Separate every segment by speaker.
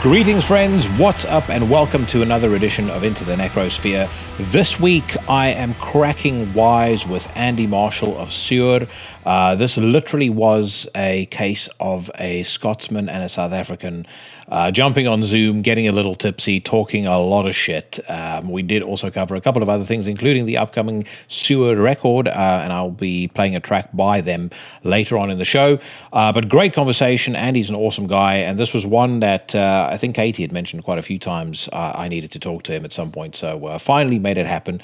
Speaker 1: Greetings, friends. What's up, and welcome to another edition of Into the Necrosphere. This week, I am cracking wise with Andy Marshall of Saor. This literally was a case of a Scotsman and a South African jumping on Zoom, getting a little tipsy, talking a lot of shit. We did also cover a couple of other things, including the upcoming Saor record, and I'll be playing a track by them later on in the show. But great conversation. Andy's an awesome guy, and this was one that I think Katie had mentioned quite a few times. I needed to talk to him at some point, so finally made it happen.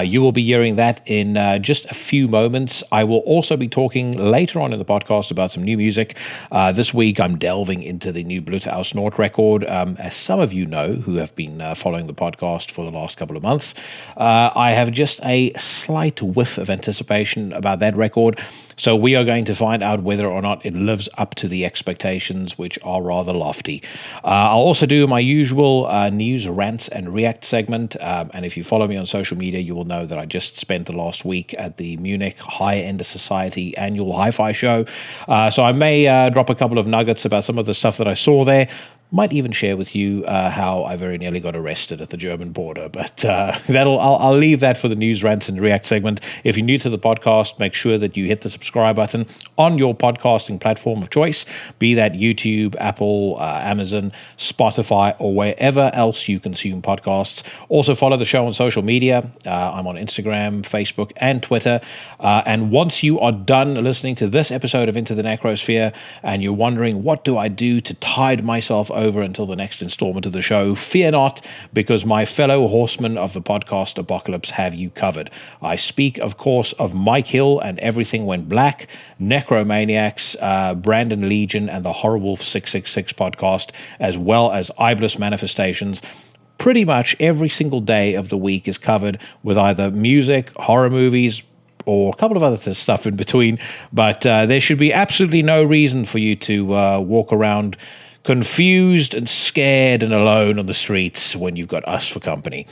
Speaker 1: You will be hearing that in just a few moments. I will also be talking later on in the podcast about some new music. This week, I'm delving into the new Blut Aus Nord record. As some of you know who have been following the podcast for the last couple of months, I have just a slight whiff of anticipation about that record. So we are going to find out whether or not it lives up to the expectations, which are rather lofty. I'll also do my usual news, rants, and react segment. And if you follow me on social media, you will know that I just spent the last week at the Munich High End Society annual hi-fi show. So I may drop a couple of nuggets about some of the stuff that I saw there. Might even share with you how I very nearly got arrested at the German border, but I'll leave that for the news, rants, and react segment. If you're new to the podcast, make sure that you hit the subscribe button on your podcasting platform of choice, be that YouTube, Apple, Amazon, Spotify, or wherever else you consume podcasts. Also follow the show on social media. I'm on Instagram, Facebook, and Twitter. And once you are done listening to this episode of Into the Necrosphere, and you're wondering, what do I do to tide myself over until the next installment of the show? Fear not, because my fellow horsemen of the podcast apocalypse have you covered. I speak, of course, of Mike Hill and Everything Went Black, Necromaniacs, Brandon Legion, and the Horrorwolf 666 podcast, as well as AKHLYS Manifestations. Pretty much every single day of the week is covered with either music, horror movies, or a couple of other stuff in between. But there should be absolutely no reason for you to walk around confused and scared and alone on the streets when you've got us for company.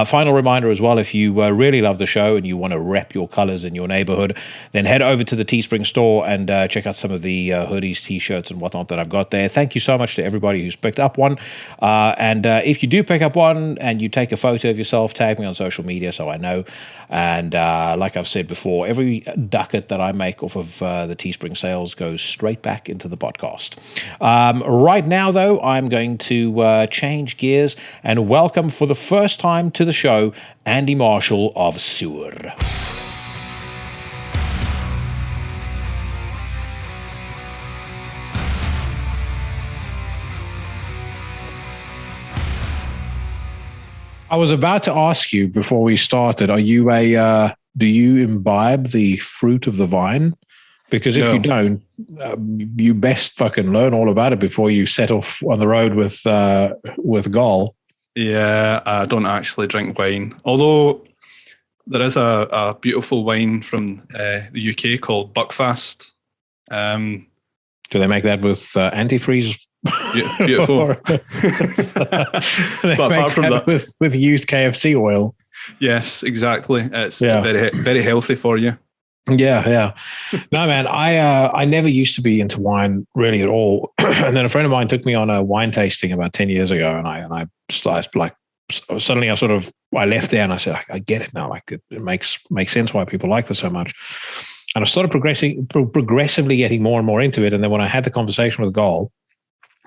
Speaker 1: Final reminder as well, if you really love the show and you want to rep your colors in your neighborhood, then head over to the Teespring store and check out some of the hoodies, t-shirts, and whatnot that I've got there. Thank you so much to everybody who's picked up one. And if you do pick up one and you take a photo of yourself, tag me on social media so I know. And like I've said before, every ducat that I make off of the Teespring sales goes straight back into the podcast. Right now, though, I'm going to change gears and welcome for the first time to the show, Andy Marshall of Saor. I was about to ask you before we started, are you do you imbibe the fruit of the vine? Because if you don't, you best fucking learn all about it before you set off on the road with Gall.
Speaker 2: Yeah, I don't actually drink wine. Although there is a beautiful wine from the UK called Buckfast.
Speaker 1: Do they make that with antifreeze?
Speaker 2: Beautiful.
Speaker 1: They but apart from that, with used KFC oil.
Speaker 2: Yes, exactly. It's very, very healthy for you.
Speaker 1: Yeah. No, man, I never used to be into wine really at all. And then a friend of mine took me on a wine tasting about 10 years ago, and I started, like, suddenly I left there and I said, I get it now. Like, it makes sense why people like this so much. And I started progressively getting more and more into it. And then when I had the conversation with Gall,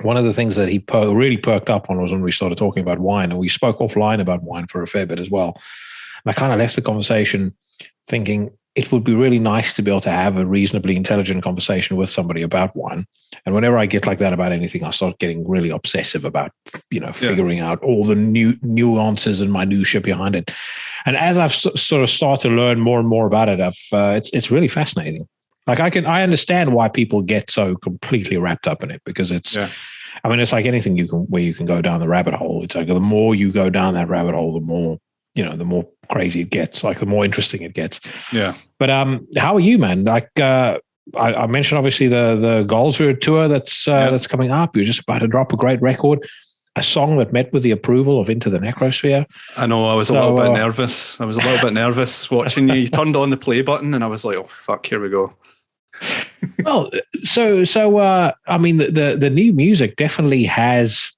Speaker 1: one of the things that he really perked up on was when we started talking about wine, and we spoke offline about wine for a fair bit as well. And I kind of left the conversation thinking, it would be really nice to be able to have a reasonably intelligent conversation with somebody about wine. And whenever I get like that about anything, I start getting really obsessive about, figuring out all the nuances and minutiae behind it. And as I've sort of started to learn more and more about it, it's really fascinating. Like I understand why people get so completely wrapped up in it, because it's like anything where you can go down the rabbit hole. It's like the more you go down that rabbit hole, the more crazy it gets, like the more interesting it gets.
Speaker 2: Yeah.
Speaker 1: But how are you, man? Like I mentioned, obviously the Goldsfield tour that's coming up. You're just about to drop a great record, a song that met with the approval of Into the Necrosphere.
Speaker 2: I know. I was a little bit nervous. I was a little bit nervous watching you. You turned on the play button, and I was like, "Oh fuck, here we go."
Speaker 1: Well, so I mean, the new music definitely has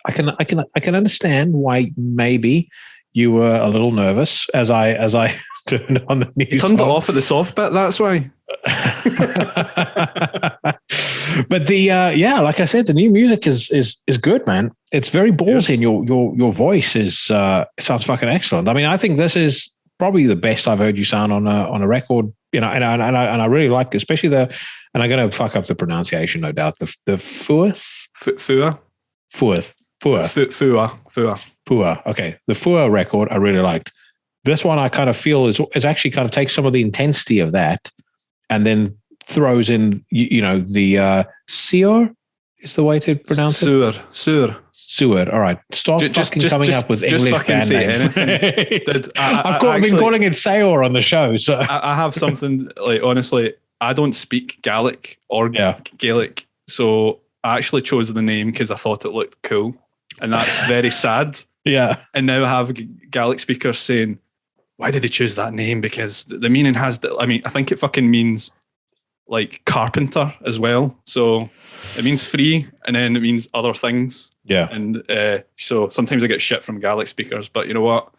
Speaker 1: I can understand why maybe you were a little nervous as I turned on the new
Speaker 2: You turned
Speaker 1: song.
Speaker 2: it off at the soft bit, that's why.
Speaker 1: But like I said, the new music is good, man. It's very ballsy, and your voice is sounds fucking excellent. I mean, I think this is probably the best I've heard you sound on a record. You know, and I really like, especially and I'm going to fuck up the pronunciation, no doubt. The fourth. Okay, the Fua record I really liked. This one I kind of feel is actually kind of takes some of the intensity of that, and then throws in the Saor is the way to pronounce it. Saor. All right, stop coming up with English band names. I've been calling it Saor on the show. So
Speaker 2: I have something like, honestly, I don't speak Gaelic or Gaelic, so I actually chose the name because I thought it looked cool, and that's very sad.
Speaker 1: Yeah,
Speaker 2: and now I have Gaelic speakers saying, "Why did they choose that name?" Because the meaning has. I think it fucking means like carpenter as well. So it means free, and then it means other things.
Speaker 1: Yeah.
Speaker 2: And so sometimes I get shit from Gaelic speakers, but you know what?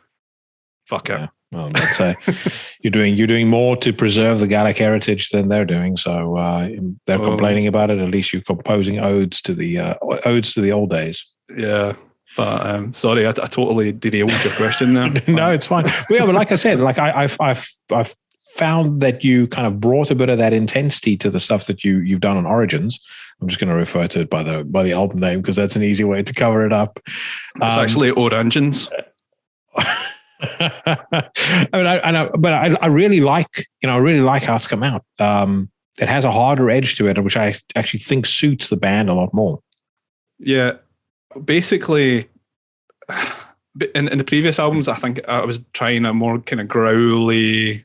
Speaker 2: Fuck it.
Speaker 1: Well, let's say you're doing more to preserve the Gaelic heritage than they're doing. So they're complaining about it. At least you're composing odes to the old days.
Speaker 2: Yeah. But sorry, I totally derailed your question there.
Speaker 1: No, it's fine. But like I said, like I've found that you kind of brought a bit of that intensity to the stuff that you've done on Origins. I'm just going to refer to it by the album name because that's an easy way to cover it up.
Speaker 2: It's actually Origins.
Speaker 1: I really like how it's come out. It has a harder edge to it, which I actually think suits the band a lot more.
Speaker 2: Yeah. Basically, in the previous albums, I think I was trying a more kind of growly,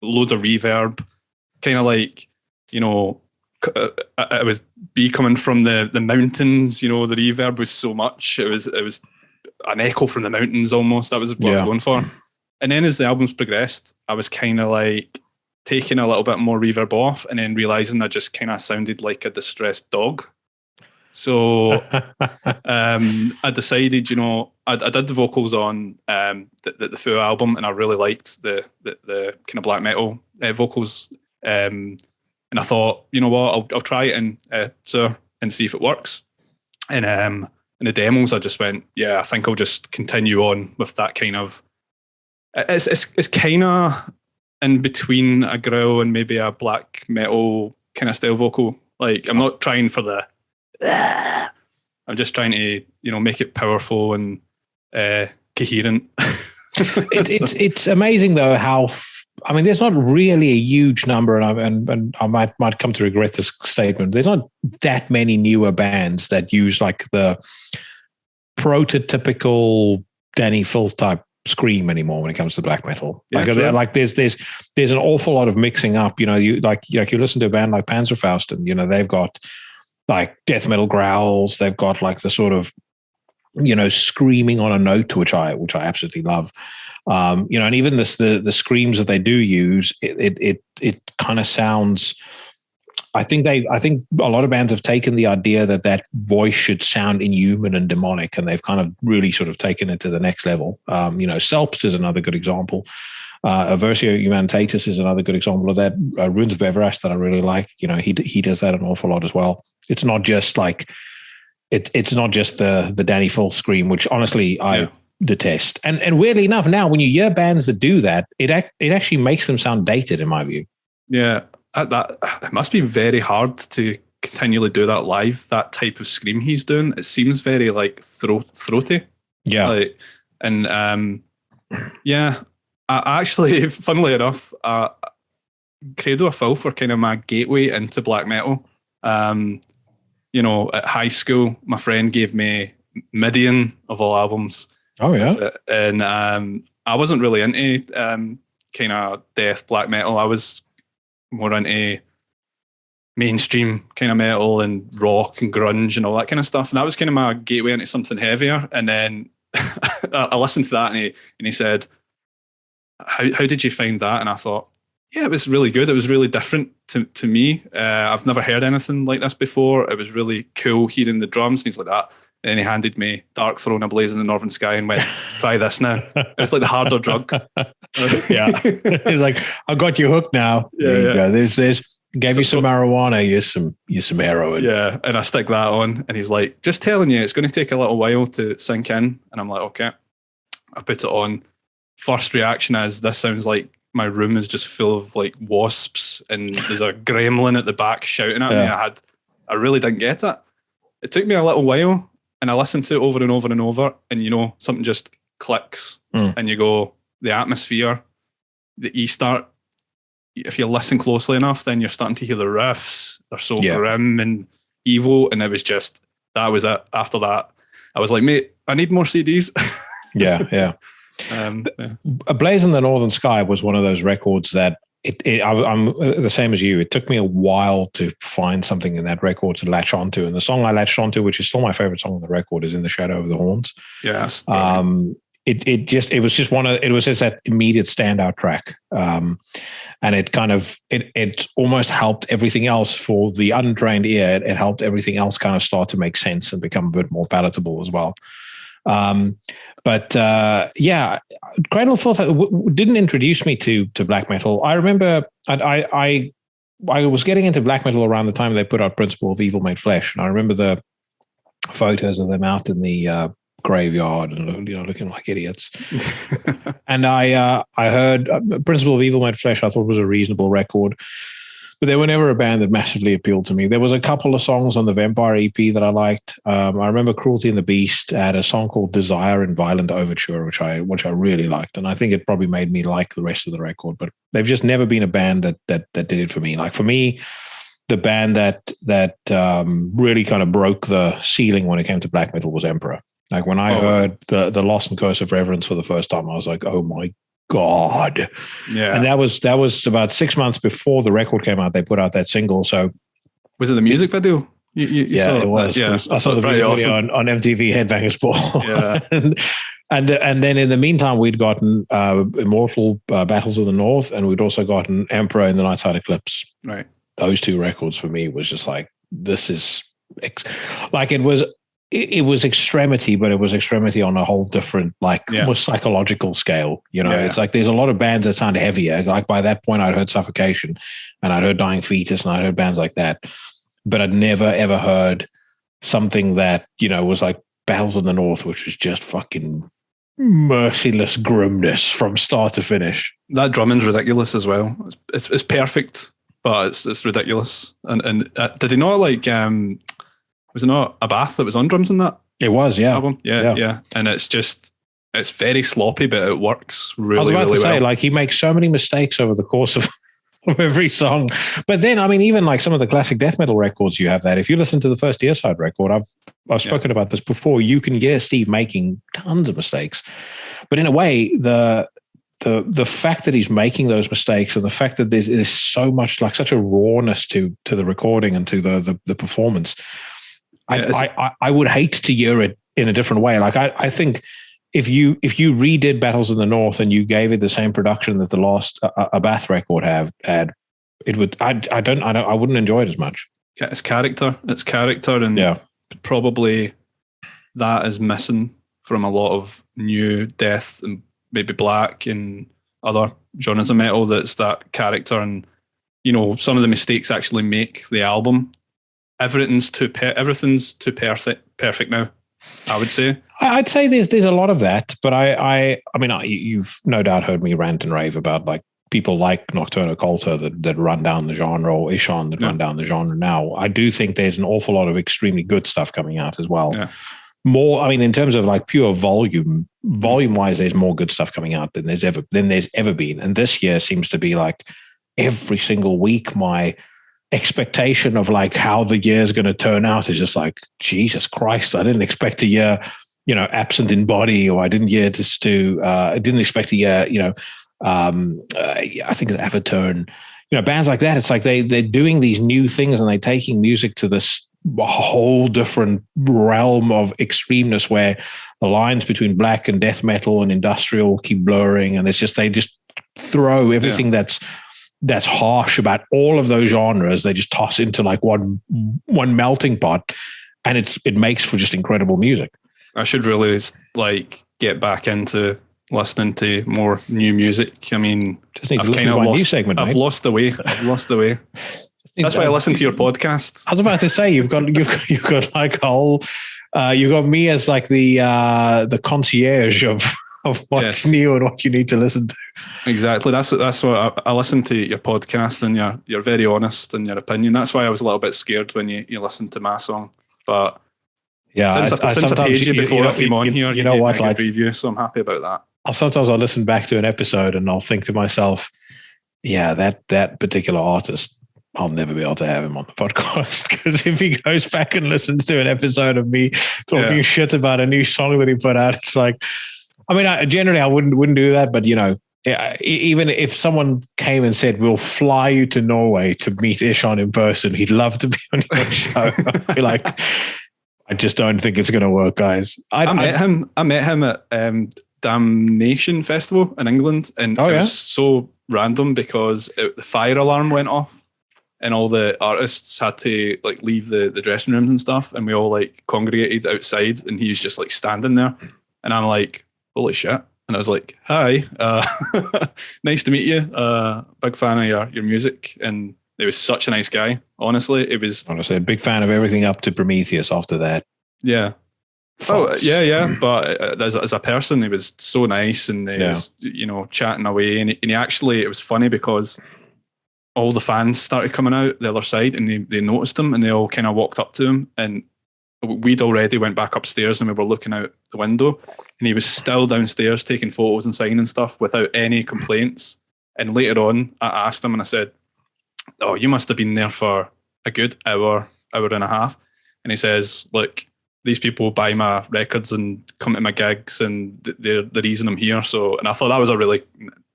Speaker 2: loads of reverb, kind of like, it was coming from the mountains. The reverb was so much. It was an echo from the mountains almost. That was what I was going for. And then as the albums progressed, I was kind of like taking a little bit more reverb off, and then realizing I just kind of sounded like a distressed dog. So I decided, I did the vocals on the Fua album, and I really liked the kind of black metal vocals. And I thought, you know what, I'll try it and see if it works. And in the demos, I just went, I think I'll just continue on with that kind of. It's kind of in between a growl and maybe a black metal kind of style vocal. Like, I'm not trying for the. I'm just trying to, make it powerful and coherent.
Speaker 1: It's amazing though how. There's not really a huge number, and I might come to regret this statement. There's not that many newer bands that use like the prototypical Danny Filth type scream anymore when it comes to black metal. There's an awful lot of mixing up. You listen to a band like Panzerfaust, and they've got like death metal growls. They've got like the sort of, screaming on a note, which I absolutely love. And even the screams that they do use, it kind of sounds. I think a lot of bands have taken the idea that voice should sound inhuman and demonic, and they've kind of really sort of taken it to the next level. Selpst is another good example. Aversio Humanitatis is another good example of that. Runes of Everest that I really like. He does that an awful lot as well. It's not just like it's not just the Danny Filth scream, which honestly I detest. And weirdly enough, now when you hear bands that do that, it actually makes them sound dated, in my view.
Speaker 2: Yeah, that it must be very hard to continually do that live. That type of scream he's doing, it seems very like throaty.
Speaker 1: Yeah,
Speaker 2: I actually, funnily enough, Credo of Filth were kind of my gateway into black metal. At high school, my friend gave me Midian of all albums.
Speaker 1: Oh yeah,
Speaker 2: and I wasn't really into kind of death black metal. I was more into mainstream kind of metal and rock and grunge and all that kind of stuff. And that was kind of my gateway into something heavier. And then I listened to that, and he said, How did you find that? And I thought, yeah, it was really good. It was really different to me. I've never heard anything like this before. It was really cool hearing the drums and things like that. And he handed me Dark Throne, A Blaze in the Northern Sky, and went, "Try this now." It's like the harder drug.
Speaker 1: Yeah. He's like, "I got you hooked now. There you go. There's gave you some marijuana, here's some heroin."
Speaker 2: Yeah, and I stick that on, and he's like, "Just telling you, it's going to take a little while to sink in." And I'm like, "Okay." I put it on. First reaction is, this sounds like my room is just full of like wasps, and there's a gremlin at the back shouting at me. I really didn't get it. It took me a little while, and I listened to it over and over and over, and something just clicks, and you go, the atmosphere, you start, if you listen closely enough, then you're starting to hear the riffs. They're so grim and evil, and it was just, that was it. After that, I was like, mate, I need more CDs.
Speaker 1: Yeah. A Blaze in the Northern Sky was one of those records that I'm the same as you. It took me a while to find something in that record to latch onto, and the song I latched onto, which is still my favorite song on the record, is "In the Shadow of the Horns."
Speaker 2: Yes.
Speaker 1: It was just that immediate standout track, and it kind of it almost helped everything else for the untrained ear. It helped everything else kind of start to make sense and become a bit more palatable as well. But Cradle of Filth didn't introduce me to black metal. I remember I was getting into black metal around the time they put out Principle of Evil Made Flesh, and I remember the photos of them out in the graveyard and looking like idiots. And I heard Principle of Evil Made Flesh. I thought was a reasonable record. But they were never a band that massively appealed to me. There was a couple of songs on the Vampire EP that I liked. I remember Cruelty and the Beast had a song called Desire and Violent Overture, which I really liked. And I think it probably made me like the rest of the record. But they've just never been a band that did it for me. Like for me, the band that really kind of broke the ceiling when it came to black metal was Emperor. Like when I heard the Lost and Curse of Reverence for the first time, I was like, oh my God. Yeah. And that was about 6 months before the record came out. They put out that single. So
Speaker 2: was it the music video? You saw
Speaker 1: it was.
Speaker 2: Yeah,
Speaker 1: I saw the music video on MTV Headbangers Ball.
Speaker 2: Yeah.
Speaker 1: and then in the meantime, we'd gotten Immortal Battles of the North, and we'd also gotten Emperor and the Nightside Eclipse.
Speaker 2: Right.
Speaker 1: Those two records for me was just like, this is like it was extremity, but it was extremity on a whole different, more psychological scale. It's like there's a lot of bands that sound heavier. Like by that point, I'd heard Suffocation, and I'd heard Dying Fetus, and I'd heard bands like that. But I'd never ever heard something that was like Battles of the North, which was just fucking merciless grimness from start to finish.
Speaker 2: That drumming's ridiculous as well. It's perfect, but it's ridiculous. And did he not was it not Abath that was on drums in that?
Speaker 1: It was, yeah.
Speaker 2: Album? Yeah. And it's very sloppy, but it works really, really well.
Speaker 1: I was about to say, he makes so many mistakes over the course of every song. But then, even like some of the classic death metal records, you have that. If you listen to the first Earside record, I've spoken about this before, you can hear Steve making tons of mistakes. But in a way, the fact that he's making those mistakes, and the fact that there's so much, such a rawness to the recording and to the performance, I would hate to hear it in a different way. I think if you redid Battles in the North and you gave it the same production that the last Abath record had, it would. I wouldn't enjoy it as much.
Speaker 2: It's character, and probably that is missing from a lot of new death and maybe black and other genres of metal. That's that character, and some of the mistakes actually make the album. Everything's too perfect now, I would say.
Speaker 1: I'd say there's a lot of that, but I mean, you've no doubt heard me rant and rave about people like Nocturne Occulta that run down the genre, or Ishan that run down the genre now. I do think there's an awful lot of extremely good stuff coming out as well. Yeah. More, in terms of pure volume wise, there's more good stuff coming out than there's ever been. And this year seems to be every single week, my expectation of how the year is going to turn out is just Jesus Christ, I didn't expect a year, Absent in Body, or I didn't expect a year, I think it's Avaturn, bands like that. It's they're doing these new things, and they're taking music to this whole different realm of extremeness where the lines between black and death metal and industrial keep blurring, and they just throw everything that's harsh about all of those genres. They just toss into one melting pot, and it makes for just incredible music.
Speaker 2: I should really like get back into listening to more new music. I mean,
Speaker 1: just need to listen to my new segment.
Speaker 2: I've lost the way. That's why I listen to your podcast.
Speaker 1: I was about to say you've got like a whole. You've got me as like the concierge of what's new and what you need to listen to.
Speaker 2: Exactly. That's what I listen to your podcast, and you're very honest in your opinion. That's why I was a little bit scared when you listened to my song. But
Speaker 1: yeah,
Speaker 2: since I paid you before I came on here,
Speaker 1: you know what?
Speaker 2: Like review, so I'm happy about that.
Speaker 1: Sometimes I'll listen back to an episode and I'll think to myself, yeah, that particular artist, I'll never be able to have him on the podcast, because if he goes back and listens to an episode of me talking shit about a new song that he put out, it's like, I mean, I wouldn't do that, but even if someone came and said, we'll fly you to Norway to meet Ishan in person, he'd love to be on your show. I'd be like, I just don't think it's going to work, guys. I met him at Damnation Festival in England, and it was so random because the fire alarm went off and all the artists had to like leave the dressing rooms and stuff, and we all like congregated outside, and he was just like standing there, and I'm like, holy shit. And I was like, hi, nice to meet you. Big fan of your music. And he was such a nice guy. Honestly, it was. Honestly, a big fan of everything up to Prometheus after that.
Speaker 2: Yeah. Fox. Oh, yeah. But as a person, he was so nice, and he was, chatting away. And he actually, it was funny because all the fans started coming out the other side, and they noticed him, and they all kind of walked up to him, and we'd already went back upstairs, and we were looking out the window, and he was still downstairs taking photos and signing stuff without any complaints. And later on, I asked him, and I said, oh, you must have been there for a good hour and a half. And he says, look, these people buy my records and come to my gigs, and they're the reason I'm here. So, and I thought that was a really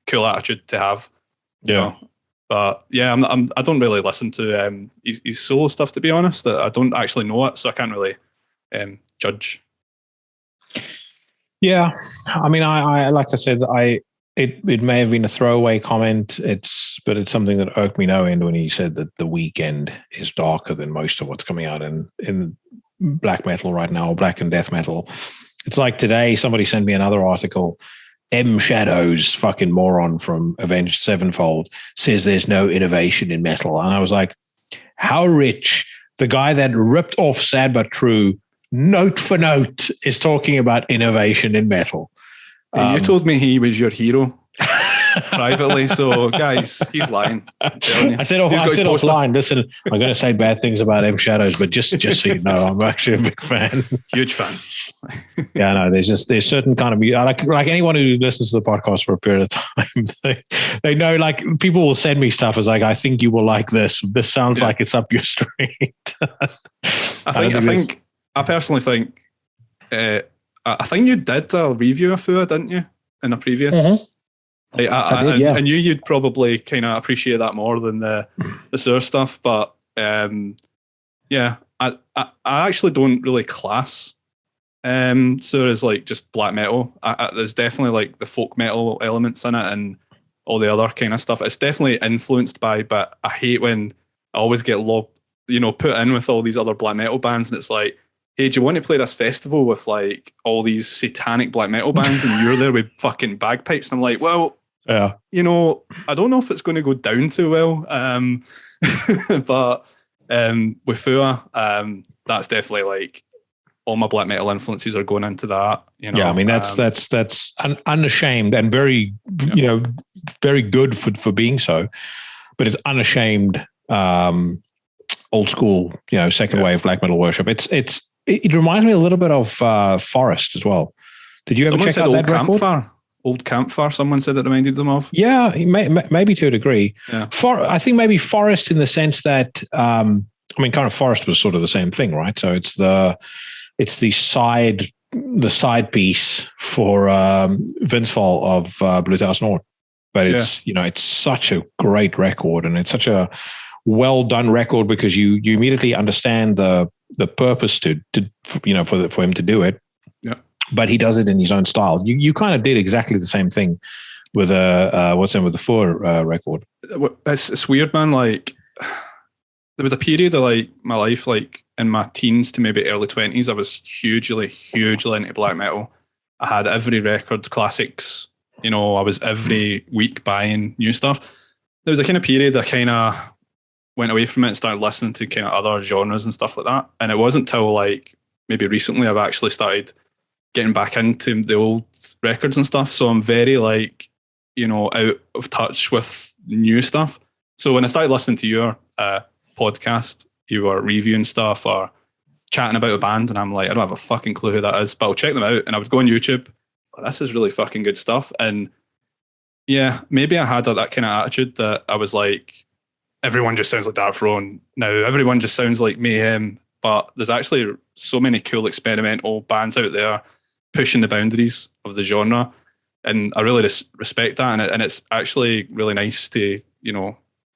Speaker 2: cool attitude to have.
Speaker 1: Yeah.
Speaker 2: But yeah, I don't really listen to his solo stuff, to be honest. I don't actually know it, so I can't really judge.
Speaker 1: Yeah, I mean, I like I said, it may have been a throwaway comment. But it's something that irked me no end when he said that The Weeknd is darker than most of what's coming out in black metal right now, or black and death metal. It's like today somebody sent me another article. M Shadows, fucking moron from Avenged Sevenfold, says there's no innovation in metal. And I was like, how rich, the guy that ripped off Sad But True, note for note, is talking about innovation in metal.
Speaker 2: You told me he was your hero privately, so guys, he's lying.
Speaker 1: I said offline, listen, I'm going to say bad things about M Shadows, but just so you know, I'm actually a big fan.
Speaker 2: Huge fan.
Speaker 1: Yeah, no, there's certain kind of like anyone who listens to the podcast for a period of time, they know, like, people will send me stuff as like, I think you will like this. This sounds like it's up your street.
Speaker 2: I personally think I think you did a review of Fua, didn't you, in a previous? Mm-hmm. I did, yeah. I knew you'd probably kind of appreciate that more than the Saor stuff, but yeah, I actually don't really class Saor as like just black metal. There's definitely like the folk metal elements in it and all the other kind of stuff. It's definitely influenced by, but I hate when I always get put in with all these other black metal bands, and it's like, hey, do you want to play this festival with like all these satanic black metal bands, and you're there with fucking bagpipes? And I'm like, well, yeah, I don't know if it's going to go down too well. But with Fua, that's definitely like all my black metal influences are going into that.
Speaker 1: Yeah, I mean that's unashamed and very very good for being so, but it's unashamed old school second wave black metal worship. It reminds me a little bit of Forest as well. Did you ever check out that record?
Speaker 2: Old Campfire, someone said it reminded them of.
Speaker 1: Yeah, maybe to a degree. Yeah. I think maybe Forest in the sense that, kind of Forest was sort of the same thing, right? So it's the side piece for Vinceval of Blut Aus Nord. But it's such a great record, and it's such a well done record because you immediately understand the purpose for him to do it. Yeah. But he does it in his own style. You kind of did exactly the same thing with with the Fua record.
Speaker 2: It's weird, man. Like there was a period of like my life, like in my teens to maybe early 20s, I was hugely into black metal. I had every record, classics, I was every week buying new stuff. There was a kind of period I kind of went away from it and started listening to kind of other genres and stuff like that. And it wasn't till like maybe recently I've actually started getting back into the old records and stuff. So I'm very like, out of touch with new stuff. So when I started listening to your podcast, you were reviewing stuff or chatting about a band, and I'm like, I don't have a fucking clue who that is, but I'll check them out. And I would go on YouTube. Oh, this is really fucking good stuff. And yeah, maybe I had that kind of attitude that I was like, everyone just sounds like Dark Throne now. Everyone just sounds like Mayhem. But there's actually so many cool experimental bands out there pushing the boundaries of the genre. And I really respect that. And it's actually really nice to,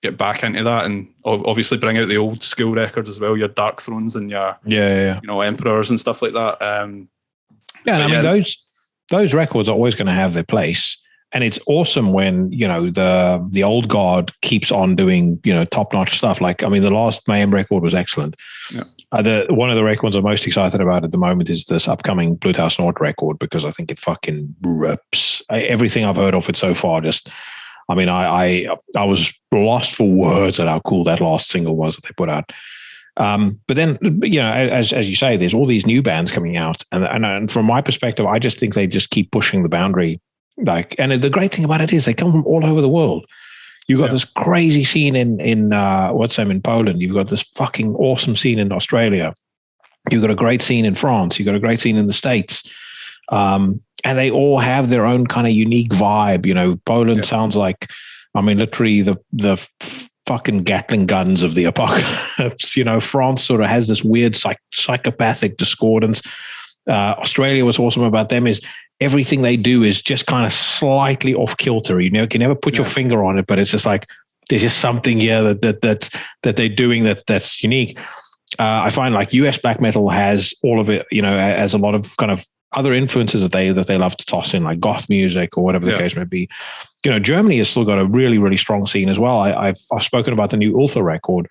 Speaker 2: get back into that and obviously bring out the old school records as well, your Dark Thrones and your Emperors and stuff like that.
Speaker 1: And I mean, those records are always going to have their place. And it's awesome when, the old guard keeps on doing, top-notch stuff. Like, I mean, the last Mayhem record was excellent. Yeah. One of the records I'm most excited about at the moment is this upcoming Blut Aus Nord record, because I think it fucking rips. Everything I've heard of it so far I was lost for words at how cool that last single was that they put out. But then, as you say, there's all these new bands coming out. And from my perspective, I just think they just keep pushing the boundary. And the great thing about it is they come from all over the world. You've got this crazy scene in Poland. You've got this fucking awesome scene in Australia. You've got a great scene in France. You've got a great scene in the States. And they all have their own kind of unique vibe. Poland sounds like, literally the fucking Gatling guns of the apocalypse. France sort of has this weird psychopathic discordance. Australia, what's awesome about them is everything they do is just kind of slightly off kilter. You can never put your finger on it, but it's just like there's just something here that they're doing that's unique. I find like US black metal has all of it, as a lot of kind of other influences that they love to toss in, like goth music or whatever the case may be. Germany has still got a really, really strong scene as well. I've spoken about the new Ultha record,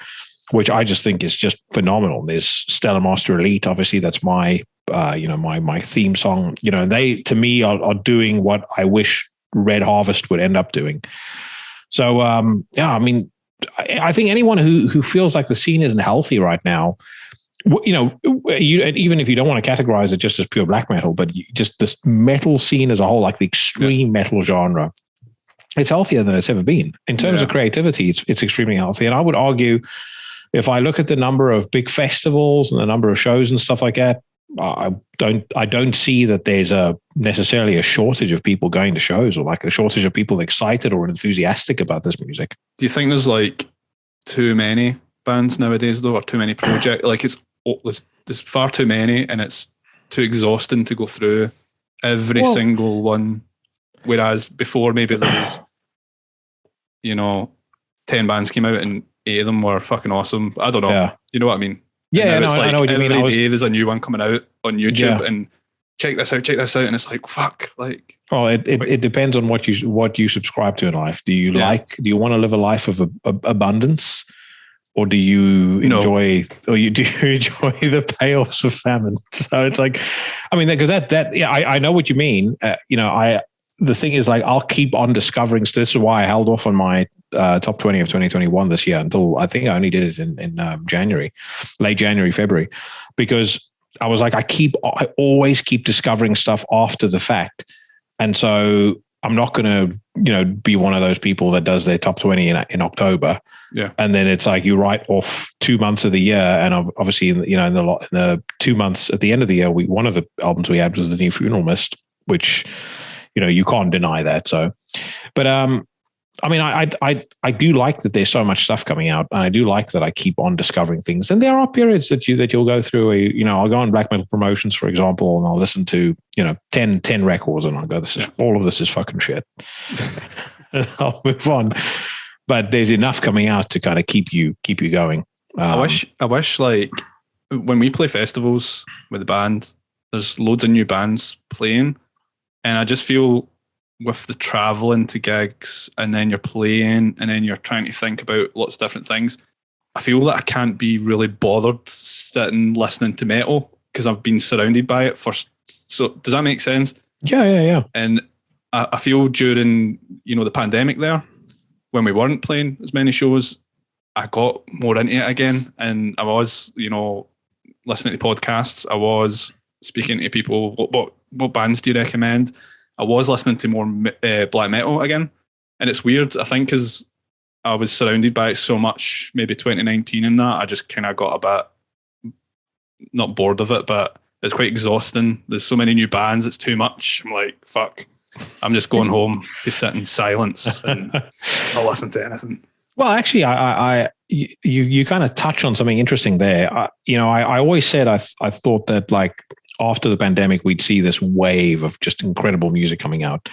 Speaker 1: which I just think is just phenomenal. There's Stellar Master Elite, obviously that's my my theme song. They to me are doing what I wish Red Harvest would end up doing. So I think anyone who feels like the scene isn't healthy right now, even if you don't want to categorize it just as pure black metal, but just this metal scene as a whole, like the extreme metal genre, it's healthier than it's ever been in terms of creativity. It's extremely healthy. And I would argue, if I look at the number of big festivals and the number of shows and stuff like that, I don't see that there's necessarily a shortage of people going to shows, or like a shortage of people excited or enthusiastic about this music.
Speaker 2: Do you think there's like too many bands nowadays though, or too many projects? Like there's far too many, and it's too exhausting to go through every single one. Whereas before, maybe there was, 10 bands came out and 8 of them were fucking awesome. I don't know. Yeah. You know what I mean?
Speaker 1: Yeah, no, I know what you mean.
Speaker 2: Every day there's a new one coming out on YouTube, and check this out, and it's like, fuck. Like,
Speaker 1: well, it depends on what you subscribe to in life. Do you want to live a life of abundance, or do you enjoy the payoffs of famine? So it's like, because I know what you mean. The thing is, like, I'll keep on discovering. So this is why I held off on my top 20 of 2021 this year until I think I only did it in January, late January, February, because I was like, I always keep discovering stuff after the fact. And so I'm not going to, be one of those people that does their top 20 in October. Yeah. And then it's like you write off 2 months of the year. And obviously, in the 2 months at the end of the year, one of the albums we had was the new Funeral Mist, which, you can't deny that. So, but, I do like that there's so much stuff coming out, and I do like that I keep on discovering things. And there are periods that you'll go through. I'll go on black metal promotions, for example, and I'll listen to 10 records, and I'll go, all of this is fucking shit. I'll move on. But there's enough coming out to kind of keep you going.
Speaker 2: I wish like when we play festivals with the band, there's loads of new bands playing, and I just feel, with the traveling to gigs, and then you're playing, and then you're trying to think about lots of different things, I feel that I can't be really bothered sitting listening to metal because I've been surrounded by it for. So does that make sense?
Speaker 1: Yeah.
Speaker 2: And I feel during the pandemic there, when we weren't playing as many shows, I got more into it again, and I was listening to podcasts. I was speaking to people. What bands do you recommend? I was listening to more black metal again, and it's weird. I think because I was surrounded by it so much, maybe 2019 and that, I just kind of got a bit, not bored of it, but it's quite exhausting. There's so many new bands, it's too much. I'm like, fuck, I'm just going home to sit in silence and not listen to anything.
Speaker 1: Well, actually, you kind of touch on something interesting there. I always said I thought that like after the pandemic, we'd see this wave of just incredible music coming out.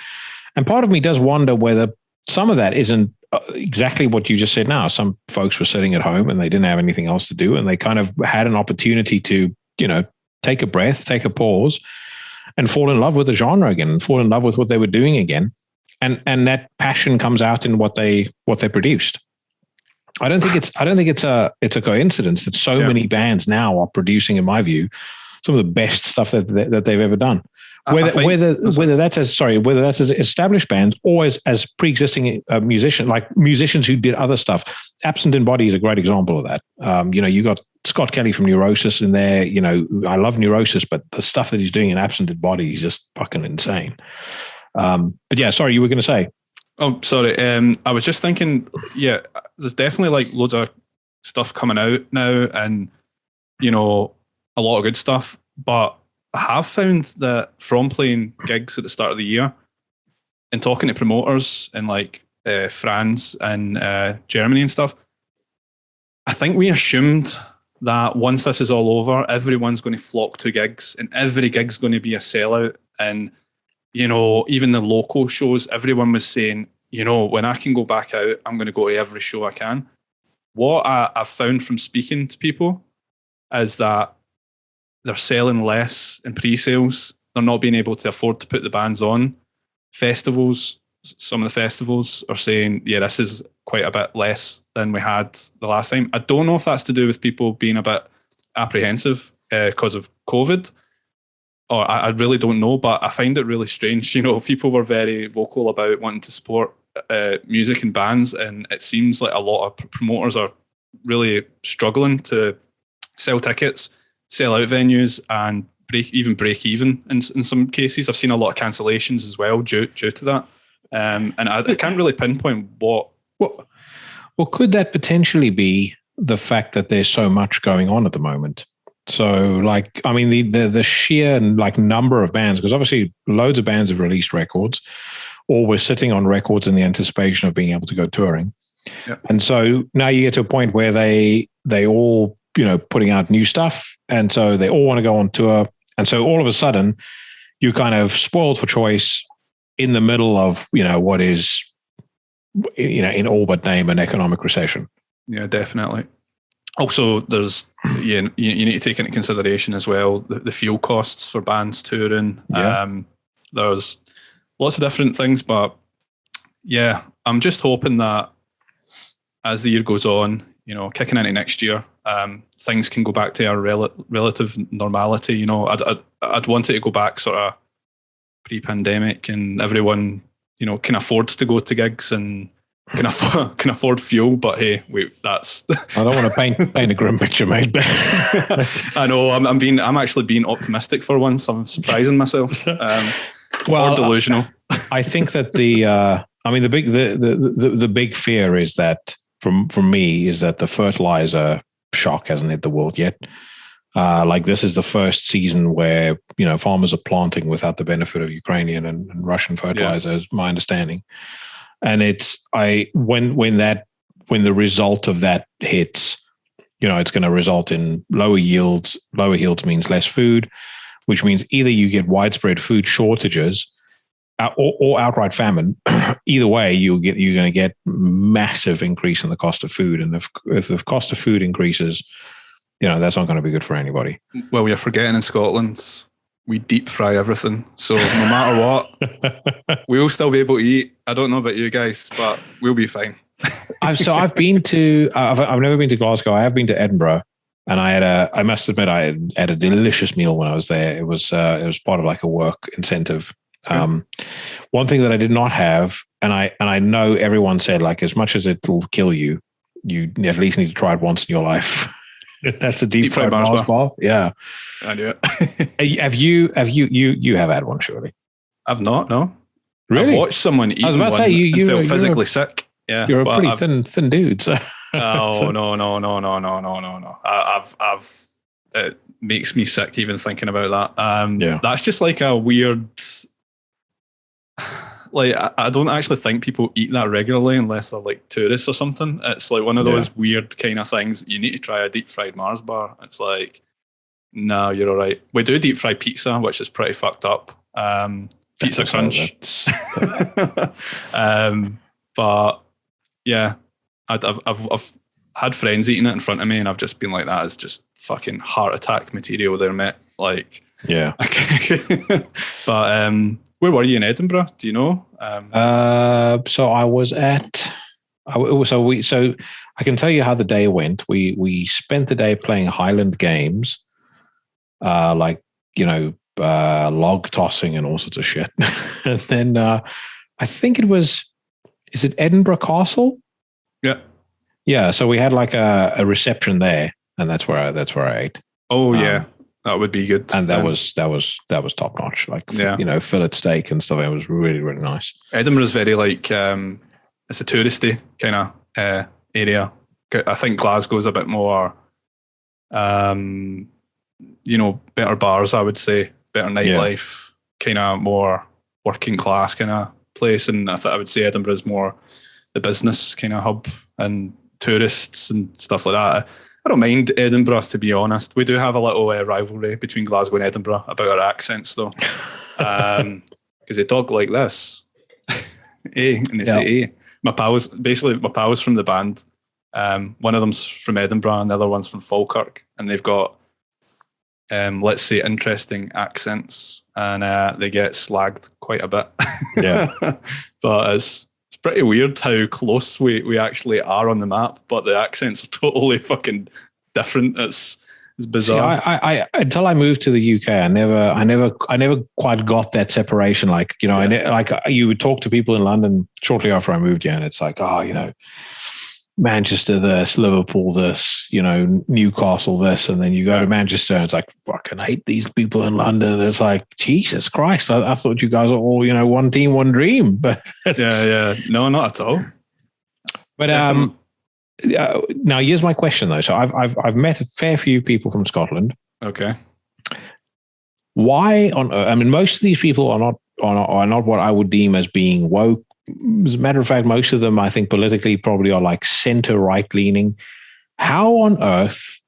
Speaker 1: And part of me does wonder whether some of that isn't exactly what you just said now. Some folks were sitting at home and they didn't have anything else to do. And they kind of had an opportunity to, take a breath, take a pause and fall in love with the genre again and fall in love with what they were doing again. And that passion comes out in what they produced. I don't think it's a coincidence that so many bands now are producing, in my view, some of the best stuff that they've ever done. Whether that's as established bands or as pre-existing musicians who did other stuff. Absent in Body is a great example of that. You got Scott Kelly from Neurosis in there. I love Neurosis, but the stuff that he's doing in Absent in Body is just fucking insane. But yeah, sorry, you were going to say.
Speaker 2: Oh, sorry. I was just thinking, there's definitely like loads of stuff coming out now and, a lot of good stuff. But I have found that from playing gigs at the start of the year and talking to promoters in like France and Germany and stuff, I think we assumed that once this is all over, everyone's going to flock to gigs and every gig's going to be a sellout. And even the local shows, everyone was saying, when I can go back out, I'm going to go to every show I can. What I've found from speaking to people is that they're selling less in pre-sales. They're not being able to afford to put the bands on. Festivals, some of the festivals are saying, this is quite a bit less than we had the last time. I don't know if that's to do with people being a bit apprehensive because of COVID. Or I really don't know, but I find it really strange. People were very vocal about wanting to support music and bands, and it seems like a lot of promoters are really struggling to sell tickets, sell out venues, and break even in some cases. I've seen a lot of cancellations as well due to that, and I can't really pinpoint what.
Speaker 1: Well, could that potentially be the fact that there's so much going on at the moment? So, the sheer number of bands, because obviously loads of bands have released records, or we're sitting on records in the anticipation of being able to go touring.
Speaker 2: Yep.
Speaker 1: And so now you get to a point where they all putting out new stuff, and so they all want to go on tour, and so all of a sudden you're kind of spoiled for choice in the middle of what is in all but name an economic recession.
Speaker 2: Yeah, definitely. Also, there's you need to take into consideration as well the fuel costs for bands touring.
Speaker 1: Yeah.
Speaker 2: There's lots of different things, but I'm just hoping that as the year goes on, kicking into next year, things can go back to our relative normality. I'd want it to go back sort of pre-pandemic, and everyone can afford to go to gigs and can afford fuel, but hey, that's.
Speaker 1: I don't want to paint a grim picture, mate.
Speaker 2: I know I'm actually being optimistic for once. I'm surprising myself. Or delusional.
Speaker 1: I think that the big fear is that from me is that the fertilizer shock hasn't hit the world yet. This is the first season where farmers are planting without the benefit of Ukrainian and Russian fertilizer, is my understanding. And when the result of that hits, it's going to result in lower yields. Lower yields means less food, which means either you get widespread food shortages or outright famine. Either way, you're going to get massive increase in the cost of food. And if the cost of food increases, that's not going to be good for anybody.
Speaker 2: Well, you're forgetting in Scotland, we deep fry everything. So no matter what, we'll still be able to eat. I don't know about you guys, but we'll be fine.
Speaker 1: I've been to. I've never been to Glasgow. I have been to Edinburgh, and I must admit, I had a delicious meal when I was there. It was part of like a work incentive. One thing that I did not have, and I know everyone said, like, as much as it will kill you, you at least need to try it once in your life. That's a deep fried Mars bar. Yeah,
Speaker 2: I do it.
Speaker 1: Have you have had one, surely?
Speaker 2: I've not. No,
Speaker 1: really.
Speaker 2: I've watched someone eat one and felt physically sick. Yeah,
Speaker 1: you're a pretty thin dude. So.
Speaker 2: Oh no! I've it makes me sick even thinking about that. That's just like a weird. Like, I don't actually think people eat that regularly unless they're like tourists or something. It's like one of those weird kind of things. You need to try a deep fried Mars bar. It's like, no, you're all right. We do deep fried pizza, which is pretty fucked up. Pizza crunch. But yeah, I've had friends eating it in front of me, and I've just been like, that is just fucking heart attack material there, mate. Like,
Speaker 1: yeah.
Speaker 2: But where were you in Edinburgh? Do you know?
Speaker 1: So I was at. So I can tell you how the day went. We spent the day playing Highland games, like, log tossing and all sorts of shit. And then I think it was. Is it Edinburgh Castle?
Speaker 2: Yeah.
Speaker 1: Yeah. So we had like a reception there, and that's where I ate.
Speaker 2: Oh yeah. That would be good.
Speaker 1: And that was top notch. Like, fillet steak and stuff. It was really, really nice.
Speaker 2: Edinburgh is very like, it's a touristy kind of area. I think Glasgow is a bit more, better bars, I would say, better nightlife, kind of more working class kind of place. And I would say Edinburgh is more the business kind of hub and tourists and stuff like that. I don't mind Edinburgh, to be honest. We do have a little rivalry between Glasgow and Edinburgh about our accents, though. Because they talk like this. And they say, eh. My pals from the band, one of them's from Edinburgh and the other one's from Falkirk. And they've got, let's say, interesting accents. And they get slagged quite a bit.
Speaker 1: Yeah.
Speaker 2: But it's pretty weird how close we actually are on the map, but the accents are totally fucking different. It's bizarre.
Speaker 1: See, I until I moved to the UK, I never quite got that separation. Like, you would talk to people in London shortly after I moved here, and it's like, Manchester this, Liverpool this, Newcastle this, and then you go to Manchester and it's like, fucking hate these people in London. It's like, Jesus Christ, I thought you guys are all, one team, one dream. But
Speaker 2: no, not at all.
Speaker 1: But now here's my question though. So I've met a fair few people from Scotland.
Speaker 2: Okay.
Speaker 1: Why on earth? I mean, most of these people are not what I would deem as being woke. As a matter of fact, most of them, I think, politically probably are like center-right leaning. How on earth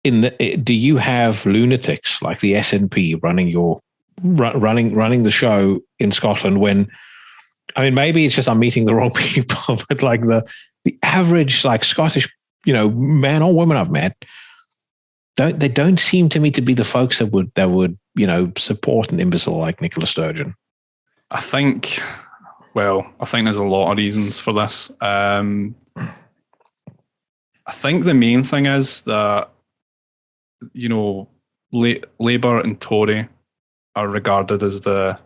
Speaker 1: do you have lunatics like the SNP running the show in Scotland? When, I mean, maybe it's just I'm meeting the wrong people, but like the average like Scottish, man or woman I've met, they don't seem to me to be the folks that would support an imbecile like Nicola Sturgeon.
Speaker 2: I think there's a lot of reasons for this. I think the main thing is that, Labour and Tory are regarded as the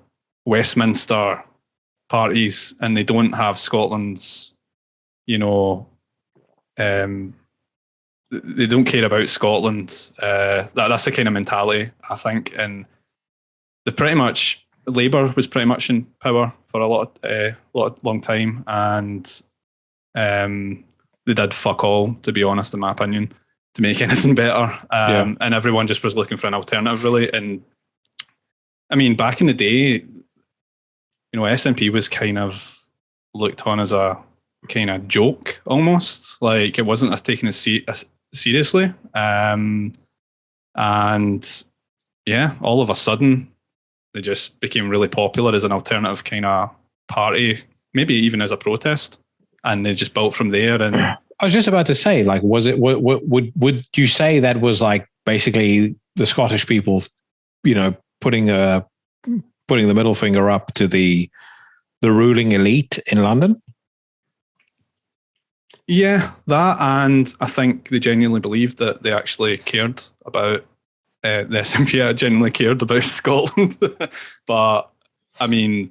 Speaker 2: Westminster parties, and they don't have Scotland's, they don't care about Scotland. That's the kind of mentality, I think. And they pretty much, Labour was pretty much in power for a long time, and they did fuck all, to be honest, in my opinion, to make anything better. And everyone just was looking for an alternative, really. And I mean, back in the day, SNP was kind of looked on as a kind of joke almost. Like, it wasn't as taken as seriously. And yeah, all of a sudden, they just became really popular as an alternative kind of party, maybe even as a protest, and they just built from there. And
Speaker 1: I was just about to say, like, was it? Would you say that was like basically the Scottish people, putting the middle finger up to the ruling elite in London?
Speaker 2: Yeah, that, and I think they genuinely believed that they actually cared about the SNP. I genuinely cared about Scotland. But, I mean,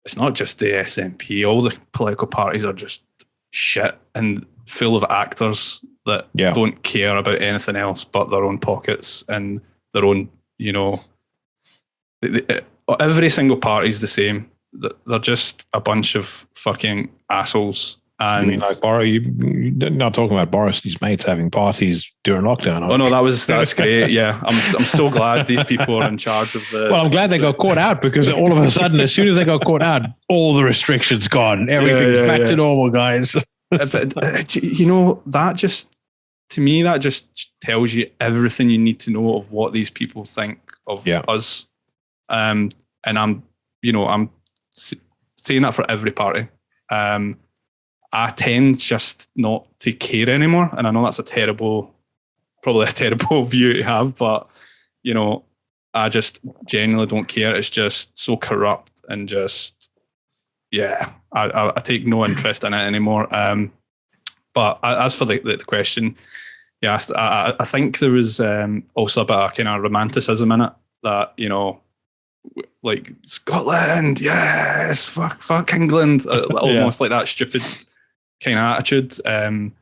Speaker 2: it's not just the SNP. All the political parties are just shit and full of actors that don't care about anything else but their own pockets and their own, every single party is the same. They're just a bunch of fucking assholes. And
Speaker 1: you mean like you're not talking about Boris and his mates having parties during lockdown?
Speaker 2: Oh no, that's great. Yeah, I'm so glad these people are in charge of the.
Speaker 1: Well, I'm glad they got caught out, because all of a sudden, as soon as they got caught out, all the restrictions gone. Everything's back to normal, guys.
Speaker 2: But, that just tells you everything you need to know of what these people think of us. And I'm saying that for every party. I tend just not to care anymore. And I know that's probably a terrible view to have, but, I just genuinely don't care. It's just so corrupt and just, I take no interest in it anymore. But as for the question you asked, I think there was also a bit of kind of romanticism in it that, like Scotland, yes, fuck England, almost like that stupid kind of attitude. And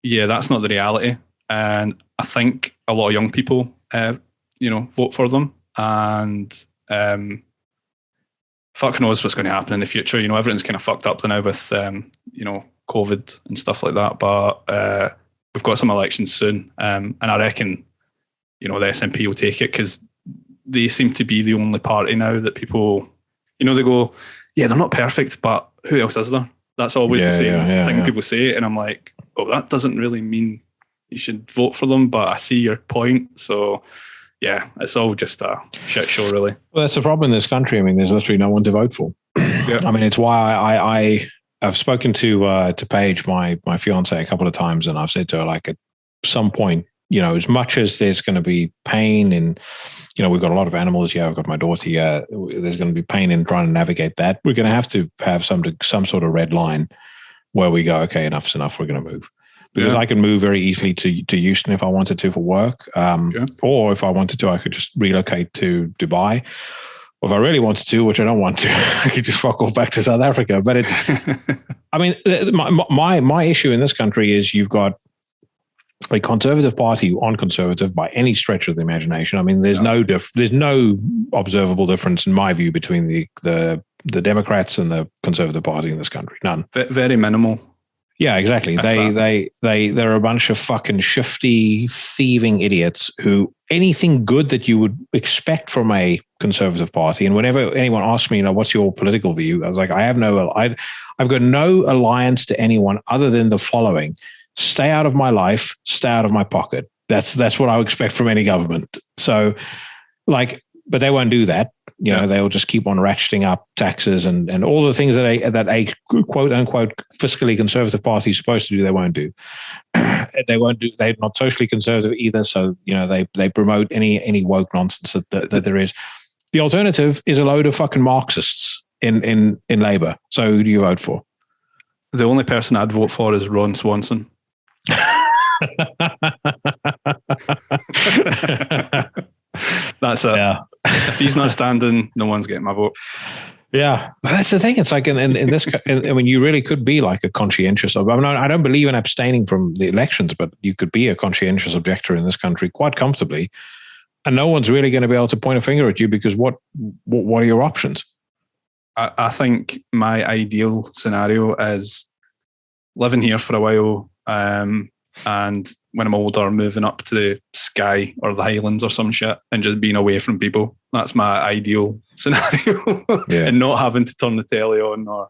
Speaker 2: that's not the reality. And I think a lot of young people, vote for them. And fuck knows what's going to happen in the future. Everything's kind of fucked up now with, COVID and stuff like that. But we've got some elections soon. And I reckon, the SNP will take it, because they seem to be the only party now that people, they go, they're not perfect, but who else is there? That's always the same thing people say. And I'm like, that doesn't really mean you should vote for them, but I see your point. So, it's all just a shit show, really. Well,
Speaker 1: that's the problem in this country. I mean, there's literally no one to vote for. I mean, it's why I've spoken to Paige, my fiance, a couple of times, and I've said to her, like, at some point, as much as there's going to be pain and, we've got a lot of animals here, I've got my daughter here, there's going to be pain in trying to navigate that. We're going to have some sort of red line where we go, okay, enough's enough, we're going to move. Because I can move very easily to Houston if I wanted to for work. Or if I wanted to, I could just relocate to Dubai. Or if I really wanted to, which I don't want to, I could just fuck off back to South Africa. But it's, I mean, my issue in this country is you've got a conservative party who aren't conservative by any stretch of the imagination. I mean, there's no observable difference in my view between the Democrats and the Conservative Party in this country. None.
Speaker 2: Very minimal.
Speaker 1: Yeah, exactly. They're a bunch of fucking shifty, thieving idiots who anything good that you would expect from a conservative party. And whenever anyone asks me, what's your political view? I was like, I've got no alliance to anyone other than the following: stay out of my life, stay out of my pocket. That's what I would expect from any government. So, but they won't do that. They'll just keep on ratcheting up taxes and all the things that a quote unquote fiscally conservative party is supposed to do. They won't do. They won't do. They're not socially conservative either. So they promote any woke nonsense that there is. The alternative is a load of fucking Marxists in Labour. So who do you vote for?
Speaker 2: The only person I'd vote for is Ron Swanson. That's it. Yeah. If he's not standing, no one's getting my vote.
Speaker 1: Yeah, but that's the thing. It's like in this. I mean, you really could be like a conscientious. I don't believe in abstaining from the elections, but you could be a conscientious objector in this country quite comfortably, and no one's really going to be able to point a finger at you because what are your options?
Speaker 2: I think my ideal scenario is living here for a while, and when I'm older, moving up to the Skye or the Highlands or some shit and just being away from people. That's my ideal scenario. And not having to turn the telly on or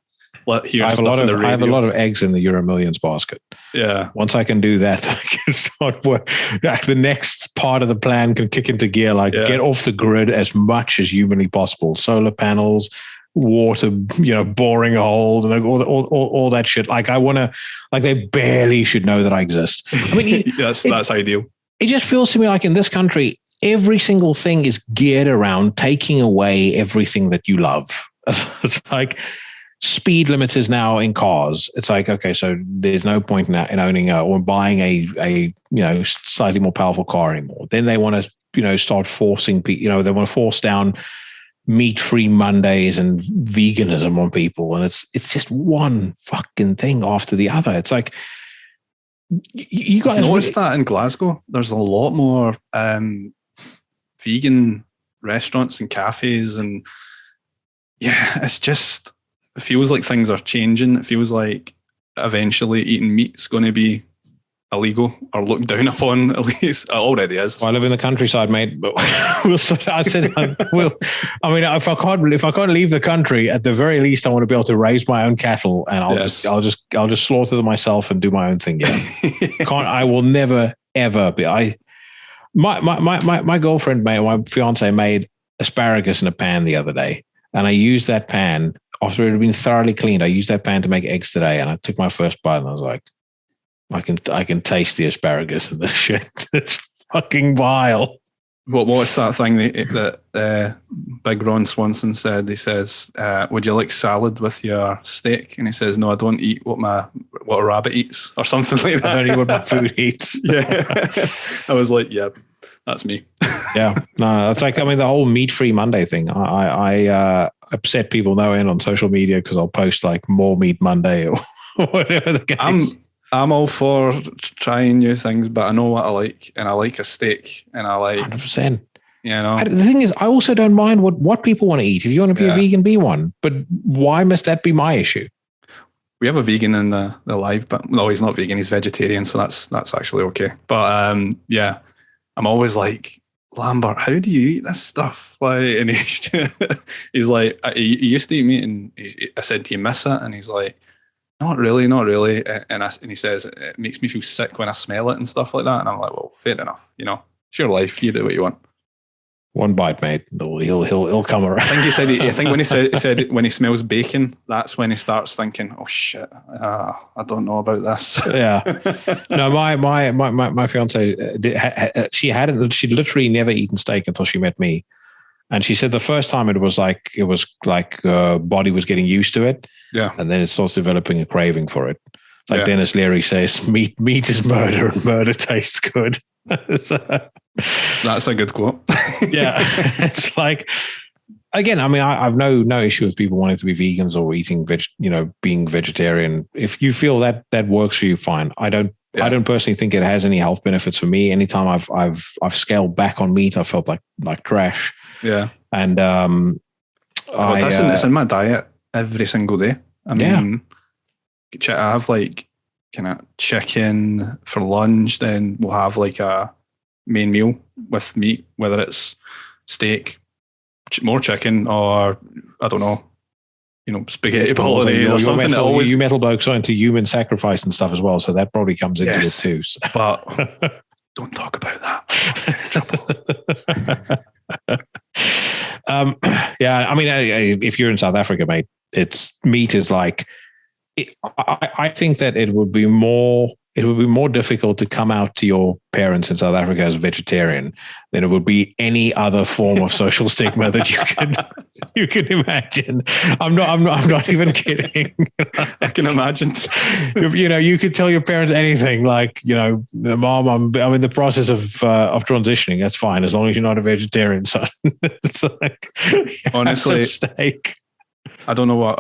Speaker 2: hear stuff on the radio. I have a
Speaker 1: lot of eggs in the Euro Millions basket.
Speaker 2: Yeah.
Speaker 1: Once I can do that, I can start work. The next part of the plan can kick into gear, get off the grid as much as humanly possible. Solar panels, water, boring a hole, and all that shit. They barely should know that I exist. I mean,
Speaker 2: that's ideal.
Speaker 1: It just feels to me like in this country, every single thing is geared around taking away everything that you love. It's like, speed limiters now in cars. It's like, okay, so there's no point in owning or buying a slightly more powerful car anymore. Then they want to start forcing people. They want to force down meat-free Mondays and veganism on people, and it's just one fucking thing after the other. It's like you guys
Speaker 2: noticed that in Glasgow. There's a lot more vegan restaurants and cafes, and it's just, it feels like things are changing. It feels like eventually eating meat's going to be illegal or looked down upon. At least it already is.
Speaker 1: Well, I live in the countryside, mate. But I said, if I can't leave the country, at the very least, I want to be able to raise my own cattle, and I'll just slaughter them myself and do my own thing. Yeah, I will never ever be. My girlfriend my fiance made asparagus in a pan the other day, and I used that pan after it had been thoroughly cleaned. I used that pan to make eggs today, and I took my first bite, and I was like, I can taste the asparagus in this shit. It's fucking vile.
Speaker 2: What's that thing that Big Ron Swanson said? He says, "Would you like salad with your steak?" And he says, "No, I don't eat what a rabbit eats," or something like that.
Speaker 1: I don't eat what my food eats.
Speaker 2: Yeah, I was like, "Yeah, that's me."
Speaker 1: Yeah, no, it's like, the whole meat-free Monday thing. I upset people no end on social media because I'll post like more meat Monday or whatever the case.
Speaker 2: I'm all for trying new things, but I know what I like, and I like a steak, and I like
Speaker 1: 100%.
Speaker 2: The
Speaker 1: thing is, I also don't mind what people want to eat. If you want to be a vegan, be one. But why must that be my issue?
Speaker 2: We have a vegan in the live, but no, he's not vegan. He's vegetarian, so that's actually okay. But I'm always like, Lambert, how do you eat this stuff? Like, and he's like, he used to eat meat, and I said, do you miss it? And he's like, not really. And he says, it makes me feel sick when I smell it and stuff like that. And I'm like, well, fair enough. It's your life. You do what you want.
Speaker 1: One bite, mate. He'll come around.
Speaker 2: I think when he said when he smells bacon, that's when he starts thinking, oh shit, I don't know about this.
Speaker 1: Yeah. No, my fiance, she'd literally never eaten steak until she met me. And she said the first time it was like body was getting used to it.
Speaker 2: Yeah.
Speaker 1: And then it starts developing a craving for it. Like Dennis Leary says, meat is murder, and murder tastes good.
Speaker 2: That's a good quote.
Speaker 1: Yeah. It's like, again, I've no issue with people wanting to be vegans or eating being vegetarian. If you feel that works for you, fine. I don't personally think it has any health benefits for me. Anytime I've scaled back on meat, I felt like trash.
Speaker 2: Yeah.
Speaker 1: And
Speaker 2: it's in my diet every single day. I have like kind of chicken for lunch, then we'll have like a main meal with meat, whether it's steak, more chicken, or I don't know, spaghetti bolognese or something.
Speaker 1: You metal blokes are into human sacrifice and stuff as well, so that probably comes into it too. So.
Speaker 2: But don't talk about that.
Speaker 1: If you're in South Africa, mate, meat is like. I think that it would be more difficult to come out to your parents in South Africa as vegetarian than it would be any other form of social stigma that you could imagine. I'm not even kidding.
Speaker 2: I can imagine.
Speaker 1: You could tell your parents anything, like, Mom, I'm in the process of transitioning. That's fine, as long as you're not a vegetarian, son. It's like,
Speaker 2: honestly,
Speaker 1: steak.
Speaker 2: I don't know what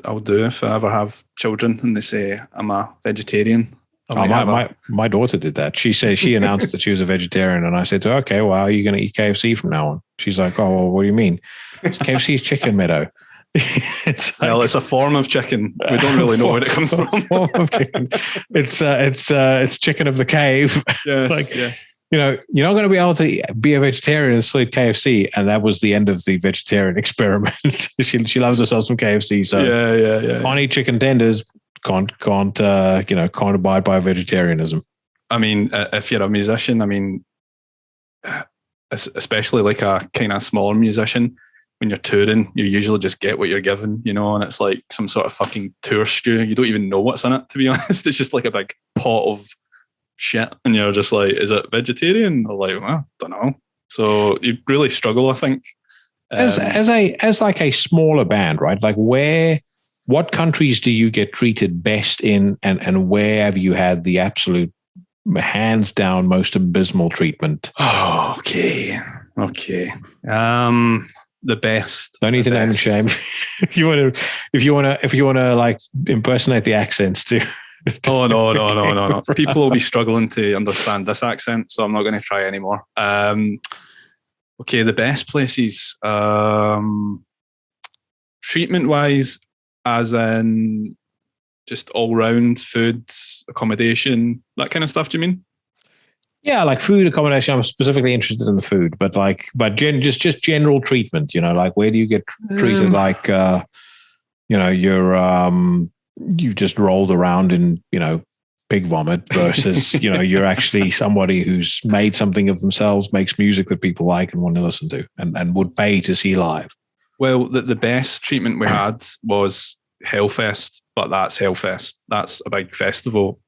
Speaker 2: I'll do if I ever have children and they say I'm a vegetarian.
Speaker 1: My daughter did that. She announced that she was a vegetarian, and I said to her, okay, well, are you going to eat KFC from now on? She's like, oh, well, what do you mean? It's KFC's chicken, Meadow.
Speaker 2: It's a form of chicken. We don't really know where it comes from.
Speaker 1: Form of chicken. It's chicken of the cave.
Speaker 2: Yes,
Speaker 1: you're not going to be able to be a vegetarian and still eat KFC, and that was the end of the vegetarian experiment. She loves herself some KFC, so can't eat chicken tenders. Can't abide by vegetarianism.
Speaker 2: If you're a musician, especially like a kind of smaller musician, when you're touring, you usually just get what you're given, and it's like some sort of fucking tour stew. You don't even know what's in it, to be honest. It's just like a big pot of shit, and you're just like, is it vegetarian? Or like, well, I don't know. So you really struggle, I think.
Speaker 1: As like a smaller band, right? Like, where what countries do you get treated best in, and where have you had the absolute hands down most abysmal treatment?
Speaker 2: Oh, okay. The best.
Speaker 1: Don't need to name and shame. if you want to like impersonate the accents too.
Speaker 2: Oh no. People will be struggling to understand this accent, so I'm not going to try anymore. Okay, the best places, treatment wise, as in just all round food, accommodation, that kind of stuff. Do you mean?
Speaker 1: Yeah, like food, accommodation. I'm specifically interested in the food, but just general treatment. Like where do you get treated? Like you just rolled around in pig vomit versus you're actually somebody who's made something of themselves, makes music that people like and want to listen to, and would pay to see live.
Speaker 2: Well, the best treatment we had was Hellfest, but that's Hellfest. That's a big festival.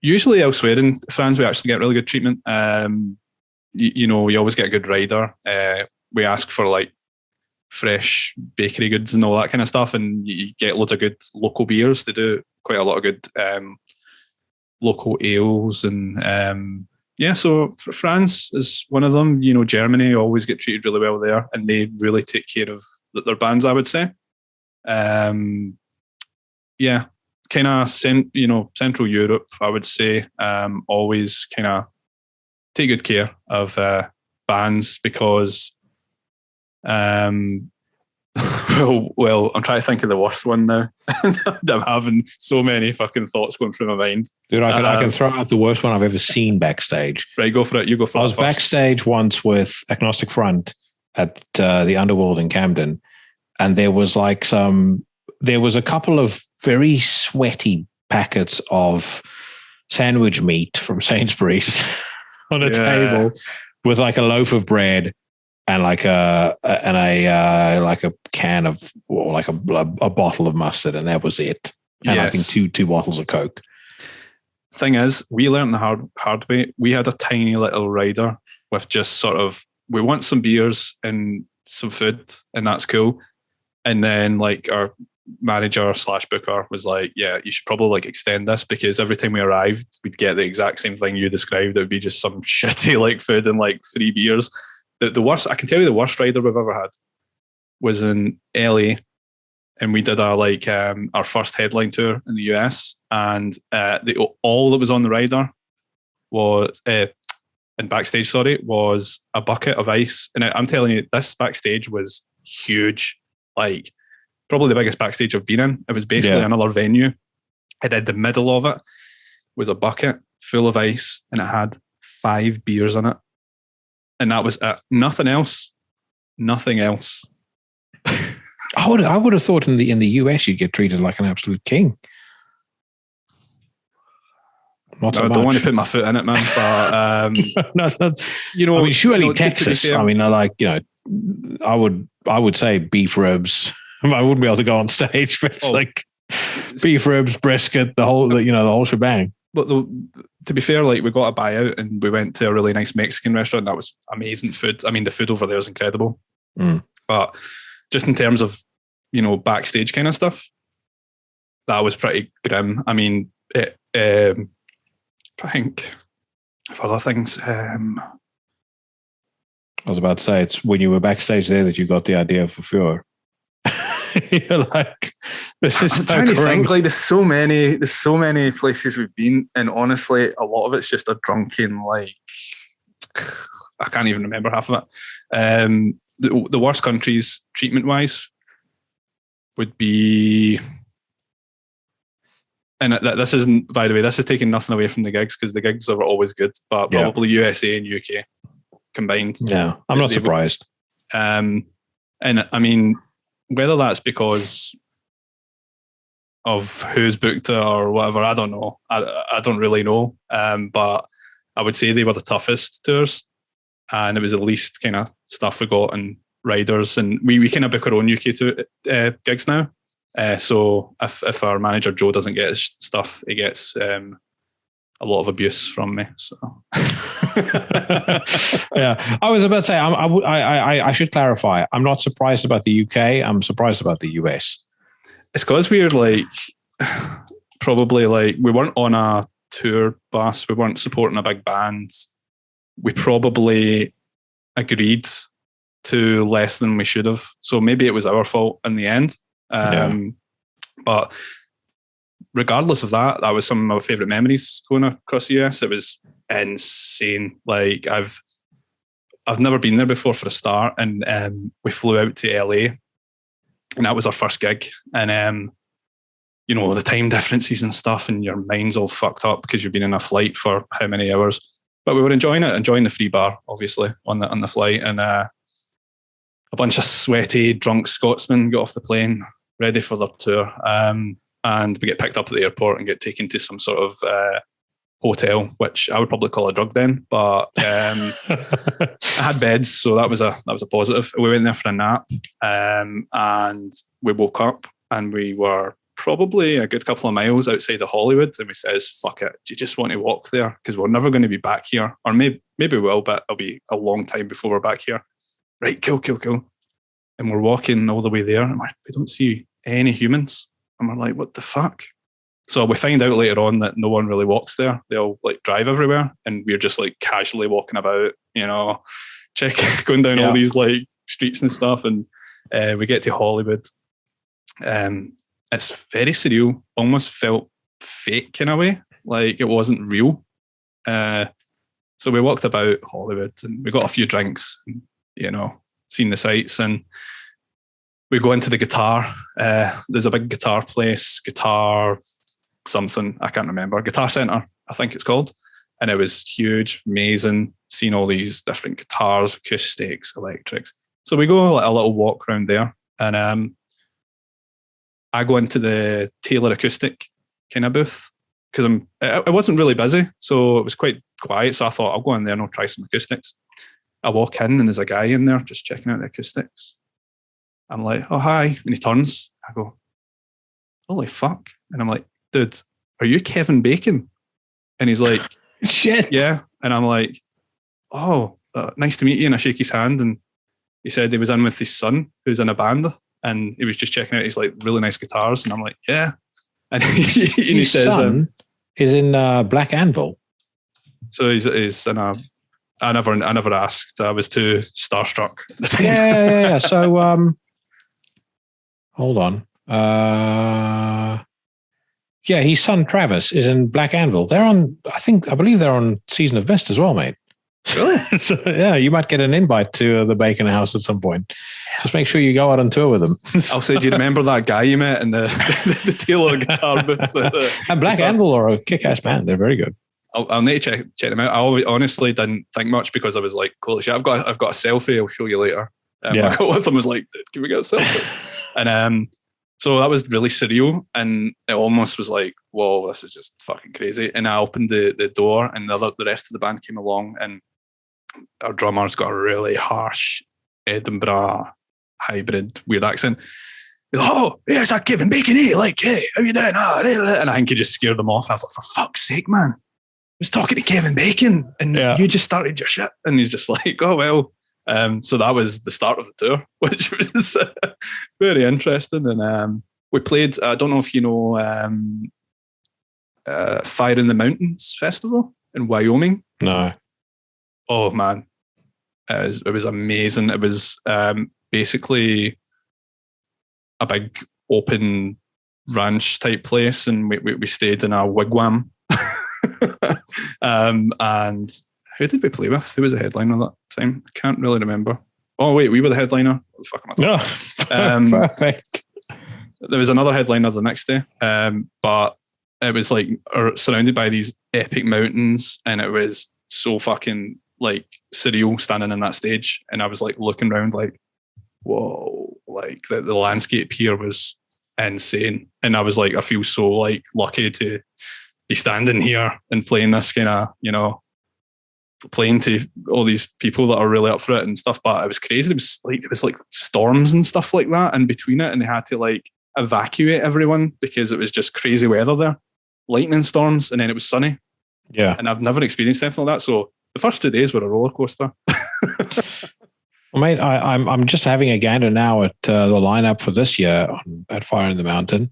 Speaker 2: Usually elsewhere in France, we actually get really good treatment. We always get a good rider. We ask for like fresh bakery goods and all that kind of stuff, and you get loads of good local beers. They do quite a lot of good local ales, and so France is one of them. Germany always get treated really well there, and they really take care of their bands, I would say. Kind of Central Europe, I would say, always kind of take good care of bands because well, I'm trying to think of the worst one now. I'm having so many fucking thoughts going through my mind.
Speaker 1: Dude, I can throw out the worst one I've ever seen backstage.
Speaker 2: Go for it. You go for it.
Speaker 1: I was backstage once with Agnostic Front at the Underworld in Camden, and there was a couple of very sweaty packets of sandwich meat from Sainsbury's on a table with like a loaf of bread and like a can of, or like a bottle of mustard, and that was it. And I think two bottles of Coke.
Speaker 2: Thing is, we learned the hard way. We had a tiny little rider with just sort of, we want some beers and some food, and that's cool. And then like our manager / booker was like, yeah, you should probably like extend this, because every time we arrived, we'd get the exact same thing you described. It would be just some shitty like food and like 3 beers. The worst, I can tell you, the worst rider we've ever had was in LA, and we did our first headline tour in the US, and all that was on the rider was and backstage, was a bucket of ice. And I'm telling you, this backstage was huge, like probably the biggest backstage I've been in. It was basically another venue, and in the middle of it was a bucket full of ice, and it had 5 beers in it. And that was it. Nothing else.
Speaker 1: I would have thought in the US you'd get treated like an absolute king.
Speaker 2: I don't want to put my foot in it, man. But
Speaker 1: surely Texas. I would say beef ribs. I wouldn't be able to go on stage, but it's like beef ribs, brisket, the whole shebang.
Speaker 2: But to be fair, like we got a buyout and we went to a really nice Mexican restaurant. That was amazing food. I mean, the food over there is incredible. But just in terms of, backstage kind of stuff, that was pretty grim. I mean, I think of other things. I
Speaker 1: was about to say, it's when you were backstage there that you got the idea for Fure. You're like, this is
Speaker 2: I'm trying to think, like there's so many places we've been, and honestly a lot of it's just a drunken, like I can't even remember half of it. The worst countries treatment wise would be, and this isn't, by the way, this is taking nothing away from the gigs, because the gigs are always good, but probably USA and UK combined.
Speaker 1: Yeah, I'm not surprised.
Speaker 2: And I mean, whether that's because of who's booked it or whatever, I don't know. I don't really know. But I would say they were the toughest tours, and it was the least kind of stuff we got and riders. And we kind of book our own UK gigs now. So if our manager Joe doesn't get his stuff, he gets a a lot of abuse from me. So
Speaker 1: yeah, I was about to say I should clarify. I'm not surprised about the UK. I'm surprised about the US.
Speaker 2: It's because we're like probably like we weren't on a tour bus. We weren't supporting a big band. We probably agreed to less than we should have. So maybe it was our fault in the end. But regardless of that, that was some of my favourite memories going across the US. It was insane. Like I've never been there before for a start, and we flew out to LA, and that was our first gig. And you know, the time differences and stuff, and your mind's all fucked up because you've been in a flight for how many hours. But we were enjoying the free bar, obviously, on the flight, and a bunch of sweaty, drunk Scotsmen got off the plane, ready for their tour. And we get picked up at the airport and get taken to some sort of hotel, which I would probably call a drug den, but it had beds, so that was a positive. We went there for a nap, and we woke up and we were probably a good couple of miles outside of Hollywood, and we says, "Fuck it, do you just want to walk there? Because we're never going to be back here, or maybe we will, but it'll be a long time before we're back here." Right, cool. And we're walking all the way there, and we don't see any humans. And we're like, what the fuck? So we find out later on that no one really walks there. They all like drive everywhere, and we're just like casually walking about, you know, going down all these like streets and stuff. And we get to Hollywood. It's very surreal, almost felt fake in a way, like it wasn't real. So we walked about Hollywood, and we got a few drinks, and, you know, seen the sights, and we go into the guitar. There's a big guitar place, guitar something, I can't remember, Guitar Center, I think it's called. And it was huge, amazing, seeing all these different guitars, acoustics, electrics. So we go a little walk around there, and I go into the Taylor acoustic kind of booth because it wasn't really busy, so it was quite quiet. So I thought I'll go in there and I'll try some acoustics. I walk in and there's a guy in there just checking out the acoustics. I'm like, oh, hi. And he turns. I go, holy fuck. And I'm like, dude, are you Kevin Bacon? And he's like,
Speaker 1: shit.
Speaker 2: Yeah. And I'm like, oh, nice to meet you. And I shake his hand. And he said he was in with his son, who's in a band. And he was just checking out his like really nice guitars. And I'm like, yeah. And he says,
Speaker 1: son is in Black Anvil.
Speaker 2: So he's in a, I never asked. I was too starstruck at the time.
Speaker 1: Yeah. So, hold on. Yeah, his son Travis is in Black Anvil. They're on, I believe they're on Season of Mist as well, mate.
Speaker 2: Really?
Speaker 1: So, yeah, you might get an invite to the Bacon House at some point. Yes. Just make sure you go out on tour with them.
Speaker 2: I'll say, do you remember that guy you met in the Taylor guitar booth?
Speaker 1: And Black Anvil are a kick-ass band. They're very good.
Speaker 2: I'll need to check them out. I honestly didn't think much because I was like, holy shit, I've got a selfie. I'll show you later. I got with them, was like, can we get a selfie? And so that was really surreal, and it almost was like, whoa, this is just fucking crazy. And I opened the door, and the rest of the band came along, and our drummer's got a really harsh Edinburgh hybrid weird accent. He's like, oh, here's that Kevin Bacon, eh? Like, hey, how you doing? And I think he just scared them off. I was like, for fuck's sake, man. I was talking to Kevin Bacon, and you just started your shit. And he's just like, oh, well. So that was the start of the tour, which was very interesting. And we played, I don't know if you know, Fire in the Mountains Festival in Wyoming.
Speaker 1: No.
Speaker 2: Oh, man. It was amazing. It was basically a big open ranch type place, and we stayed in a wigwam. And who did we play with? Who was the headliner that time? I can't really remember. Oh, wait, we were the headliner? What the fuck am I talking about? Perfect. There was another headliner the next day, but it was like surrounded by these epic mountains, and it was so fucking like surreal standing in that stage. And I was like looking around like, whoa, like the landscape here was insane. And I was like, I feel so like lucky to be standing here and playing this kind of, you know, playing to all these people that are really up for it and stuff. But it was crazy. It was like storms and stuff like that in between it, and they had to like evacuate everyone because it was just crazy weather there, lightning storms, and then it was sunny.
Speaker 1: Yeah.
Speaker 2: And I've never experienced anything like that. So the first 2 days were a roller coaster.
Speaker 1: Well, mate, I'm just having a gander now at the lineup for this year at Fire in the Mountain.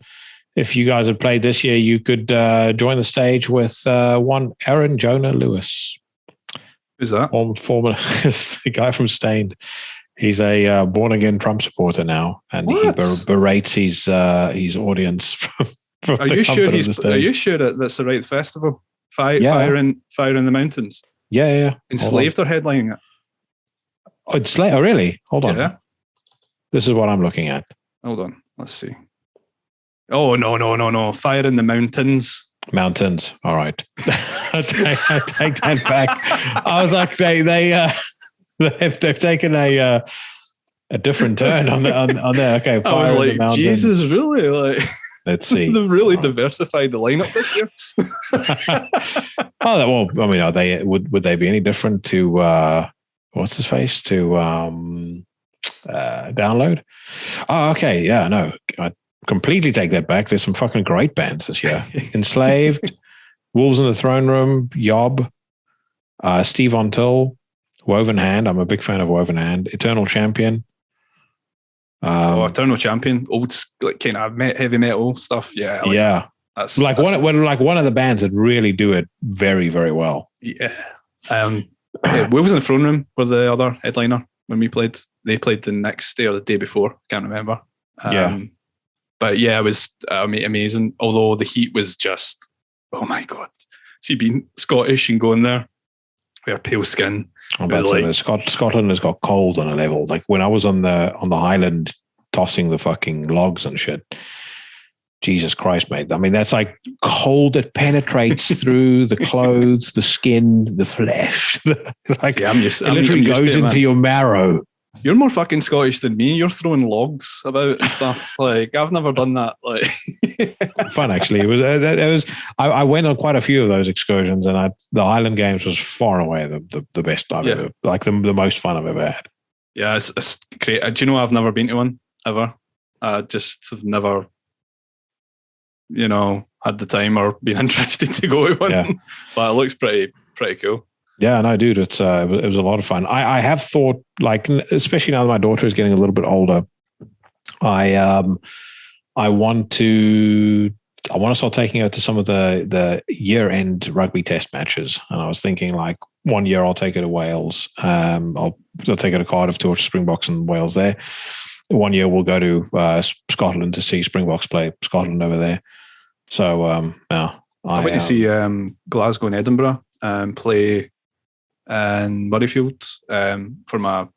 Speaker 1: If you guys had played this year, you could join the stage with one Aaron Jonah Lewis.
Speaker 2: Who's that?
Speaker 1: Former the guy from Stained. He's a born again Trump supporter now, and he berates his audience.
Speaker 2: Are you sure that's the right festival? Fire in the Mountains.
Speaker 1: Yeah.
Speaker 2: Enslaved are headlining it.
Speaker 1: Oh, Enslaved? Oh, really? Hold on.
Speaker 2: Yeah.
Speaker 1: This is what I'm looking at.
Speaker 2: Hold on. Let's see. Oh, no. Fire in the Mountains.
Speaker 1: Mountains. All right. I take that back. I was like, they've taken a different turn on there. Okay.
Speaker 2: Fire I was like, in the Mountains. Jesus, really? Like,
Speaker 1: let's see.
Speaker 2: They've really diversified the lineup this year.
Speaker 1: Oh, well, I mean, are they would they be any different to what's his face to Download? Oh, okay. Yeah, no. I completely take that back. There's some fucking great bands this year. Enslaved, Wolves in the Throne Room, Yob, Steve Von Till, Woven Hand. I'm a big fan of Woven Hand. Eternal Champion.
Speaker 2: Eternal Champion, old like kind of heavy metal stuff. Yeah,
Speaker 1: that's one of the bands that really do it very, very well.
Speaker 2: Yeah. Wolves in the Throne Room were the other headliner when we played. They played the next day or the day before. Can't remember. But yeah, it was amazing. Although the heat was just, oh my God. See, being Scottish and going there, we are pale skin.
Speaker 1: Scotland has got cold on a level. Like when I was on the Highland tossing the fucking logs and shit. Jesus Christ, mate. I mean, that's like cold that penetrates through the clothes, the skin, the flesh. It literally goes into your marrow.
Speaker 2: You're more fucking Scottish than me. You're throwing logs about and stuff. Like, I've never done that. Like,
Speaker 1: fun actually. It was. I went on quite a few of those excursions, and the Highland Games was far and away the best I've ever, like the most fun I've ever had.
Speaker 2: Yeah, it's great. Do you know I've never been to one ever? I just have never, had the time or been interested to go to one. Yeah. But it looks pretty cool.
Speaker 1: Yeah, no, dude, it was a lot of fun. I have thought, like, especially now that my daughter is getting a little bit older, I want to start taking her to some of the year-end rugby test matches. And I was thinking, like, 1 year I'll take her to Wales. I'll take her to Cardiff to watch Springboks and Wales there. 1 year we'll go to Scotland to see Springboks play Scotland over there. So now
Speaker 2: I went to see Glasgow and Edinburgh play in Murrayfield for my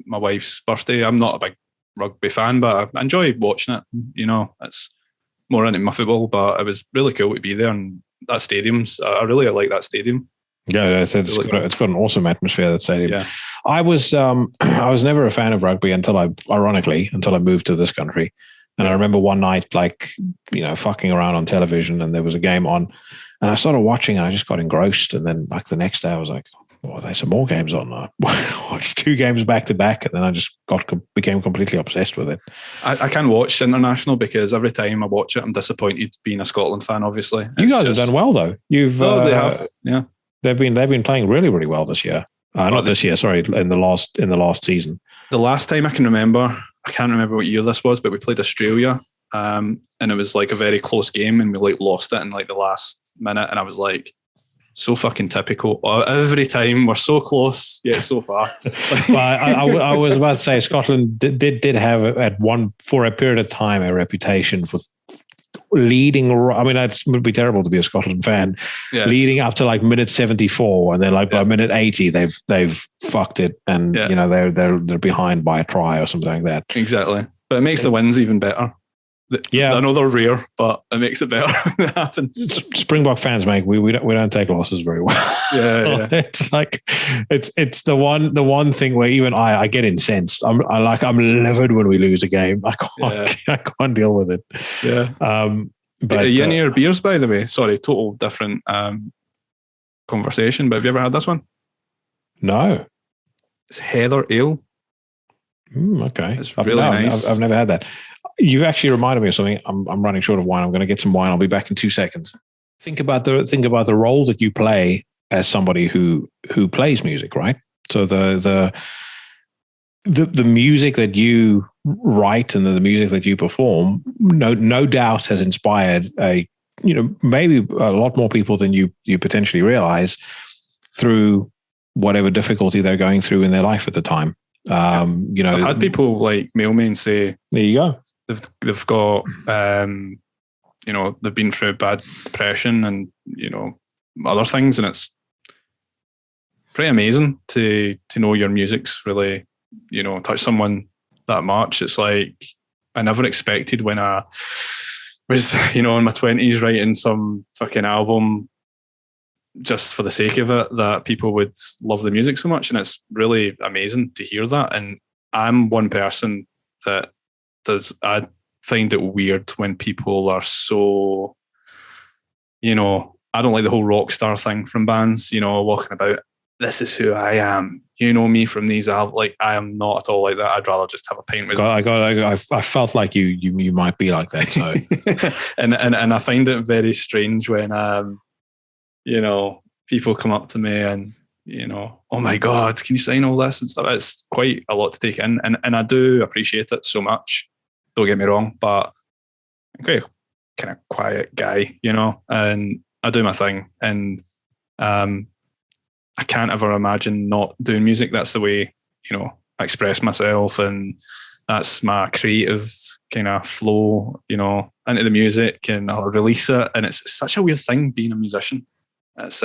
Speaker 2: wife's birthday. I'm not a big rugby fan, but I enjoy watching it. It's more into my football, but it was really cool to be there. And that stadium's, I really like that stadium.
Speaker 1: Yeah, it's got an awesome atmosphere, that stadium. Yeah. I was never a fan of rugby until I moved to this country. And I remember one night, like, fucking around on television, and there was a game on, and I started watching, and I just got engrossed. And then, like, the next day, I was like, "Oh, there's some more games on." I watched 2 games back to back, and then I just became completely obsessed with it.
Speaker 2: I can't watch international because every time I watch it, I'm disappointed. Being a Scotland fan, obviously,
Speaker 1: you guys have done well though. They have, yeah. They've been playing really, really well this year. Not this year, sorry, in the last season. The
Speaker 2: last time I can remember. I can't remember what year this was, but we played Australia, and it was like a very close game, and we like lost it in like the last minute, and I was like, so fucking typical. Every time we're so close, yet so far.
Speaker 1: Well, I was about to say Scotland did have for a period of time a reputation for leading. I mean, it would be terrible to be a Scotland fan. Yes. Leading up to like minute 74, and then like by minute 80, they've fucked it, and they're behind by a try or something like that.
Speaker 2: Exactly, but it makes the wins even better. Yeah, I know they're rare, but it makes it better when it happens.
Speaker 1: Springbok fans, mate, we don't take losses very well.
Speaker 2: Yeah.
Speaker 1: It's like it's the one thing where even I get incensed. I'm livid when we lose a game. I can't deal with it.
Speaker 2: Yeah. But are you in your beers, by the way? Sorry, total different conversation. But have you ever had this one?
Speaker 1: No.
Speaker 2: It's Heather Ale.
Speaker 1: Okay,
Speaker 2: it's really nice.
Speaker 1: I've never had that. You've actually reminded me of something. I'm running short of wine. I'm going to get some wine. I'll be back in 2 seconds. think about the role that you play as somebody who plays music, right? So the music that you write and the music that you perform, no doubt has inspired maybe a lot more people than you potentially realize through whatever difficulty they're going through in their life at the time. I've
Speaker 2: had people like mail me and say,
Speaker 1: there you go.
Speaker 2: They've got, they've been through bad depression and, other things. And it's pretty amazing to know your music's really, touched someone that much. It's like, I never expected when I was, in my 20s writing some fucking album just for the sake of it, that people would love the music so much. And it's really amazing to hear that. And I'm one person that I find it weird when people are so, I don't like the whole rock star thing from bands, walking about, this is who I am. You know me from these albums. Like, I am not at all like that. I'd rather just have a pint with
Speaker 1: I felt like you might be like that. So,
Speaker 2: and I find it very strange when, people come up to me and, oh my God, can you sign all this and stuff? It's quite a lot to take in. And I do appreciate it so much. Don't get me wrong, but I'm quite a kind of quiet guy, and I do my thing. And I can't ever imagine not doing music. That's the way, I express myself, and that's my creative kind of flow, into the music, and I'll release it. And it's such a weird thing being a musician. It's,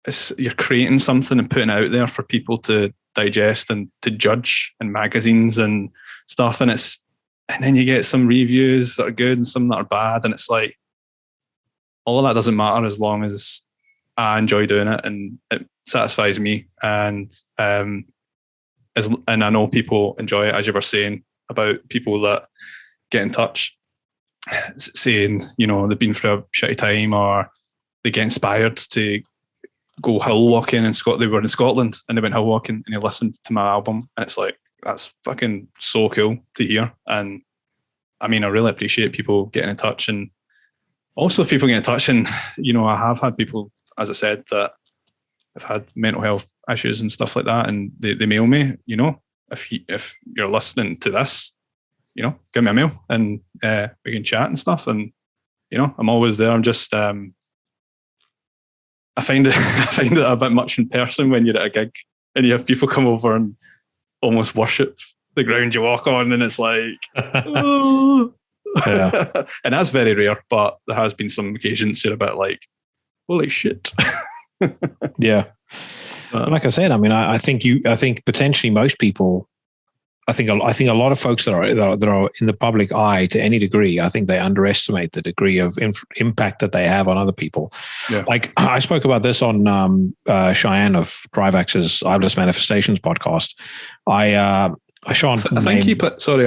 Speaker 2: it's, you're creating something and putting it out there for people to digest and to judge in magazines and stuff. And then you get some reviews that are good and some that are bad. And it's like, all of that doesn't matter as long as I enjoy doing it and it satisfies me. And and I know people enjoy it, as you were saying about people that get in touch saying, they've been through a shitty time, or they get inspired to go hill walking in Scotland. They were in Scotland and they went hill walking and they listened to my album. And it's like, that's fucking so cool to hear. And I mean, I really appreciate people getting in touch. And also if people get in touch, and, I have had people, as I said, that have had mental health issues and stuff like that. And they mail me, if you're listening to this, give me a mail and we can chat and stuff. And, I'm always there. I'm just, I find it a bit much in person when you're at a gig and you have people come over and almost worship the ground you walk on. And it's like, oh. Yeah. And that's very rare, but there has been some occasions you're a bit like, holy shit.
Speaker 1: Yeah. Like I said, I mean, I think potentially most people, I think a lot of folks that are in the public eye to any degree, I think they underestimate the degree of impact that they have on other people. Yeah. Like I spoke about this on Cheyenne of Trivax's AKHLYS Manifestations podcast. I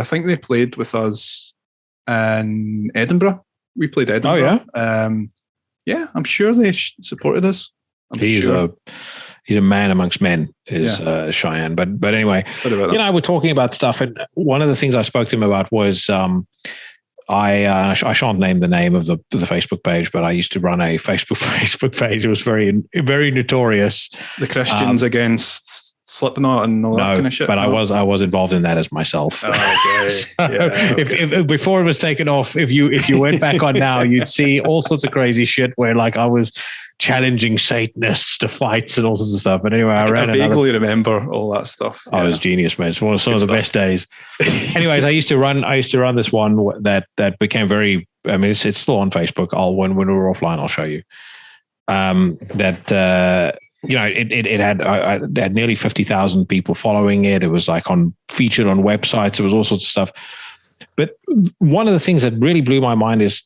Speaker 2: think they played with us in Edinburgh. We played Edinburgh.
Speaker 1: Oh yeah.
Speaker 2: Yeah, I'm sure they supported us.
Speaker 1: He's a man amongst men, Cheyenne. But anyway, we're talking about stuff, and one of the things I spoke to him about was I shan't name the name of the Facebook page, but I used to run a Facebook page. It was very, very notorious.
Speaker 2: The Christians against Slipknot and all that kind of shit.
Speaker 1: But I was involved in that as myself.
Speaker 2: Oh, okay.
Speaker 1: If before it was taken off, if you went back on now, you'd see all sorts of crazy shit where like I was challenging Satanists to fights and all sorts of stuff. But anyway, I
Speaker 2: vaguely remember all that stuff.
Speaker 1: I was genius, man. It's one of some of the best days. Anyways, I used to run this one that became very. I mean, it's still on Facebook. When we're offline, I'll show you. It had nearly 50,000 people following it. It was like featured on websites. It was all sorts of stuff. But one of the things that really blew my mind is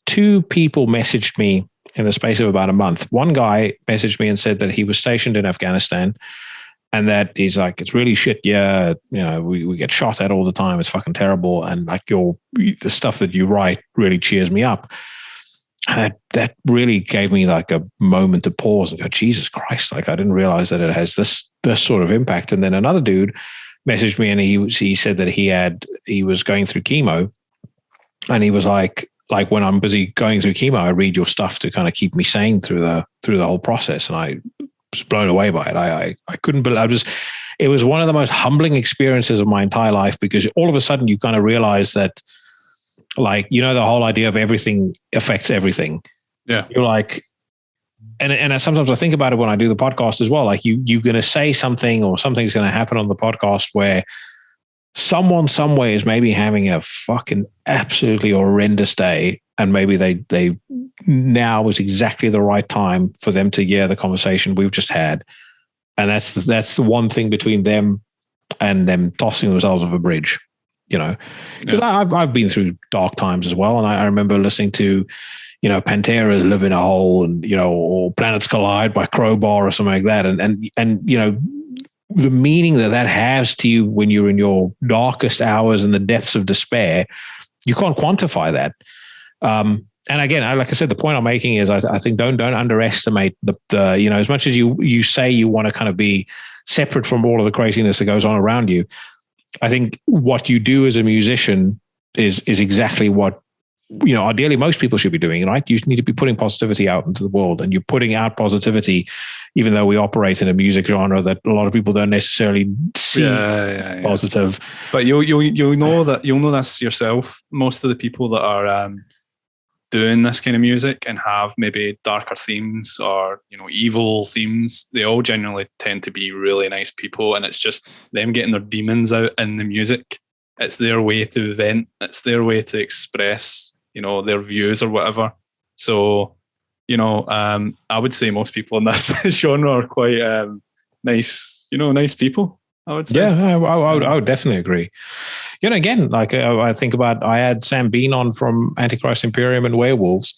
Speaker 1: two people messaged me in the space of about a month. One guy messaged me and said that he was stationed in Afghanistan and that he's like, it's really shit. Yeah. We get shot at all the time. It's fucking terrible. And like the stuff that you write really cheers me up. And that really gave me like a moment to pause and go, Jesus Christ. Like I didn't realize that it has this sort of impact. And then another dude messaged me and he said that he was going through chemo and he was like, like when I'm busy going through chemo, I read your stuff to kind of keep me sane through the whole process, and I was blown away by it. I couldn't believe it was one of the most humbling experiences of my entire life, because all of a sudden you kind of realize that, like, the whole idea of everything affects everything.
Speaker 2: Yeah.
Speaker 1: You're like, and sometimes I think about it when I do the podcast as well. Like you're going to say something, or something's going to happen on the podcast where someone somewhere is maybe having a fucking absolutely horrendous day, and maybe they now is exactly the right time for them to hear the conversation we've just had. And that's the one thing between them and them tossing themselves off a bridge, because I've been through dark times as well. And I remember listening to, Pantera's Live in a Hole, and, or Planets Collide by Crowbar or something like that. And the meaning that has to you when you're in your darkest hours and the depths of despair, you can't quantify that. And again, like I said, the point I'm making is I think don't underestimate the as much as you say you want to kind of be separate from all of the craziness that goes on around you. I think what you do as a musician is exactly what, ideally most people should be doing, right? You need to be putting positivity out into the world, and you're putting out positivity, even though we operate in a music genre that a lot of people don't necessarily see positive.
Speaker 2: But you'll know this yourself. Most of the people that are doing this kind of music and have maybe darker themes or evil themes, they all generally tend to be really nice people, and it's just them getting their demons out in the music. It's their way to vent. It's their way to express their views or whatever. So I would say most people in this genre are quite nice nice people, I would say.
Speaker 1: Yeah, I would definitely agree. Again, like I think about, I had Sam Bean on from Antichrist Imperium and Werewolves.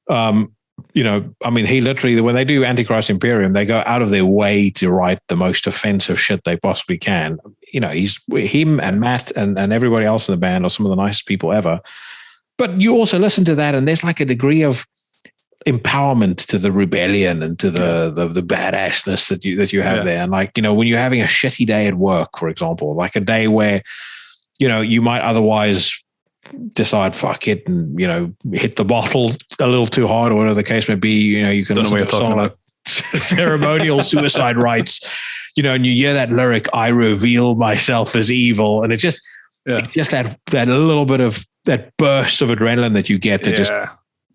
Speaker 1: He literally, when they do Antichrist Imperium, they go out of their way to write the most offensive shit they possibly can. Him and Matt and everybody else in the band are some of the nicest people ever. But you also listen to that, and there's like a degree of empowerment to the rebellion and to the badassness that you have there. And like, when you're having a shitty day at work, for example, like a day where, you might otherwise decide, fuck it, and, hit the bottle a little too hard, or whatever the case may be, you can listen to a song like Ceremonial Suicide Rites, and you hear that lyric, I reveal myself as evil. And it's just that little bit of that burst of adrenaline that you get that just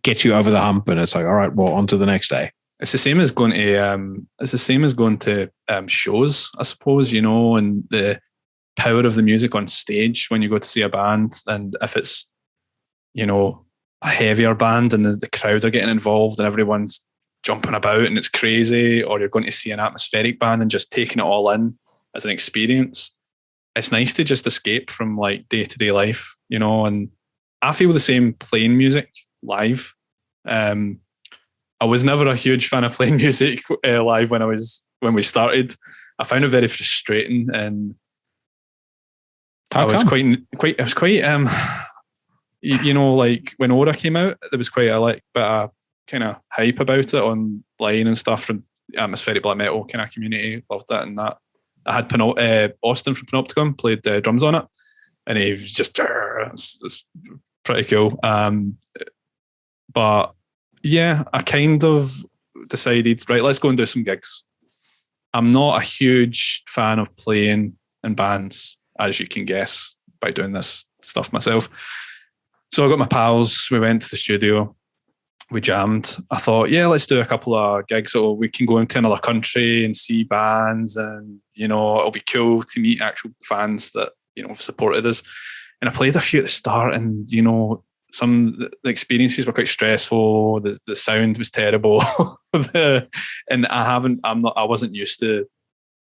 Speaker 1: gets you over the hump, and it's like, all right, well, on to the next day.
Speaker 2: It's the same as going to shows, I suppose, and the power of the music on stage when you go to see a band. And if it's a heavier band and the crowd are getting involved and everyone's jumping about and it's crazy, or you're going to see an atmospheric band and just taking it all in as an experience, it's nice to just escape from like day-to-day life, and I feel the same playing music live. I was never a huge fan of playing music live when we started. I found it very frustrating, and I was quite like when Aura came out, there was quite a bit of kind of hype about it online and stuff from the atmospheric black metal kind of community. Loved it, and that I had Austin from Panopticon played drums on it, and he was just it's pretty cool. But yeah, I kind of decided, right, let's go and do some gigs. I'm not a huge fan of playing in bands, as you can guess, by doing this stuff myself. So I got my pals, we went to the studio, we jammed. I thought, yeah, let's do a couple of gigs so we can go into another country and see bands, and, it'll be cool to meet actual fans that, have supported us. And I played a few at the start, and, some of the experiences were quite stressful. The sound was terrible. And I wasn't used to,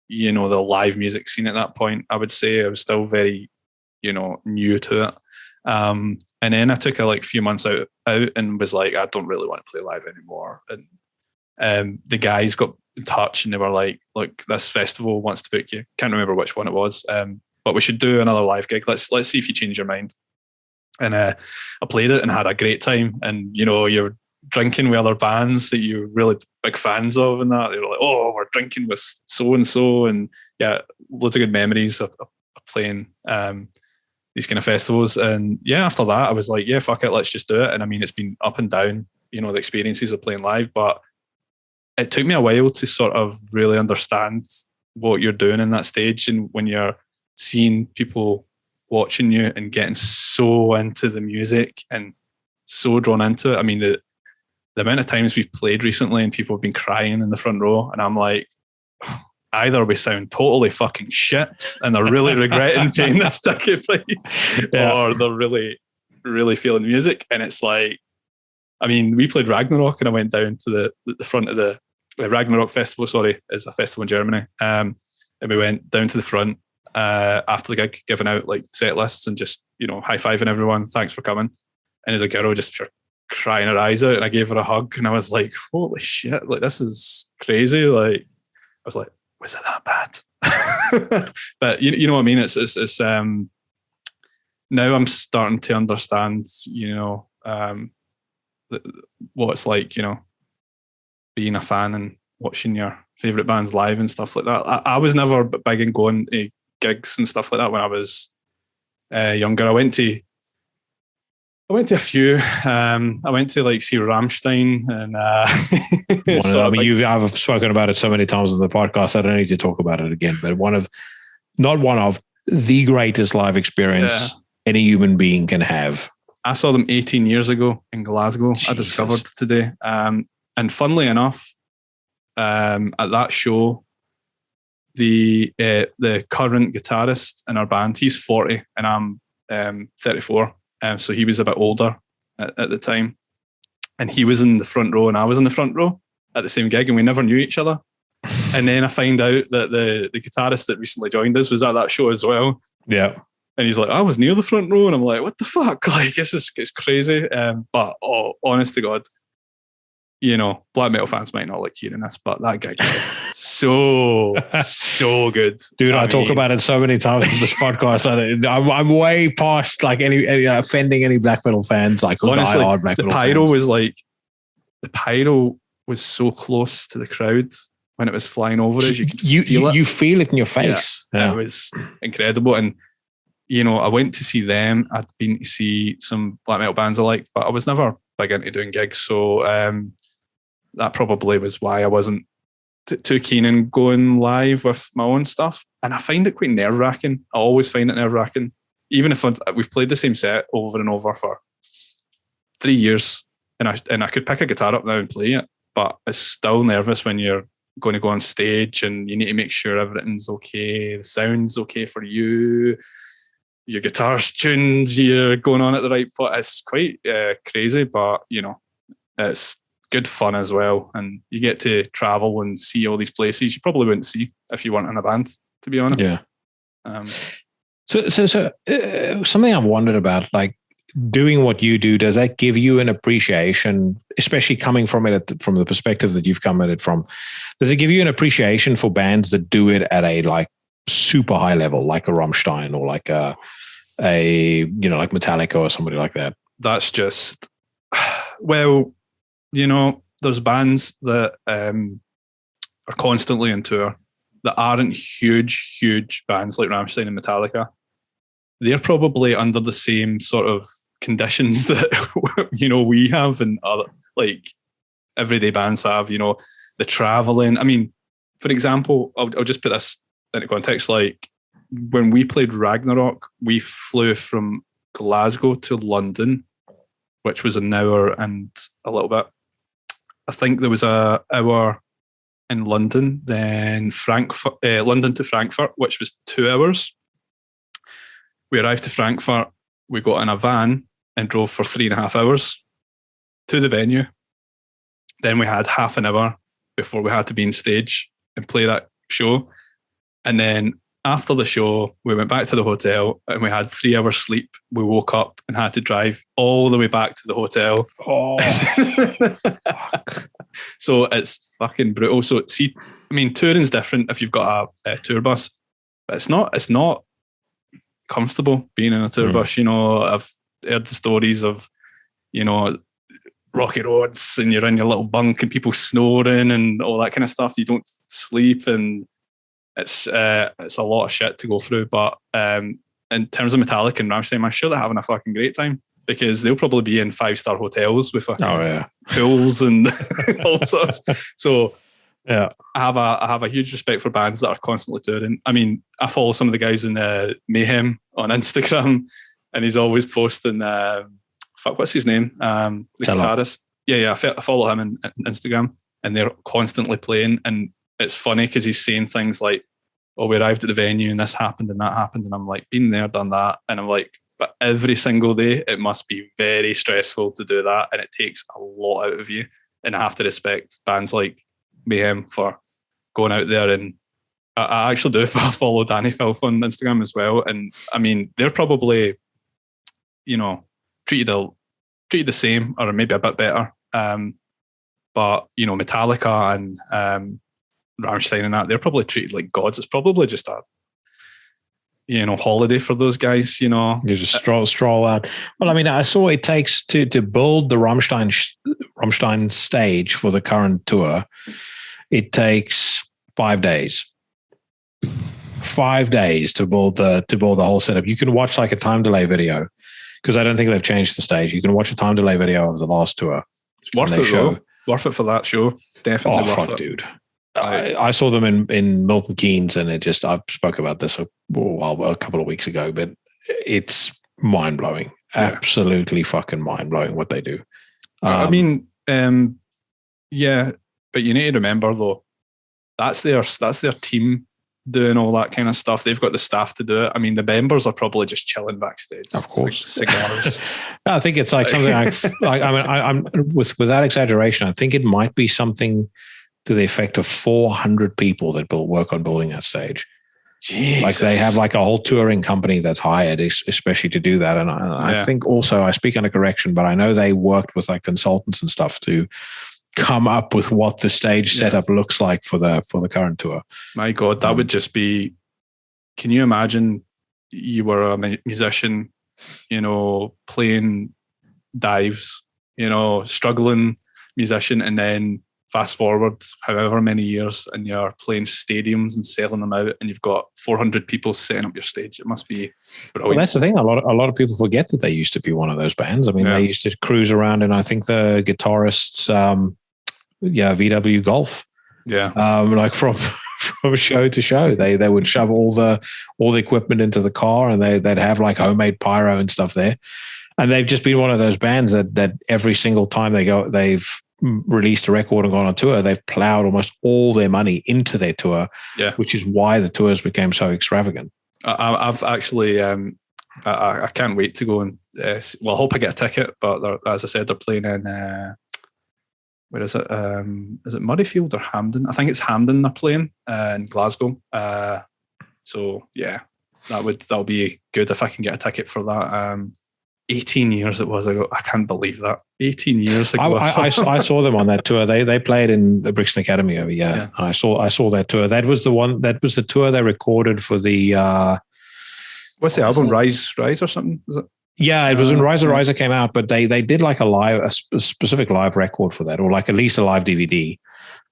Speaker 2: the live music scene at that point. I would say I was still very, new to it. And then I took a few months out and was like, I don't really want to play live anymore. And the guys got in touch and they were like, look, this festival wants to book you. Can't remember which one it was. But we should do another live gig. Let's see if you change your mind. And I played it and had a great time. And, you're drinking with other bands that you're really big fans of and that. They were like, oh, we're drinking with so-and-so. And yeah, loads of good memories of playing. these kind of festivals. And yeah, after that, I was like, yeah, fuck it, let's just do it. And I mean, it's been up and down, you know, the experiences of playing live, but it took me a while to sort of really understand what you're doing in that stage. And when you're seeing people watching you and getting so into the music and so drawn into it. I mean, the amount of times we've played recently and people have been crying in the front row, and I'm like, either we sound totally fucking shit and they're really regretting paying this ticket price, or they're really, really feeling the music. And it's like, I mean, we played Ragnarok, and I went down to the front of the Ragnarok festival. Sorry, is a festival in Germany, and we went down to the front after the gig, giving out like set lists and just, you know, high-fiving everyone. Thanks for coming. And there's a girl just crying her eyes out, and I gave her a hug, and I was like, holy shit, like this is crazy. Like, I was like, was it that bad? But you know what I mean? It's now I'm starting to understand, you know, what it's like, you know, being a fan and watching your favorite bands live and stuff like that. I was never big in going to gigs and stuff like that when I was younger. I went to a few. I went to like see Rammstein, and
Speaker 1: I've spoken about it so many times on the podcast. I don't need to talk about it again. But the greatest live experience any human being can have.
Speaker 2: I saw them 18 years ago in Glasgow. Jesus. I discovered today, and funnily enough, at that show, the current guitarist in our band, he's 40 and I'm 34. So he was a bit older at the time, and he was in the front row and I was in the front row at the same gig, and we never knew each other. And then I find out that the guitarist that recently joined us was at that show as well.
Speaker 1: Yeah.
Speaker 2: And he's like, I was near the front row, and I'm like, what the fuck? Like, it's crazy. But honest to God, you know, black metal fans might not like hearing this, but that gig is so good.
Speaker 1: Dude, I talk about it so many times in this podcast. I'm way past like any offending any black metal fans. Like,
Speaker 2: honestly, the pyro was so close to the crowd when it was flying over us. You could feel it.
Speaker 1: You feel it in your face.
Speaker 2: Yeah. It was incredible. And, you know, I went to see them. I'd been to see some black metal bands I liked, but I was never big into doing gigs. So that probably was why I wasn't too keen in going live with my own stuff. And I find it quite nerve-wracking. I always find it nerve-wracking. Even if we've played the same set over and over for 3 years, and I could pick a guitar up now and play it, but it's still nervous when you're going to go on stage and you need to make sure everything's okay, the sound's okay for you, your guitar's tuned, you're going on at the right foot. It's quite crazy, but, you know, it's good fun as well. And you get to travel and see all these places you probably wouldn't see if you weren't in a band, to be honest.
Speaker 1: Yeah. So something I've wondered about, like, doing what you do, does that give you an appreciation, especially coming from it from the perspective that you've come at it from? Does it give you an appreciation for bands that do it at a like super high level, like a Rammstein or like a you know, like Metallica or somebody like that?
Speaker 2: That's just, well, you know, there's bands that are constantly on tour that aren't huge bands like Rammstein and Metallica. They're probably under the same sort of conditions that, you know, we have and other like everyday bands have, you know, the traveling. I mean, for example, I'll just put this into context. Like when we played Ragnarok, we flew from Glasgow to London, which was an hour and a little bit. I think there was an hour in London, then London to Frankfurt, which was 2 hours. We arrived to Frankfurt, we got in a van and drove for 3.5 hours to the venue. Then we had half an hour before we had to be on stage and play that show. And then after the show, we went back to the hotel and we had 3 hours sleep. We woke up and had to drive all the way back to the hotel.
Speaker 1: Oh, fuck.
Speaker 2: So it's fucking brutal. So see, I mean, touring's different if you've got a tour bus, but it's not comfortable being in a tour bus. You know, I've heard the stories of, you know, rocky roads and you're in your little bunk and people snoring and all that kind of stuff. You don't sleep and it's a lot of shit to go through. But in terms of Metallica and Rammstein, I'm sure they're having a fucking great time, because they'll probably be in 5-star hotels with fucking pools and all sorts. So
Speaker 1: yeah,
Speaker 2: I have a huge respect for bands that are constantly touring. I mean, I follow some of the guys in Mayhem on Instagram, and he's always posting. What's his name? The guitarist. Yeah. I follow him on Instagram, and they're constantly playing, and it's funny because he's saying things like, "Oh, we arrived at the venue, and this happened, and that happened," and I'm like, "Been there, done that," and I'm like, "But every single day, it must be very stressful to do that, and it takes a lot out of you." And I have to respect bands like Mayhem for going out there, and I actually do follow Danny Filth on Instagram as well, and I mean, they're probably, treated the same or maybe a bit better, but Metallica and Rammstein and that, they're probably treated like gods. It's probably just a holiday for those guys. You
Speaker 1: just stroll out. Well, I mean, I saw it takes to build the Rammstein stage for the current tour. It takes 5 days. 5 days to build the whole setup. You can watch like a time delay video, because I don't think they've changed the stage. You can watch a time delay video of the last tour.
Speaker 2: It's worth it, though. Worth it for that show. Definitely worth it,
Speaker 1: dude. I saw them in Milton Keynes, and I spoke about this a couple of weeks ago, but it's mind blowing. Yeah. Absolutely fucking mind blowing what they do.
Speaker 2: I mean, yeah, but you need to remember though, that's their team doing all that kind of stuff. They've got the staff to do it. I mean, the members are probably just chilling backstage.
Speaker 1: Of course,
Speaker 2: like cigars.
Speaker 1: I think it's like something I'm without exaggeration, I think it might be something to the effect of 400 people that work on building that stage.
Speaker 2: Jesus.
Speaker 1: Like they have like a whole touring company that's hired especially to do that. And I think also, I speak under correction, but I know they worked with like consultants and stuff to come up with what the stage setup looks like for the current tour.
Speaker 2: My God, that would just be, can you imagine you were a musician, playing dives, struggling musician, and then fast forward however many years and you're playing stadiums and selling them out, and you've got 400 people setting up your stage. It must be brilliant.
Speaker 1: Well, that's the thing. A lot of people forget that they used to be one of those bands. I mean, they used to cruise around, and I think the guitarists, VW Golf.
Speaker 2: Yeah.
Speaker 1: Like from show to show, they would shove all the equipment into the car, and they'd have like homemade pyro and stuff there. And they've just been one of those bands that every single time they've released a record and gone on tour, they've plowed almost all their money into their tour, which is why the tours became so extravagant.
Speaker 2: I've actually, I can't wait to go and, I hope I get a ticket, but as I said, they're playing in, where is it? Is it Murrayfield or Hampden? I think it's Hampden they're playing in Glasgow. So yeah, that'll be good if I can get a ticket for that. 18 years it was ago. I can't believe that. 18 years ago.
Speaker 1: I saw them on that tour. They played in the Brixton Academy over here. And I saw that tour. That was the tour they recorded for the
Speaker 2: what's the album? Rise or something? Was it?
Speaker 1: Yeah, it was when Riser came out, but they did like a specific live record for that, or like at least a live DVD.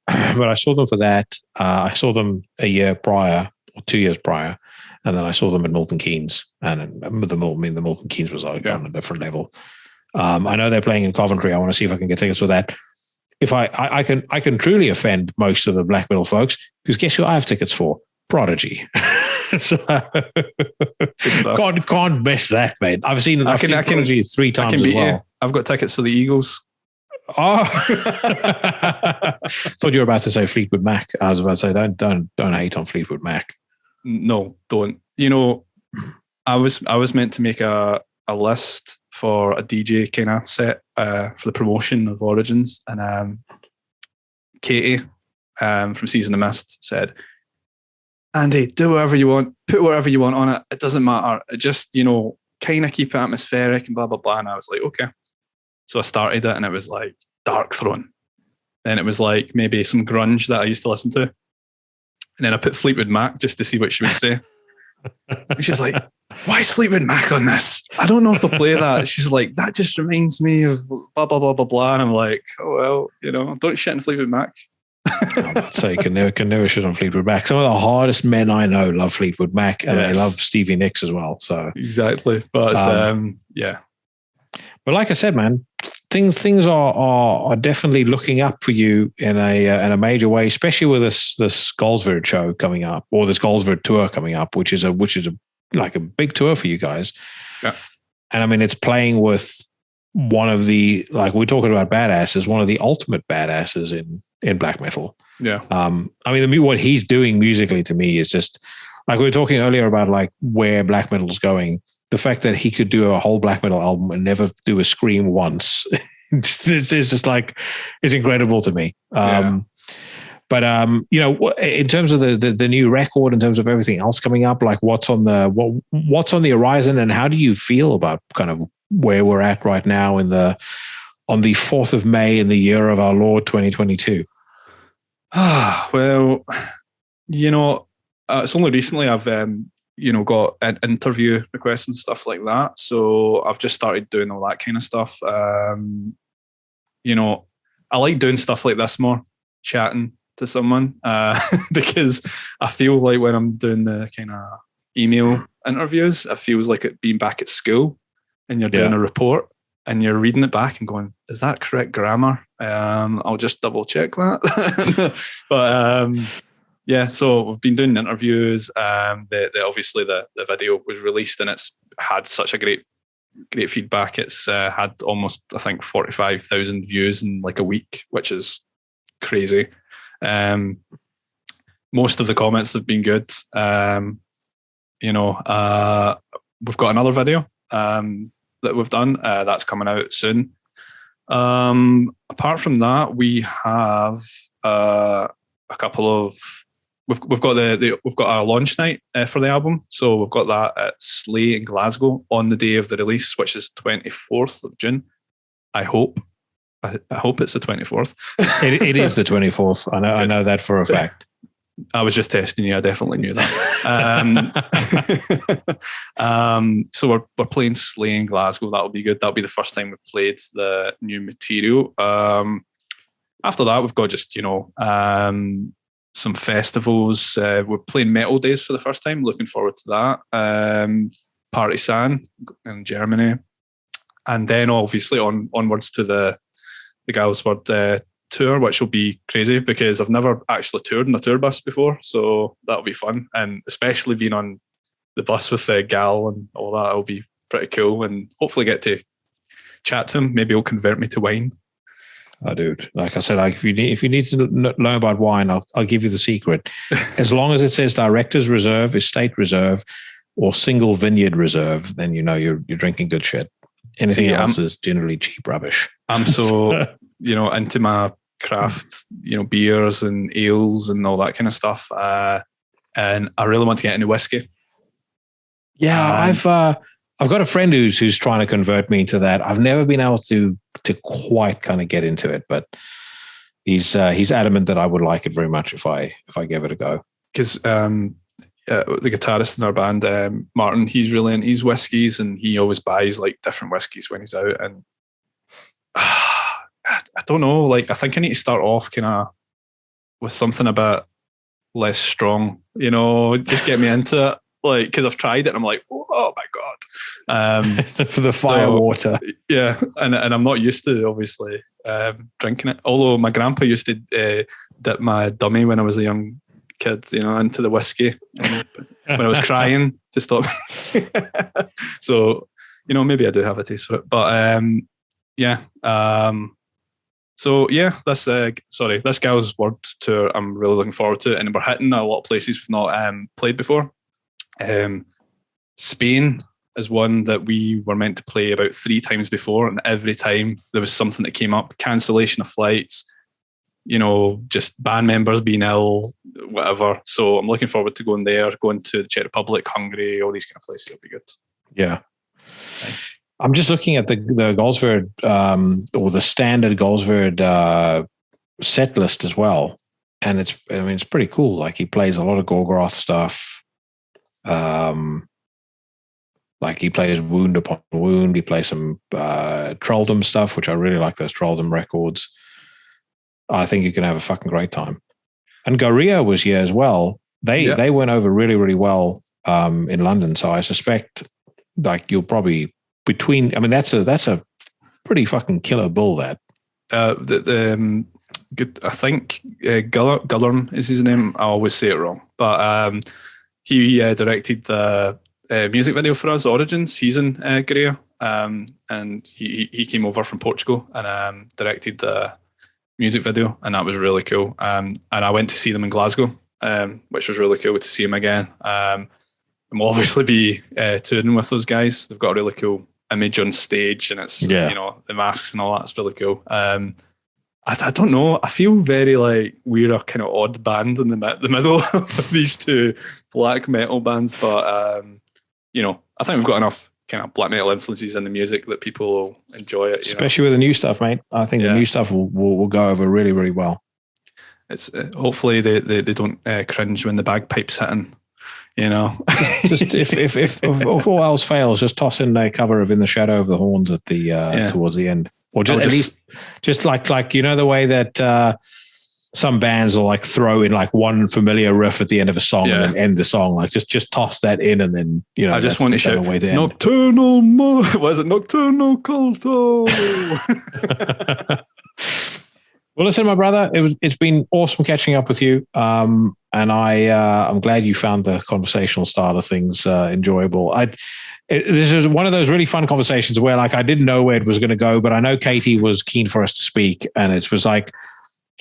Speaker 1: But I saw them for that. I saw them a year prior or 2 years prior. And then I saw them at Milton Keynes, and the Milton Keynes was on a different level. I know they're playing in Coventry. I want to see if I can get tickets for that. If I can truly offend most of the black metal folks, because guess who I have tickets for? Prodigy. So can't miss that, mate. I've seen Prodigy 3 times as well.
Speaker 2: You. I've got tickets for the Eagles.
Speaker 1: Oh, thought you were about to say Fleetwood Mac. I was about to say don't hate on Fleetwood Mac.
Speaker 2: No, don't. I was meant to make a list for a DJ kind of set for the promotion of Origins, and Katie from Season of Mist said, "Andy, do whatever you want, put whatever you want on it. It doesn't matter. It just kind of keep it atmospheric and blah blah blah." And I was like, okay. So I started it, and it was like Dark Throne. Then it was like maybe some grunge that I used to listen to. And then I put Fleetwood Mac just to see what she would say. And she's like, "Why is Fleetwood Mac on this? I don't know if they'll play that." She's like, "That just reminds me of blah, blah, blah, blah, blah." And I'm like, "Oh, well, don't shit in Fleetwood Mac."
Speaker 1: So you can never shit on Fleetwood Mac. Some of the hardest men I know love Fleetwood Mac, and they love Stevie Nicks as well. So
Speaker 2: exactly, but yeah.
Speaker 1: But like I said, man, things are definitely looking up for you in a major way, especially with this Goldsverd show coming up, or this Goldsverd tour coming up, which is a like a big tour for you guys.
Speaker 2: Yeah. And
Speaker 1: I mean, it's playing with one of the, like we're talking about badasses, one of the ultimate badasses in black metal.
Speaker 2: Yeah.
Speaker 1: I mean, what he's doing musically to me is just like we were talking earlier about like where black metal's going. The fact that he could do a whole black metal album and never do a scream once, it's just like, it's incredible to me. But in terms of the new record, in terms of everything else coming up, like what's on the horizon, and how do you feel about kind of where we're at right now on the 4th of May in the year of our Lord 2022?
Speaker 2: Well, it's only recently I've got an interview requests and stuff like that. So I've just started doing all that kind of stuff. I like doing stuff like this more, chatting to someone, because I feel like when I'm doing the kind of email interviews, it feels like it being back at school and you're doing a report and you're reading it back and going, is that correct grammar? I'll just double check that. But yeah, so we've been doing interviews. Obviously the video was released and it's had such a great feedback. It's had almost, I think, 45,000 views in like a week, which is crazy. Most of the comments have been good. We've got another video that we've done that's coming out soon. Apart from that, we have a couple of we've got our launch night for the album. So we've got that at Slay in Glasgow on the day of the release, which is 24th of June. I hope it's the 24th.
Speaker 1: It is the 24th. I know that for a fact.
Speaker 2: I was just testing you. I definitely knew that. So we're playing Slay in Glasgow. That'll be good. That'll be the first time we've played the new material. After that, we've got just some festivals. We're playing Metal Days for the first time. Looking forward to that. Partisan in Germany, and then obviously onwards to the Galsword tour, which will be crazy because I've never actually toured in a tour bus before, so that'll be fun, and especially being on the bus with Gal and all that will be pretty cool, and hopefully get to chat to him. Maybe he'll convert me to wine.
Speaker 1: Oh, dude, like I said, if you need to know about wine, I'll give you the secret. As long as it says Director's Reserve, Estate Reserve, or Single Vineyard Reserve, then you're drinking good shit. Anything else is generally cheap rubbish.
Speaker 2: I'm so into my craft, beers and ales and all that kind of stuff, and I really want to get into whiskey.
Speaker 1: Yeah, I've got a friend who's trying to convert me to that. I've never been able to quite kind of get into it, but he's adamant that I would like it very much if I gave it a go. Because
Speaker 2: the guitarist in our band, Martin, he's really into his whiskies, and he always buys like different whiskies when he's out. And I don't know, like I think I need to start off kind of with something a bit less strong, just get me into it. Like, because I've tried it and I'm like, oh my God.
Speaker 1: For the fire water.
Speaker 2: Yeah. And I'm not used to, obviously, drinking it. Although my grandpa used to dip my dummy when I was a young kid, into the whiskey when I was crying to stop me. So, maybe I do have a taste for it. But, yeah. So, yeah, this Galsword tour, I'm really looking forward to it. And we're hitting a lot of places we've not played before. Spain is one that we were meant to play about 3 times before, and every time there was something that came up, cancellation of flights, just band members being ill, whatever. So I'm looking forward to going there, going to the Czech Republic, Hungary, all these kind of places. It'll be good.
Speaker 1: Yeah. I'm just looking at the Goldsverd or the standard Goldsverd set list as well, and it's pretty cool. Like he plays a lot of Gorgoroth stuff. Like he plays Wound Upon Wound. He plays some Trolldom stuff, which I really like those Trolldom records. I think you can have a fucking great time. And Goria was here as well. They went over really, really well in London. So I suspect like you'll probably that's a pretty fucking killer bill. That
Speaker 2: good. I think Gullorm is his name. I always say it wrong, but he directed the music video for us, Origins. He's in Goria, and he came over from Portugal and directed the music video, and that was really cool. And I went to see them in Glasgow, which was really cool to see them again. And we'll obviously be touring with those guys. They've got a really cool image on stage, and it's the masks and all that's really cool. I don't know. I feel very like we're a kind of odd band in the middle of these two black metal bands, but I think we've got enough kind of black metal influences in the music that people will enjoy it.
Speaker 1: Especially with the new stuff, mate. I think the new stuff will go over really, really well.
Speaker 2: It's hopefully they don't cringe when the bagpipes hitting.
Speaker 1: Just if all else fails, just toss in a cover of "In the Shadow of the Horns" at the towards the end, or just at least just like the way that some bands will like throw in like one familiar riff at the end of a song and then end the song. Like just toss that in, and then
Speaker 2: I just want to shout Nocturnal was it Nocturnal Culto?
Speaker 1: Well, listen, my brother, it's been awesome catching up with you. And I'm glad you found the conversational style of things enjoyable. This is one of those really fun conversations where like I didn't know where it was going to go, but I know Katie was keen for us to speak, and it was like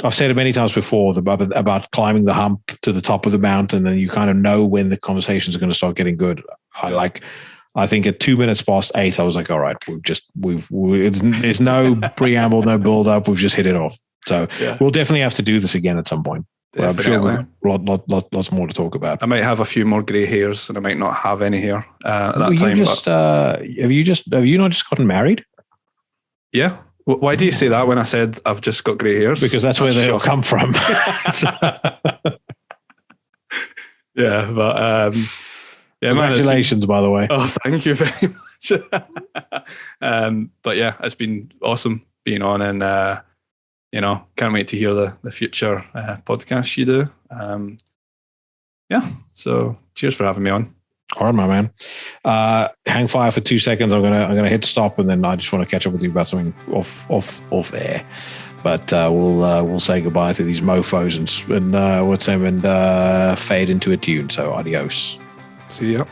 Speaker 1: I've said it many times before about climbing the hump to the top of the mountain, and you kind of know when the conversations are going to start getting good. I think at 2 minutes past 8, I was like, all right, there's no preamble, no build up. We've just hit it off. So we'll definitely have to do this again at some point. I'm sure we've lots more to talk about.
Speaker 2: I might have a few more grey hairs, and I might not have any hair at that time.
Speaker 1: Have you not just gotten married?
Speaker 2: Yeah. Why do you say that when I said I've just got grey hairs?
Speaker 1: Because that's where they'll come from.
Speaker 2: Yeah, but
Speaker 1: congratulations, by the way.
Speaker 2: Oh, thank you very much. But yeah, it's been awesome being on, and can't wait to hear the future podcasts you do. So cheers for having me on.
Speaker 1: All right, my man. Hang fire for 2 seconds. I'm gonna hit stop, and then I just want to catch up with you about something off air. But we'll say goodbye to these mofos and fade into a tune. So adios.
Speaker 2: See ya.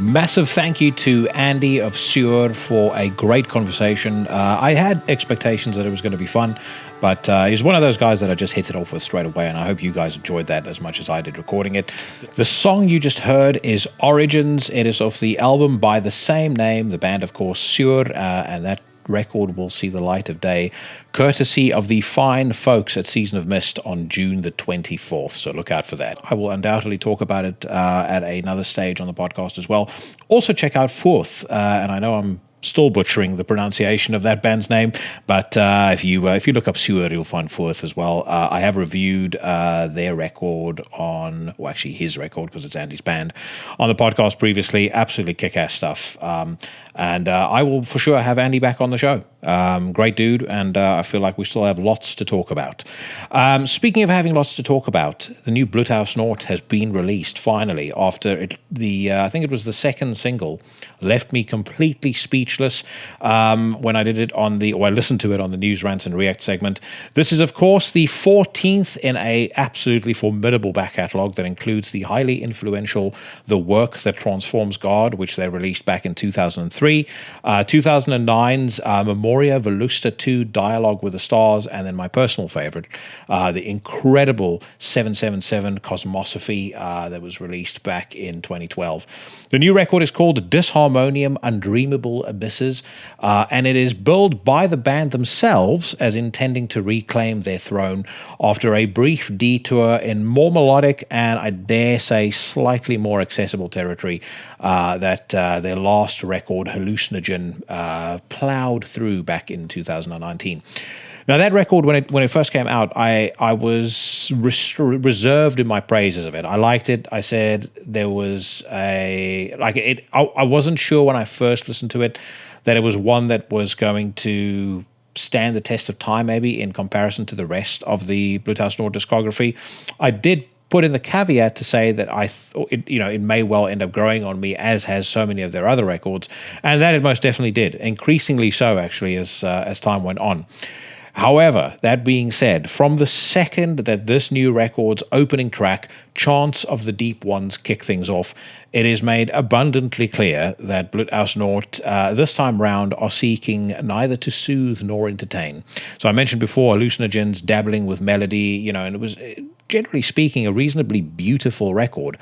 Speaker 1: Massive thank you to Andy of Saor for a great conversation. I had expectations that it was going to be fun, but he's one of those guys that I just hit it off with straight away, and I hope you guys enjoyed that as much as I did recording it. The song you just heard is Origins. It is off the album by the same name, the band, of course, Saor, and that record will see the light of day courtesy of the fine folks at Season of Mist on June the 24th, so look out for that. I will undoubtedly talk about it at another stage on the podcast as well. Also check out Fourth, and I know I'm still butchering the pronunciation of that band's name, but if you look up Saor, you'll find Fourth as well. I have reviewed their record on, well, actually his record, because it's Andy's band, on the podcast previously. Absolutely kick-ass stuff. And I will for sure have Andy back on the show. Great dude, and I feel like we still have lots to talk about. Speaking of having lots to talk about, the new Blut Aus Nord has been released finally after I think it was the second single left me completely speechless when I listened to it on the News Rants and React segment. This is, of course, the 14th in a absolutely formidable back catalogue that includes the highly influential The Work That Transforms God, which they released back in 2003, 2009's Memoria Velusta 2 Dialogue with the Stars, and then my personal favorite, the incredible 777 Cosmosophy that was released back in 2012. The new record is called Disharmonium Undreamable Abysses, and it is billed by the band themselves as intending to reclaim their throne after a brief detour in more melodic and, I dare say, slightly more accessible territory that their last record, Hallucinogen, plowed through back in 2019. Now, that record, when it first came out, I was reserved in my praises of it. I liked it. I said there was I wasn't sure when I first listened to it that it was one that was going to stand the test of time, maybe in comparison to the rest of the Blut Aus Nord discography. I did put in the caveat to say that I thought it may well end up growing on me, as has so many of their other records, and that it most definitely did, increasingly so actually as time went on. However, that being said, from the second that this new record's opening track, Chants of the Deep Ones, kick things off, it is made abundantly clear that Blut Aus Nord this time round are seeking neither to soothe nor entertain. So I mentioned before hallucinogens dabbling with melody, and it was, generally speaking, a reasonably beautiful record.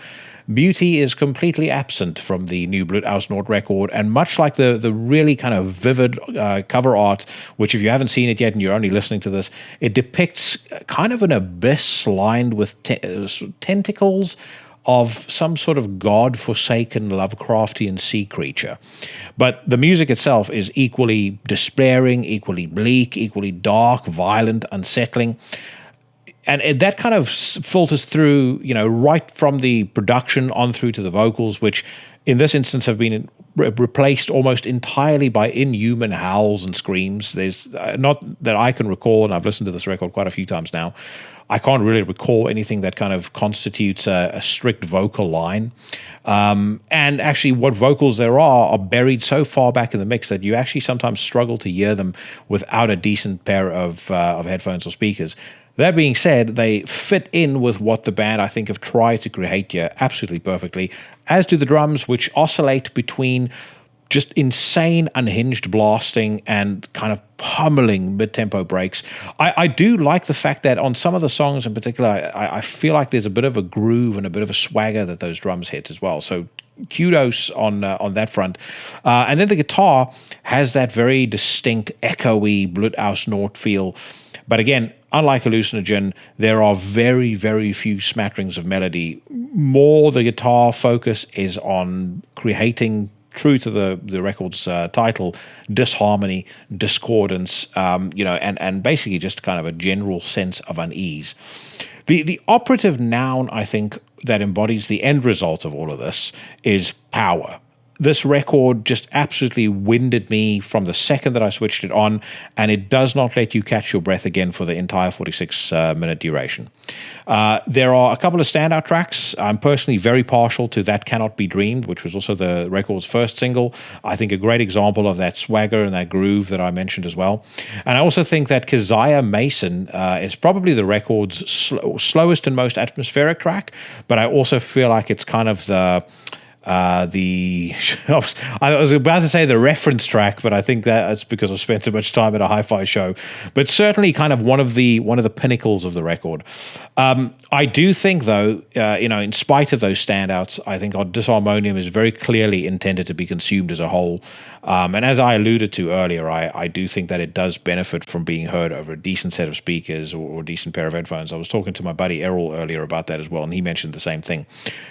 Speaker 1: Beauty is completely absent from the new Blut Aus Nord record, and much like the really kind of vivid cover art, which if you haven't seen it yet and you're only listening to this, it depicts kind of an abyss lined with tentacles of some sort of god-forsaken Lovecraftian sea creature. But the music itself is equally despairing, equally bleak, equally dark, violent, unsettling. And that kind of filters through, right from the production on through to the vocals, which in this instance have been replaced almost entirely by inhuman howls and screams. There's not that I can recall, and I've listened to this record quite a few times now, I can't really recall anything that kind of constitutes a strict vocal line. And actually what vocals there are buried so far back in the mix that you actually sometimes struggle to hear them without a decent pair of headphones or speakers. That being said, they fit in with what the band, I think, have tried to create here absolutely perfectly, as do the drums, which oscillate between just insane unhinged blasting and kind of pummeling mid-tempo breaks. I do like the fact that on some of the songs in particular, I feel like there's a bit of a groove and a bit of a swagger that those drums hit as well. So kudos on that front. And then the guitar has that very distinct, echoey Blut Aus Nord feel. But again, unlike Hallucinogen, there are very, very few smatterings of melody. More the guitar focus is on creating, true to the record's title, disharmony, discordance, and basically just kind of a general sense of unease. The operative noun, I think, that embodies the end result of all of this is power. This record just absolutely winded me from the second that I switched it on, and it does not let you catch your breath again for the entire 46-minute duration. There are a couple of standout tracks. I'm personally very partial to That Cannot Be Dreamed, which was also the record's first single. I think a great example of that swagger and that groove that I mentioned as well. And I also think that Keziah Mason is probably the record's slowest and most atmospheric track, but I also feel like it's kind of the I was about to say the reference track, but I think that's because I've spent so much time at a hi-fi show. But certainly, kind of one of the pinnacles of the record. I do think, though, in spite of those standouts, I think our Disharmonium is very clearly intended to be consumed as a whole. And as I alluded to earlier, I do think that it does benefit from being heard over a decent set of speakers or a decent pair of headphones. I was talking to my buddy Errol earlier about that as well, and he mentioned the same thing.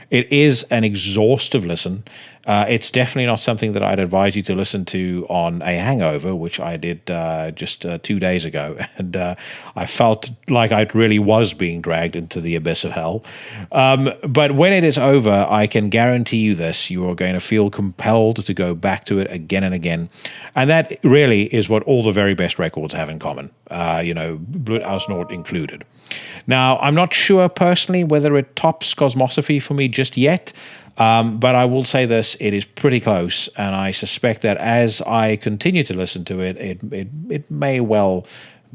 Speaker 1: It is an exhaustive listen. It's definitely not something that I'd advise you to listen to on a hangover, which I did just 2 days ago, and I felt like I really was being dragged into the abyss of hell. But when it is over, I can guarantee you this: you are going to feel compelled to go back to it again and again, and that really is what all the very best records have in common. Blut Aus Nord included. Now, I'm not sure personally whether it tops Cosmosophy for me just yet. But I will say this: it is pretty close, and I suspect that as I continue to listen to it, it may well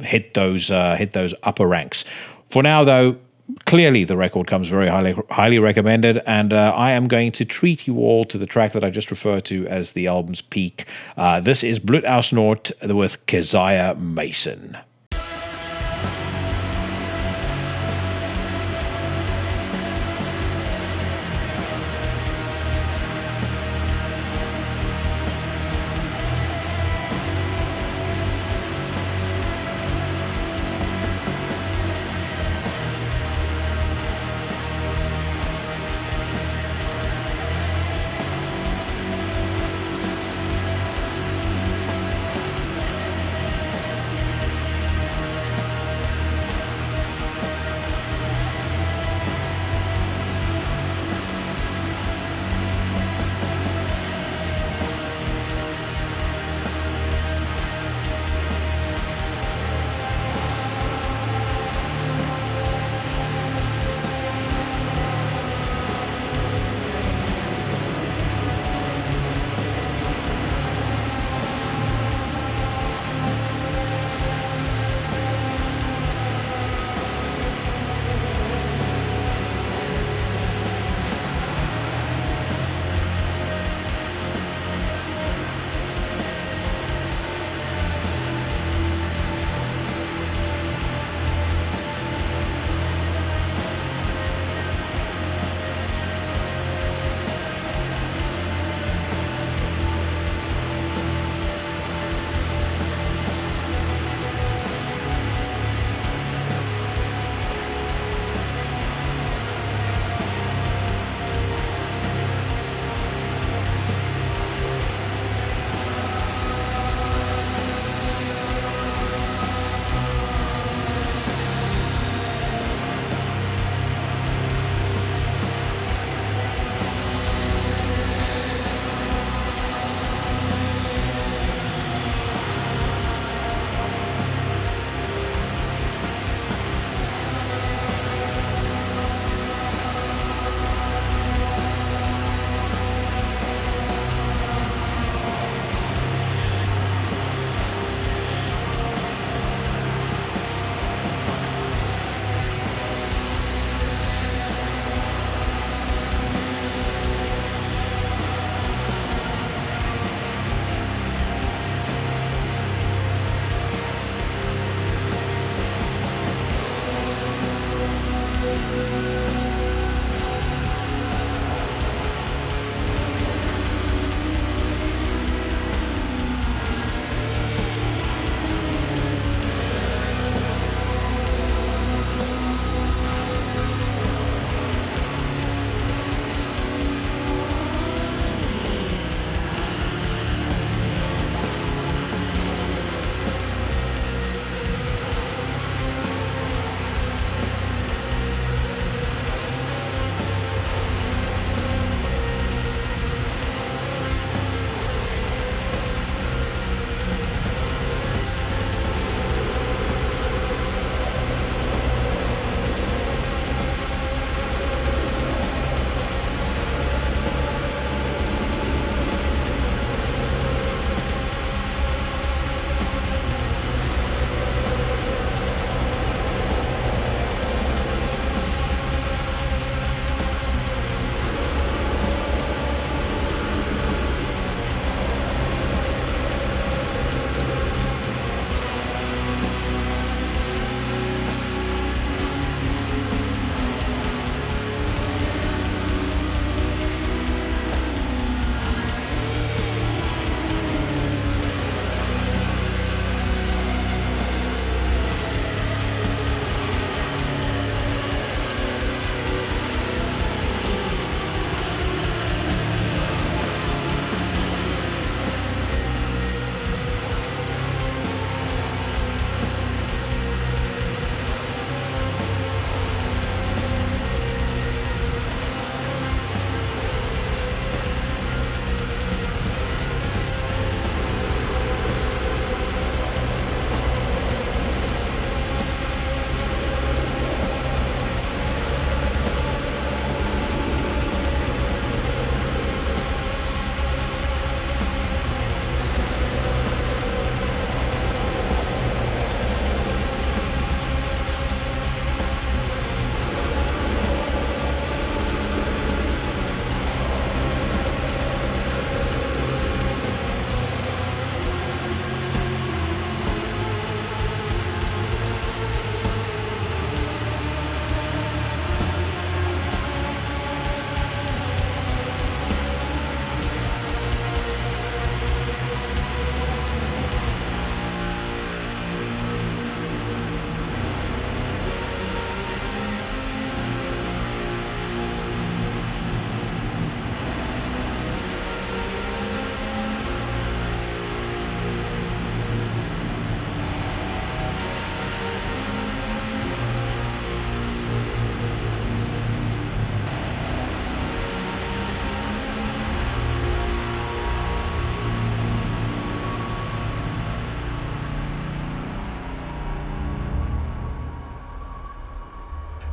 Speaker 1: hit those upper ranks. For now, though, clearly the record comes very highly recommended, and I am going to treat you all to the track that I just referred to as the album's peak. This is Blut Aus Nord with Keziah Mason.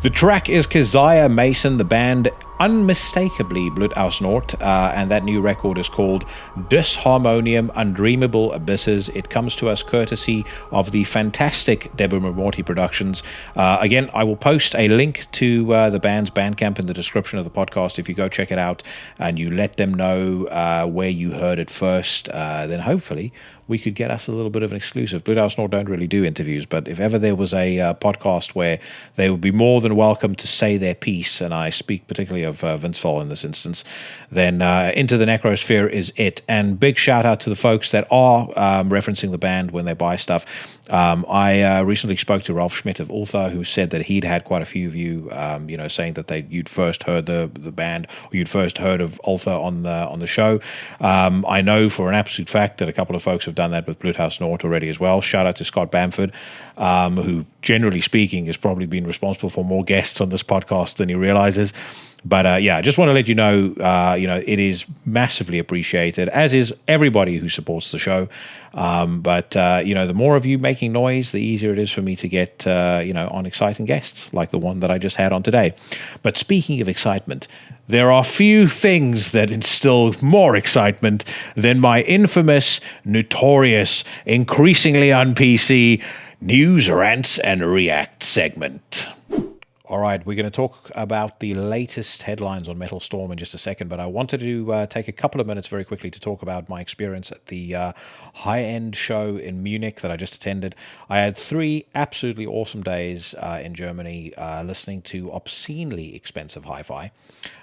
Speaker 1: The track is Keziah Mason, the band unmistakably Blut Aus Nord, and that new record is called Disharmonium Undreamable Abysses. It comes to us courtesy of the fantastic Deborah Morty Productions. Again, I will post a link to the band's Bandcamp in the description of the podcast. If you go check it out and you let them know where you heard it first, then hopefully we could get us a little bit of an exclusive. Blut Aus Nord don't really do interviews, but if ever there was a podcast where they would be more than welcome to say their piece, and I speak particularly of Vince Fall in this instance, then Into the Necrosphere is it. And big shout out to the folks that are referencing the band when they buy stuff. I recently spoke to Ralph Schmidt of Ultha, who said that he'd had quite a few of you, saying that you'd first heard the band, or you'd first heard of Ultha on the show. I know for an absolute fact that a couple of folks have done that with Blut Aus Nord already as well. Shout out to Scott Bamford, who generally speaking has probably been responsible for more guests on this podcast than he realizes. But I just want to let you know, it is massively appreciated, as is everybody who supports the show. But the more of you making noise, the easier it is for me to get, on exciting guests like the one that I just had on today. But speaking of excitement, there are few things that instill more excitement than my infamous, notorious, increasingly un-PC News, Rants, and React segment. All right, we're going to talk about the latest headlines on Metal Storm in just a second, but I wanted to take a couple of minutes very quickly to talk about my experience at the High End show in Munich that I just attended. I had 3 absolutely awesome days in Germany listening to obscenely expensive hi-fi.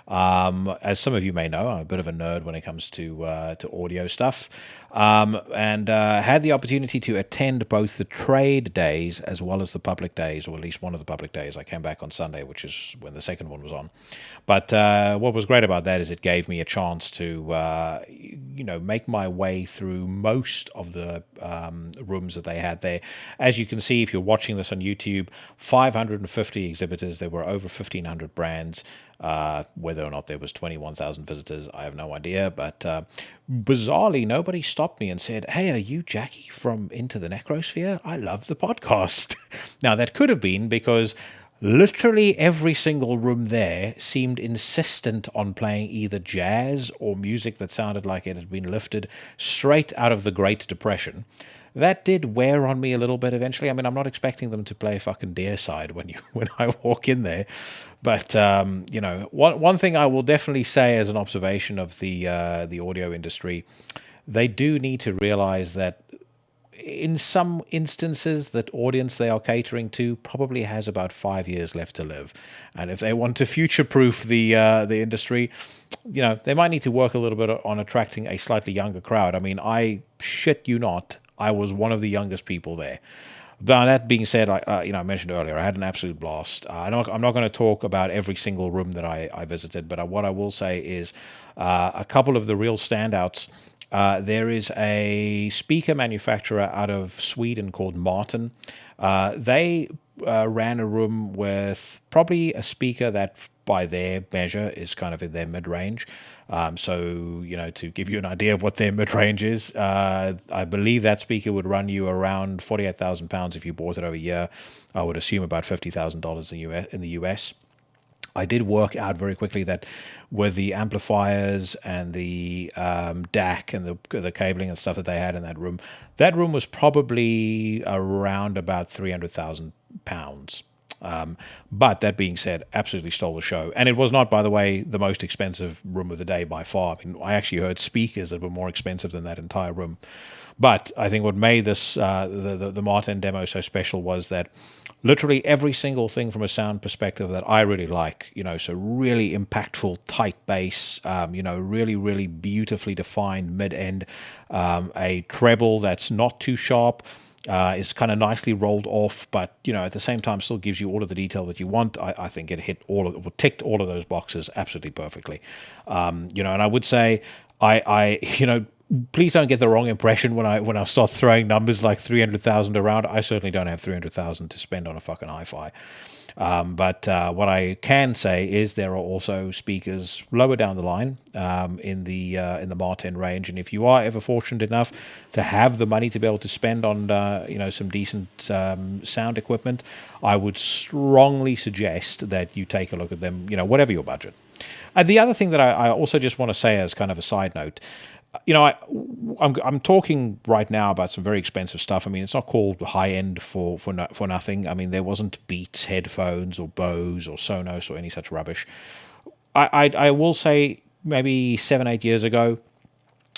Speaker 1: As some of you may know, I'm a bit of a nerd when it comes to audio stuff, and had the opportunity to attend both the trade days as well as the public days, or at least one of the public days. I came back on Sunday, which is when the second one was on. But what was great about that is it gave me a chance to, make my way through most of the rooms that they had there. As you can see, if you're watching this on YouTube, 550 exhibitors. There were over 1,500 brands. Whether or not there was 21,000 visitors, I have no idea. But bizarrely, nobody stopped me and said, "Hey, are you Jackie from Into the Necrosphere? I love the podcast." Now, that could have been because literally every single room there seemed insistent on playing either jazz or music that sounded like it had been lifted straight out of the Great Depression. That did wear on me a little bit eventually. I mean, I'm not expecting them to play fucking Deicide when I walk in there. But, one thing I will definitely say as an observation of the audio industry, they do need to realize that in some instances, that audience they are catering to probably has about 5 years left to live. And if they want to future-proof the industry, they might need to work a little bit on attracting a slightly younger crowd. I mean, I shit you not, I was one of the youngest people there. But that being said, I mentioned earlier, I had an absolute blast. I'm not going to talk about every single room that I visited, but what I will say is a couple of the real standouts. There is a speaker manufacturer out of Sweden called Martin. They ran a room with probably a speaker that, by their measure, is kind of in their mid-range. To give you an idea of what their mid-range is, I believe that speaker would run you around £48,000 if you bought it over a year. I would assume about $50,000 in the US. I did work out very quickly that with the amplifiers and the DAC and the cabling and stuff that they had in that room was probably around about £300,000. But that being said, absolutely stole the show. And it was not, by the way, the most expensive room of the day by far. I mean, I actually heard speakers that were more expensive than that entire room. But I think what made this the Martin demo so special was that literally every single thing from a sound perspective that I really like, so really impactful, tight bass, really, really beautifully defined mid-end, a treble that's not too sharp, is kind of nicely rolled off, but at the same time still gives you all of the detail that you want. I think it ticked all of those boxes absolutely perfectly. And I would say I please don't get the wrong impression when I start throwing numbers like 300,000 around. I certainly don't have 300,000 to spend on a fucking hi-fi. But what I can say is there are also speakers lower down the line in the Martin range, and if you are ever fortunate enough to have the money to be able to spend on some decent sound equipment, I would strongly suggest that you take a look at them. Whatever your budget. The other thing that I also just want to say as kind of a side note. I'm talking right now about some very expensive stuff. I mean, it's not called high end for nothing. I mean, there wasn't Beats headphones or Bose or Sonos or any such rubbish. I will say maybe 7-8 years ago,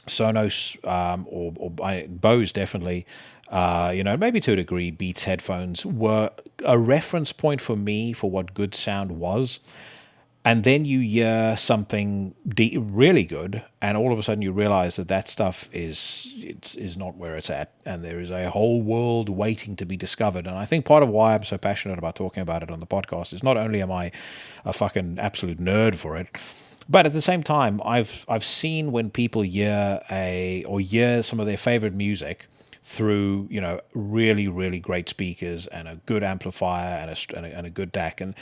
Speaker 1: Sonos or Bose definitely, maybe to a degree, Beats headphones were a reference point for me for what good sound was. And then you hear something really good, and all of a sudden you realize that stuff is not where it's at, and there is a whole world waiting to be discovered. And I think part of why I'm so passionate about talking about it on the podcast is not only am I a fucking absolute nerd for it, but at the same time I've seen when people hear some of their favorite music through really, really great speakers and a good amplifier and a good DAC. And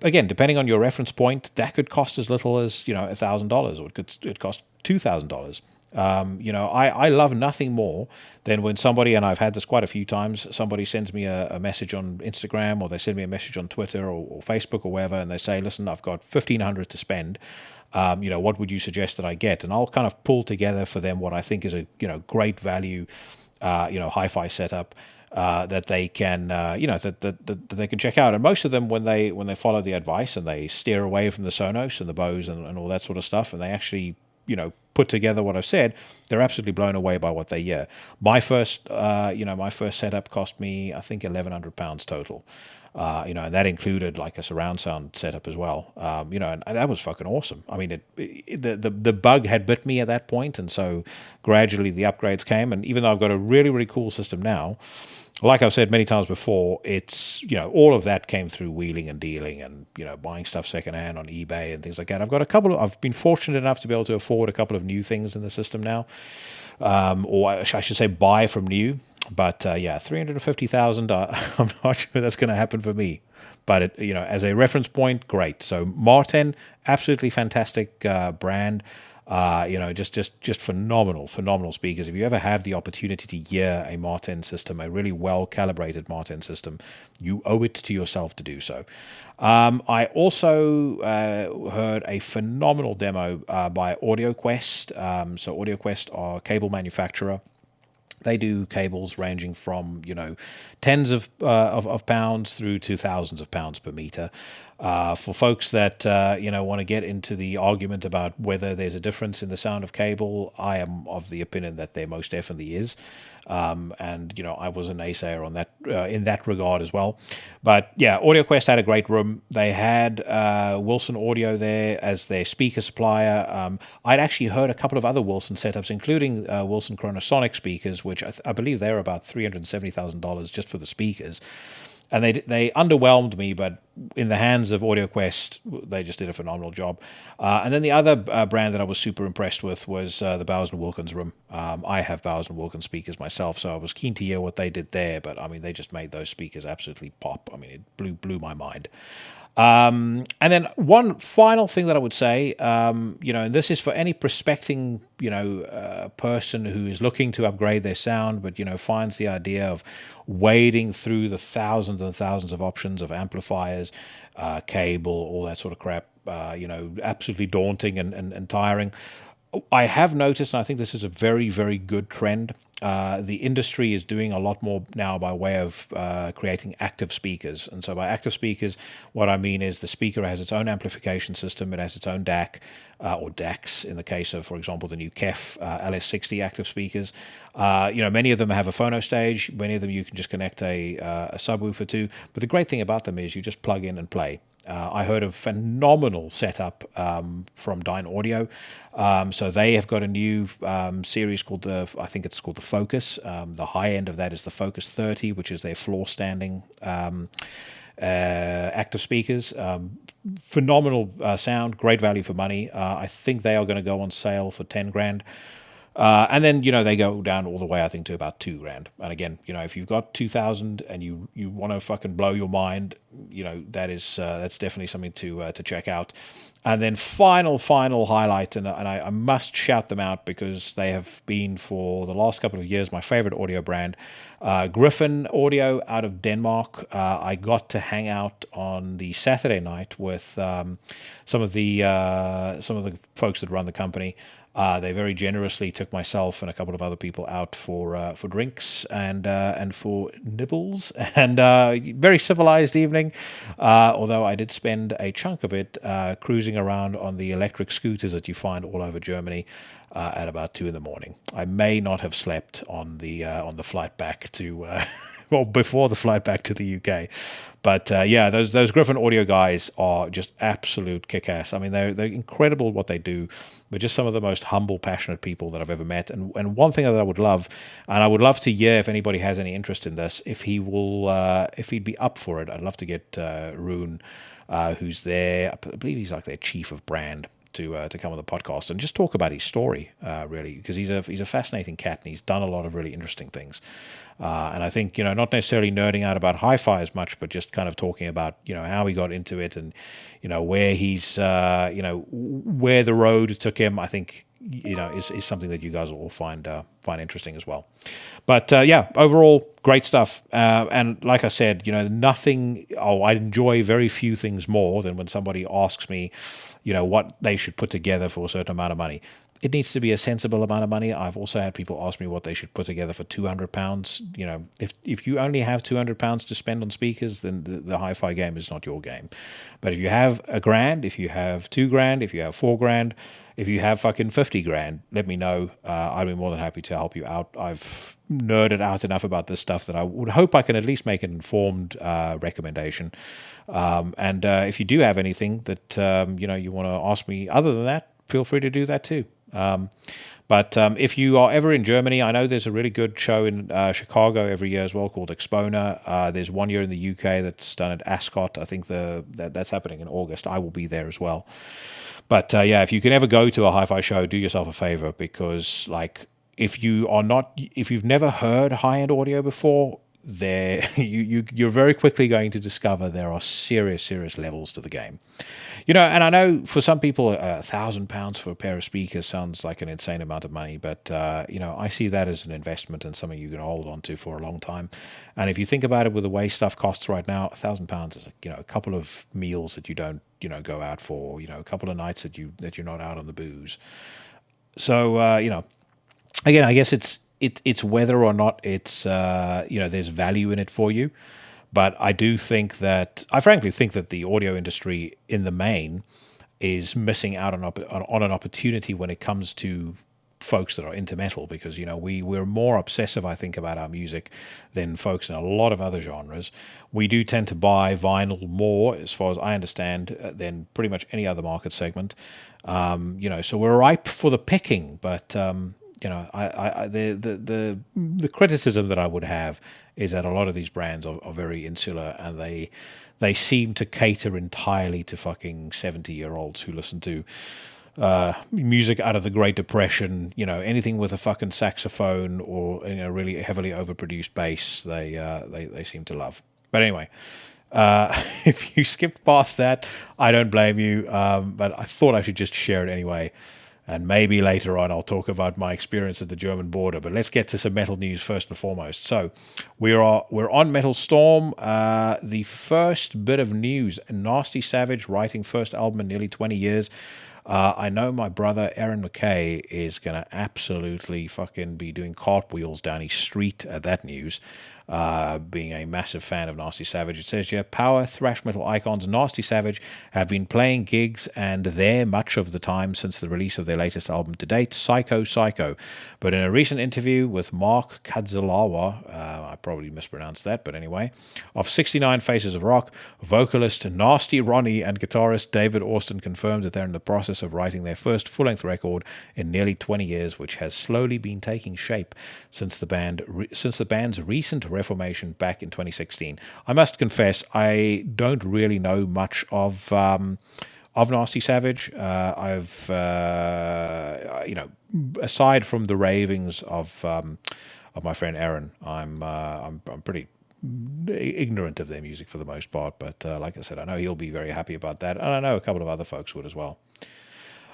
Speaker 1: again, depending on your reference point, that could cost as little as $1,000, or it could cost $2,000. I love nothing more than when somebody, and I've had this quite a few times, somebody sends me a message on Instagram, or they send me a message on Twitter or Facebook or wherever, and they say, listen, I've got $1,500 to spend. What would you suggest that I get? And I'll kind of pull together for them what I think is a great value hi-fi setup that they can that they can check out. And most of them, when they follow the advice and they steer away from the Sonos and the Bose and all that sort of stuff, and they actually put together what I've said, they're absolutely blown away by what they hear. My first setup cost me, I think, £1,100 total. And that included like a surround sound setup as well. And that was fucking awesome. I mean, the bug had bit me at that point, and so gradually the upgrades came. And even though I've got a really, really cool system now, like I've said many times before, it's all of that came through wheeling and dealing and buying stuff secondhand on eBay and things like that. I've been fortunate enough to be able to afford a couple of new things in the system now, or I should say buy from new. But 350,000. I'm not sure that's going to happen for me. But as a reference point, great. So Martin, absolutely fantastic brand. Just phenomenal speakers. If you ever have the opportunity to hear a Martin system, a really well calibrated Martin system, you owe it to yourself to do so. I also heard a phenomenal demo by AudioQuest. So AudioQuest are a cable manufacturer. They do cables ranging from tens of pounds through to thousands of pounds per meter. For folks that want to get into the argument about whether there's a difference in the sound of cable, I am of the opinion that there most definitely is. And I was a naysayer on that in that regard as well. But yeah, AudioQuest had a great room. They had Wilson Audio there as their speaker supplier. I'd actually heard a couple of other Wilson setups, including Wilson Chronosonic speakers, which I believe they're about $370,000 just for the speakers. And they underwhelmed me, but in the hands of AudioQuest, they just did a phenomenal job. And then the other brand that I was super impressed with was the Bowers & Wilkins room. I have Bowers & Wilkins speakers myself, so I was keen to hear what they did there. But I mean, they just made those speakers absolutely pop. I mean, it blew my mind. And then one final thing that I would say, and this is for any prospecting, person who is looking to upgrade their sound, but, finds the idea of wading through the thousands and thousands of options of amplifiers, cable, all that sort of crap, absolutely daunting and tiring. I have noticed, and I think this is a very, very good trend. The industry is doing a lot more now by way of creating active speakers. And so by active speakers, what I mean is the speaker has its own amplification system. It has its own DAC, or DACs in the case of, for example, the new KEF LS60 active speakers. Many of them have a phono stage. Many of them you can just connect a subwoofer to. But the great thing about them is you just plug in and play. I heard a phenomenal setup from Dyne Audio. So they have got a new series called I think it's called the Focus. The high end of that is the Focus 30, which is their floor standing active speakers. Phenomenal sound, great value for money. I think they are going to go on sale for 10 grand. And then, they go down all the way, I think, to about $2,000. And again, if you've got 2,000 and you want to fucking blow your mind, that's definitely something to check out. And then final highlight, and I must shout them out because they have been for the last couple of years my favorite audio brand, Griffin Audio out of Denmark. I got to hang out on the Saturday night with some of the folks that run the company. They very generously took myself and a couple of other people out for drinks and for nibbles, and very civilized evening. Although I did spend a chunk of it cruising around on the electric scooters that you find all over Germany at about 2 a.m. I may not have slept on the flight back to. Well, before the flight back to the UK. But those Griffin Audio guys are just absolute kick-ass. I mean, they're incredible what they do. They're just some of the most humble, passionate people that I've ever met. And one thing that I would love, and I would love to hear if anybody has any interest in this, if he'd be up for it, I'd love to get Rune, who's there. I believe he's like their chief of brand, to come on the podcast and just talk about his story, really, because he's a fascinating cat and he's done a lot of really interesting things. And I think, not necessarily nerding out about hi-fi as much, but just kind of talking about, how he got into it and, where he's, where the road took him, I think, is something that you guys will all find interesting as well. But overall, great stuff. And like I said, I enjoy very few things more than when somebody asks me, what they should put together for a certain amount of money. It needs to be a sensible amount of money. I've also had people ask me what they should put together for £200. If you only have £200 to spend on speakers, then the hi-fi game is not your game. But if you have £1,000, if you have £2,000, if you have £4,000, if you have fucking $50,000, let me know. I'd be more than happy to help you out. I've nerded out enough about this stuff that I would hope I can at least make an informed recommendation. And if you do have anything that you want to ask me other than that, feel free to do that too. But if you are ever in Germany, I know there's a really good show in Chicago every year as well called Expona. There's one year in the UK that's done at Ascot. I think that's happening in August. I will be there as well. But if you can ever go to a hi-fi show, do yourself a favor, because if you've never heard high-end audio before, you're very quickly going to discover there are serious levels to the game. And I know for some people £1,000 for a pair of speakers sounds like an insane amount of money, but I see that as an investment and something you can hold on to for a long time. And if you think about it, with the way stuff costs right now, £1,000 is a couple of meals that you don't go out for, a couple of nights that you're not out on the booze. So again, I guess it's whether or not it's there's value in it for you. But I frankly think that the audio industry in the main is missing out on an opportunity when it comes to folks that are into metal, because we're more obsessive, I think, about our music than folks in a lot of other genres. We do tend to buy vinyl more, as far as I understand, than pretty much any other market segment. So we're ripe for the picking, but the criticism that I would have is that a lot of these brands are very insular, and they seem to cater entirely to fucking 70-year-olds who listen to music out of the Great Depression. Anything with a fucking saxophone or really heavily overproduced bass, they seem to love. But anyway, if you skipped past that, I don't blame you. But I thought I should just share it anyway. And maybe later on I'll talk about my experience at the German border. But let's get to some metal news first and foremost. So we're on Metal Storm. The first bit of news: Nasty Savage writing first album in nearly 20 years. I know my brother Aaron McKay is going to absolutely fucking be doing cartwheels down his street at that news, being a massive fan of Nasty Savage. It says here, power thrash metal icons Nasty Savage have been playing gigs and there much of the time since the release of their latest album to date, Psycho Psycho. But in a recent interview with Mark Kadzilawa, I probably mispronounced that, but anyway, of 69 Faces of Rock, vocalist Nasty Ronnie and guitarist David Austin confirmed that they're in the process of writing their first full-length record in nearly 20 years, which has slowly been taking shape since the band's recent reformation back in 2016. I must confess, I don't really know much of of Nasty Savage. Aside from the ravings of my friend Aaron, I'm pretty ignorant of their music for the most part. But like I said, I know he'll be very happy about that, and I know a couple of other folks would as well.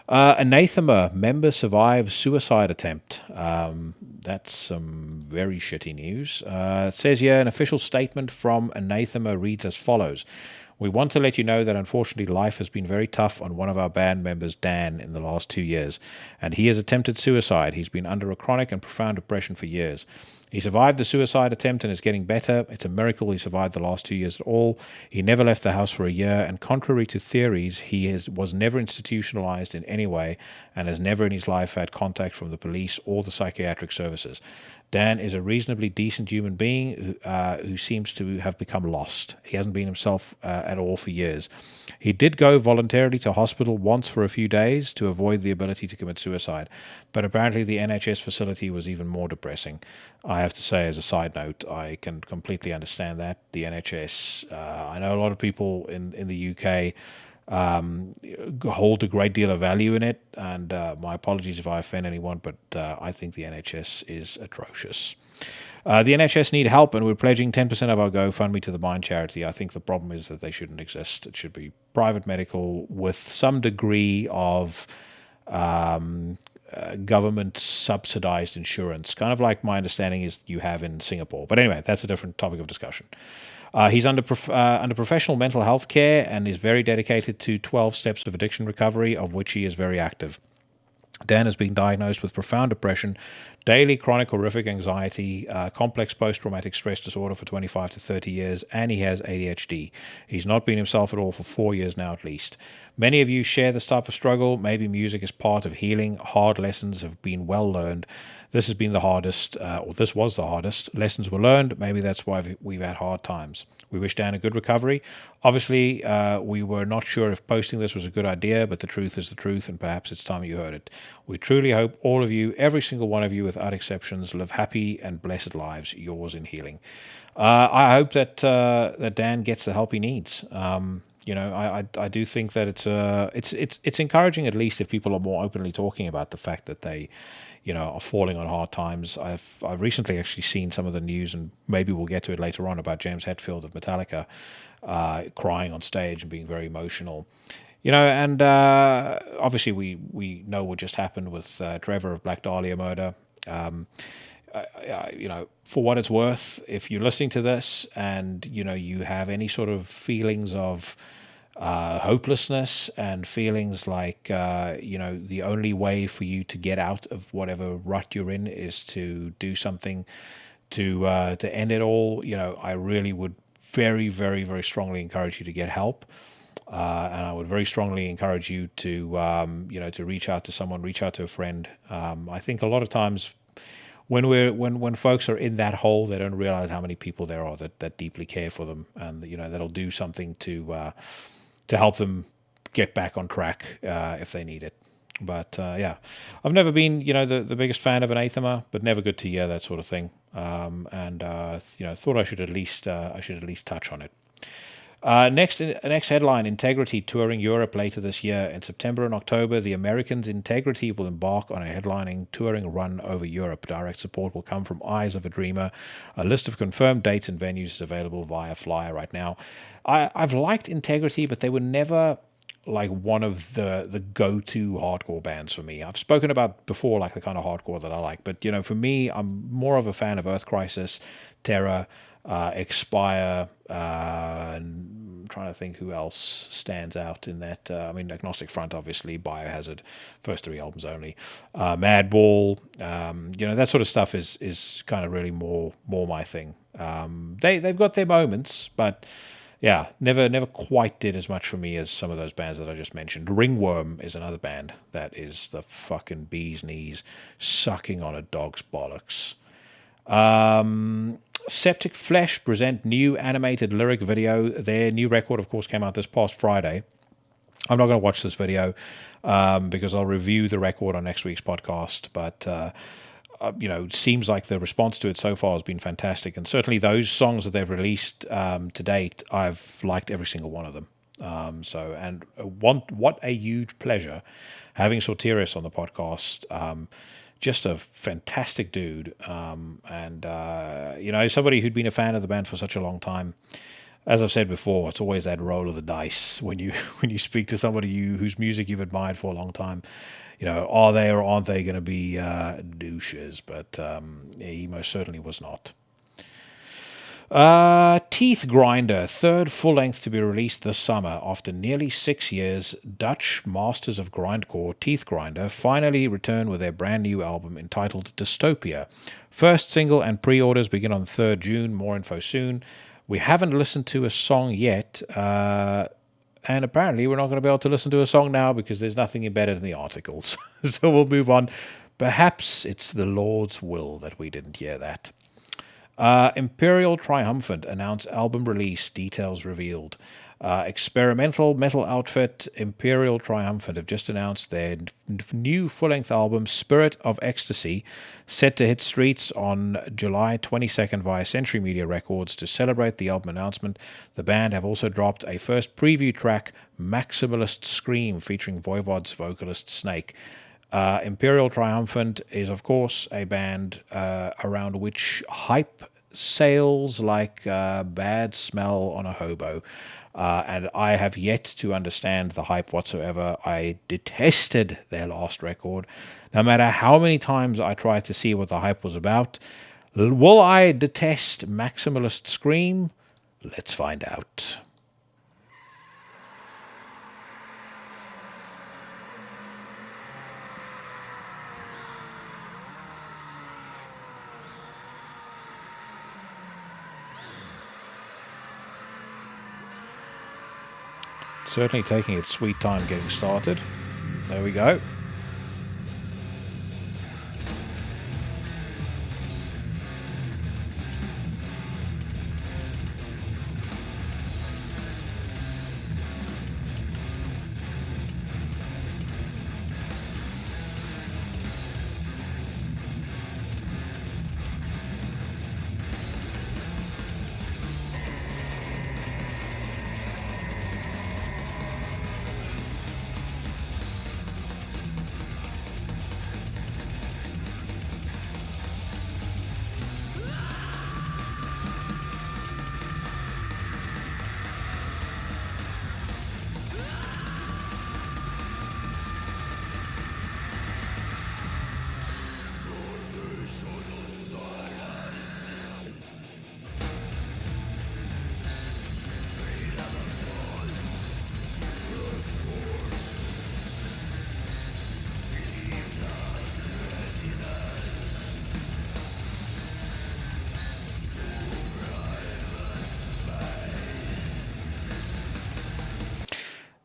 Speaker 1: Anathema member survives suicide attempt. That's some very shitty news. It says here an official statement from Anathema reads as follows. We want to let you know that unfortunately life has been very tough on one of our band members, Dan, in the last 2 years, and he has attempted suicide. He's been under a chronic and profound depression for years. He survived the suicide attempt and is getting better. It's a miracle he survived the last 2 years at all. He never left the house for a year, and contrary to theories, he was never institutionalized in any way and has never in his life had contact from the police or the psychiatric services. Dan is a reasonably decent human being who seems to have become lost. He hasn't been himself at all for years. He did go voluntarily to hospital once for a few days to avoid the ability to commit suicide, but apparently the NHS facility was even more depressing. I have to say, as a side note, I can completely understand that. The NHS, I know a lot of people in the UK hold a great deal of value in it, and my apologies if I offend anyone, but I think the NHS is atrocious. The NHS need help, and we're pledging 10% of our GoFundMe to the Mind charity. I think the problem is that they shouldn't exist. It should be private medical with some degree of government subsidized insurance, kind of like my understanding is you have in Singapore. But anyway, that's a different topic of discussion. He's under professional mental health care and is very dedicated to 12 steps of addiction recovery, of which he is very active. Dan has been diagnosed with profound depression, daily chronic horrific anxiety, complex post-traumatic stress disorder for 25 to 30 years, and he has ADHD. He's not been himself at all for 4 years now at least. Many of you share this type of struggle. Maybe music is part of healing. Hard lessons have been well learned. This has been the hardest, or this was the hardest. Lessons were learned. Maybe that's why we've had hard times. We wish Dan a good recovery. Obviously, we were not sure if posting this was a good idea, but the truth is the truth, and perhaps it's time you heard it. We truly hope all of you, every single one of you without exceptions, live happy and blessed lives, yours in healing. I hope that Dan gets the help he needs. I do think that it's encouraging, at least if people are more openly talking about the fact that they, are falling on hard times. I've recently actually seen some of the news, and maybe we'll get to it later on, about James Hetfield of Metallica crying on stage and being very emotional. And obviously we know what just happened with Trevor of Black Dahlia murder. For what it's worth, if you're listening to this and you have any sort of feelings of hopelessness and feelings like the only way for you to get out of whatever rut you're in is to do something to end it all, I really would very, very, very strongly encourage you to get help. And I would very strongly encourage you to to reach out to someone, reach out to a friend. I think a lot of times when folks are in that hole, they don't realize how many people there are that deeply care for them, and that'll do something to help them get back on track if they need it. But I've never been the biggest fan of Anathema, but never good to hear that sort of thing. Thought I should at least touch on it. Next headline, Integrity touring Europe later this year. In September and October, the Americans Integrity will embark on a headlining touring run over Europe. Direct support will come from Eyes of a Dreamer. A list of confirmed dates and venues is available via flyer right now. I've liked Integrity, but they were never like one of the go-to hardcore bands for me. I've spoken about before like the kind of hardcore that I like, but for me, I'm more of a fan of Earth Crisis, Terror, Expire, and I'm trying to think who else stands out in that. Agnostic Front, obviously, Biohazard, first 3 albums only, Madball, that sort of stuff is kind of really more my thing. They've got their moments, but yeah, never quite did as much for me as some of those bands that I just mentioned. Ringworm is another band that is the fucking bee's knees, sucking on a dog's bollocks. Septic Flesh present new animated lyric video. Their new record, of course, came out this past Friday. I'm not going to watch this video because I'll review the record on next week's podcast, but it seems like the response to it so far has been fantastic, and certainly those songs that they've released to date, I've liked every single one of them. What a huge pleasure having Sorterius on the podcast. Just a fantastic dude, somebody who'd been a fan of the band for such a long time. As I've said before, it's always that roll of the dice when you speak to somebody whose music you've admired for a long time. Are they or aren't they going to be douches? But he most certainly was not. Teeth Grinder, third full length to be released this summer. After nearly 6 years, Dutch masters of grindcore Teeth Grinder finally return with their brand new album entitled Dystopia. First single and pre-orders begin on 3rd June. More info soon. We haven't listened to a song yet, and apparently we're not going to be able to listen to a song now because there's nothing embedded in the articles. So we'll move on. Perhaps it's the Lord's will that we didn't hear that. Imperial Triumphant announced album release, details revealed. Experimental metal outfit Imperial Triumphant have just announced their new full-length album, Spirit of Ecstasy, set to hit streets on July 22nd via Century Media Records. To celebrate the album announcement, the band have also dropped a first preview track, Maximalist Scream, featuring Voivod's vocalist Snake. Imperial Triumphant is, of course, a band around which hype sails like bad smell on a hobo. And I have yet to understand the hype whatsoever. I detested their last record. No matter how many times I tried to see what the hype was about, will I detest Maximalist Scream? Let's find out. Certainly taking its sweet time getting started. There we go.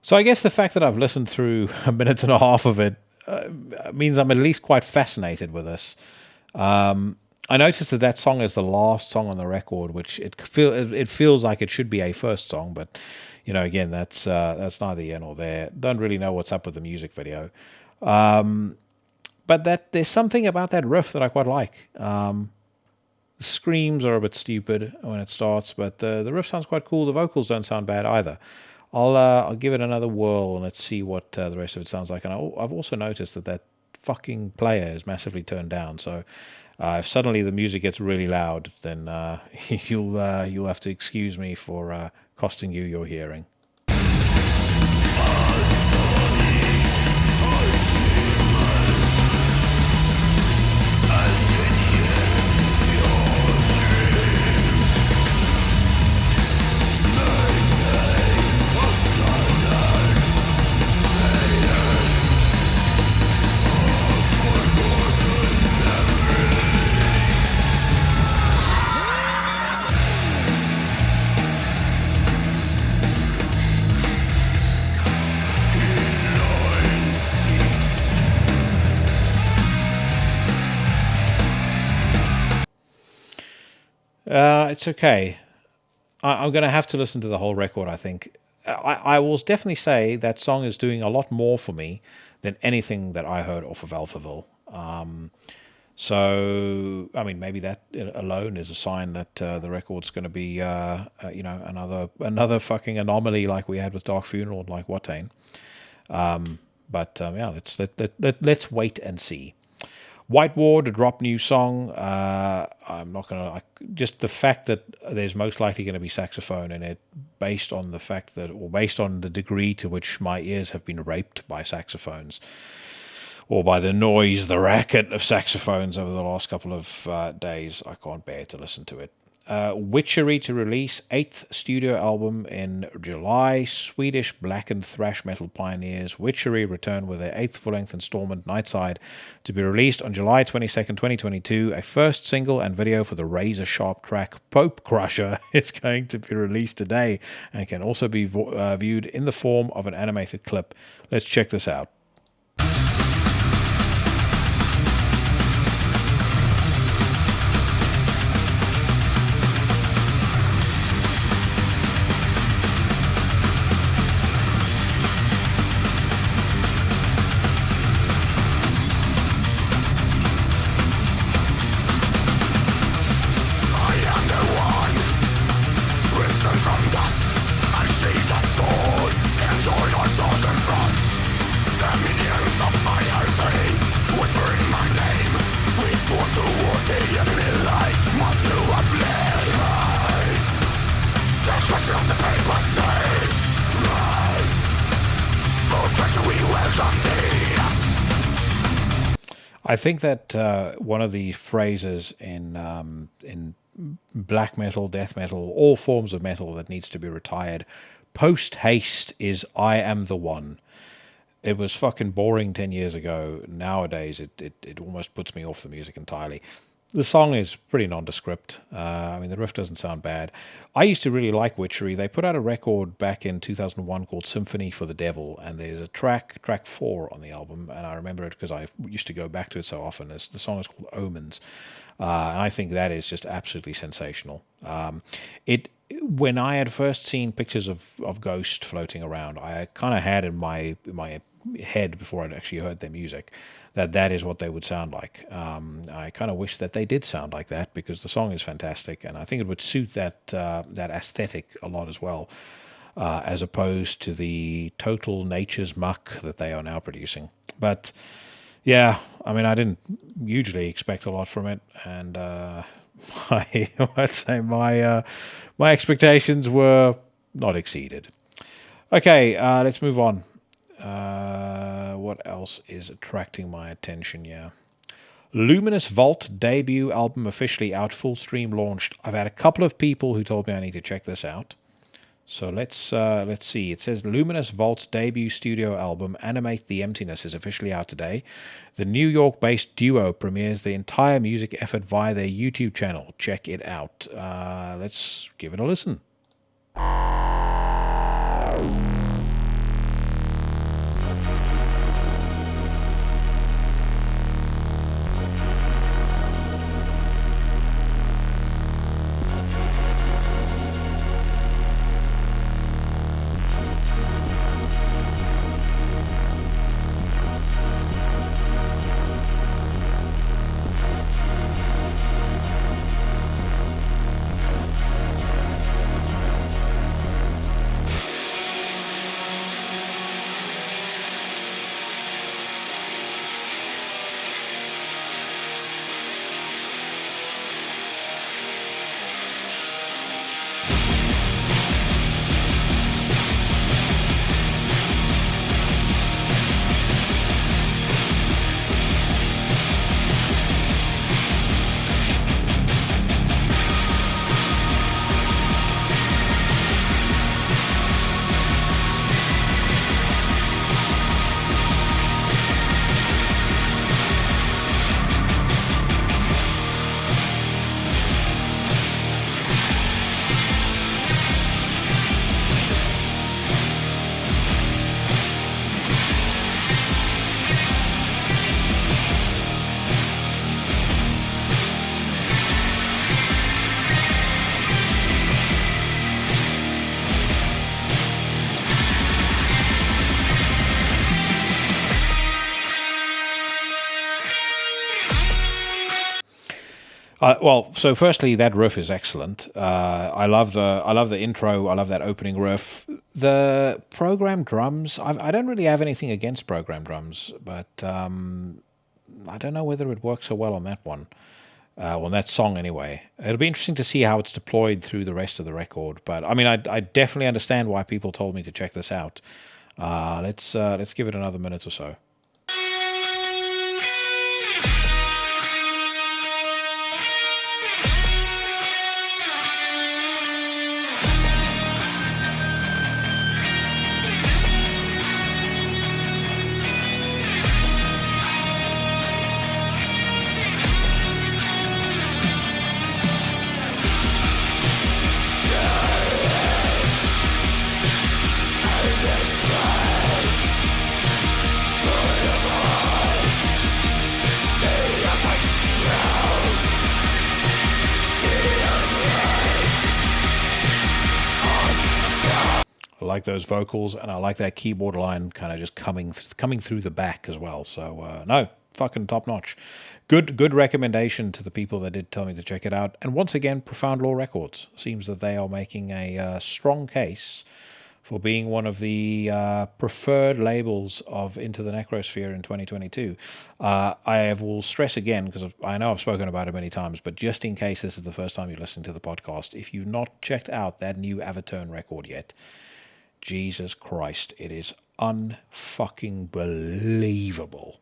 Speaker 1: So I guess the fact that I've listened through a minute and a half of it means I'm at least quite fascinated with this. I noticed that song is the last song on the record, which it feels like it should be a first song, but again, that's neither here nor there. Don't really know what's up with the music video, but there's something about that riff that I quite like. The screams are a bit stupid when it starts, but the riff sounds quite cool. The vocals don't sound bad either. I'll give it another whirl and let's see what the rest of it sounds like. And I've also noticed that fucking player is massively turned down. So if suddenly the music gets really loud, then you'll have to excuse me for costing you your hearing. It's okay. I'm going to have to listen to the whole record, I think. I will definitely say that song is doing a lot more for me than anything that I heard off of Alphaville. So, I mean, maybe that alone is a sign that the record's going to be, another fucking anomaly like we had with Dark Funeral and like Watain. Yeah, let's wait and see. White Ward drop new song. I'm not gonna just the fact that there's most likely going to be saxophone in it, based on the degree to which my ears have been raped by saxophones, or by the noise, the racket of saxophones over the last couple of days. I can't bear to listen to it. Witchery to release 8th studio album in July. Swedish black and thrash metal pioneers Witchery return with their 8th full-length installment, Nightside, to be released on July 22nd, 2022. A first single and video for the razor-sharp track Pope Crusher is going to be released today and can also be viewed in the form of an animated clip. Let's check this out. I think that one of the phrases in black metal, death metal, all forms of metal that needs to be retired post haste is "I am the one." It was fucking boring 10 years ago. Nowadays, it almost puts me off the music entirely. The song is pretty nondescript. I mean, the riff doesn't sound bad. I used to really like Witchery. They put out a record back in 2001 called Symphony for the Devil, and there's a track 4 on the album, and I remember it because I used to go back to it so often. The song is called Omens, and I think that is just absolutely sensational. When I had first seen pictures of Ghost floating around, I kind of had in my head, before I'd actually heard their music, that is what they would sound like. I kind of wish that they did sound like that, because the song is fantastic, and I think it would suit that aesthetic a lot as well, as opposed to the total nature's muck that they are now producing. But yeah, I mean, I didn't hugely expect a lot from it, and I'd say my expectations were not exceeded. Okay, let's move on. What else is attracting my attention? Yeah, Luminous Vault debut album officially out, full stream launched. I've had a couple of people who told me I need to check this out, so let's see. It says Luminous Vault's debut studio album, Animate the Emptiness, is officially out today. The New York-based duo premieres the entire music effort via their YouTube channel. Check it out. Let's give it a listen. Well, so firstly, that riff is excellent. I love the intro. I love that opening riff. The program drums. I don't really have anything against program drums, but I don't know whether it works so well on that one. On that song, anyway. It'll be interesting to see how it's deployed through the rest of the record. But I mean, I definitely understand why people told me to check this out. Let's give it another minute or so. I like those vocals, and I like that keyboard line kind of just coming through the back as well. So no, fucking top notch. Good recommendation to the people that did tell me to check it out. And once again, Profound Law Records seems that they are making a strong case for being one of the preferred labels of Into the Necrosphere in 2022. I will stress again, because I know I've spoken about it many times, but just in case this is the first time you're listening to the podcast, if you've not checked out that new Avatone record yet, Jesus Christ, it is unfucking believable.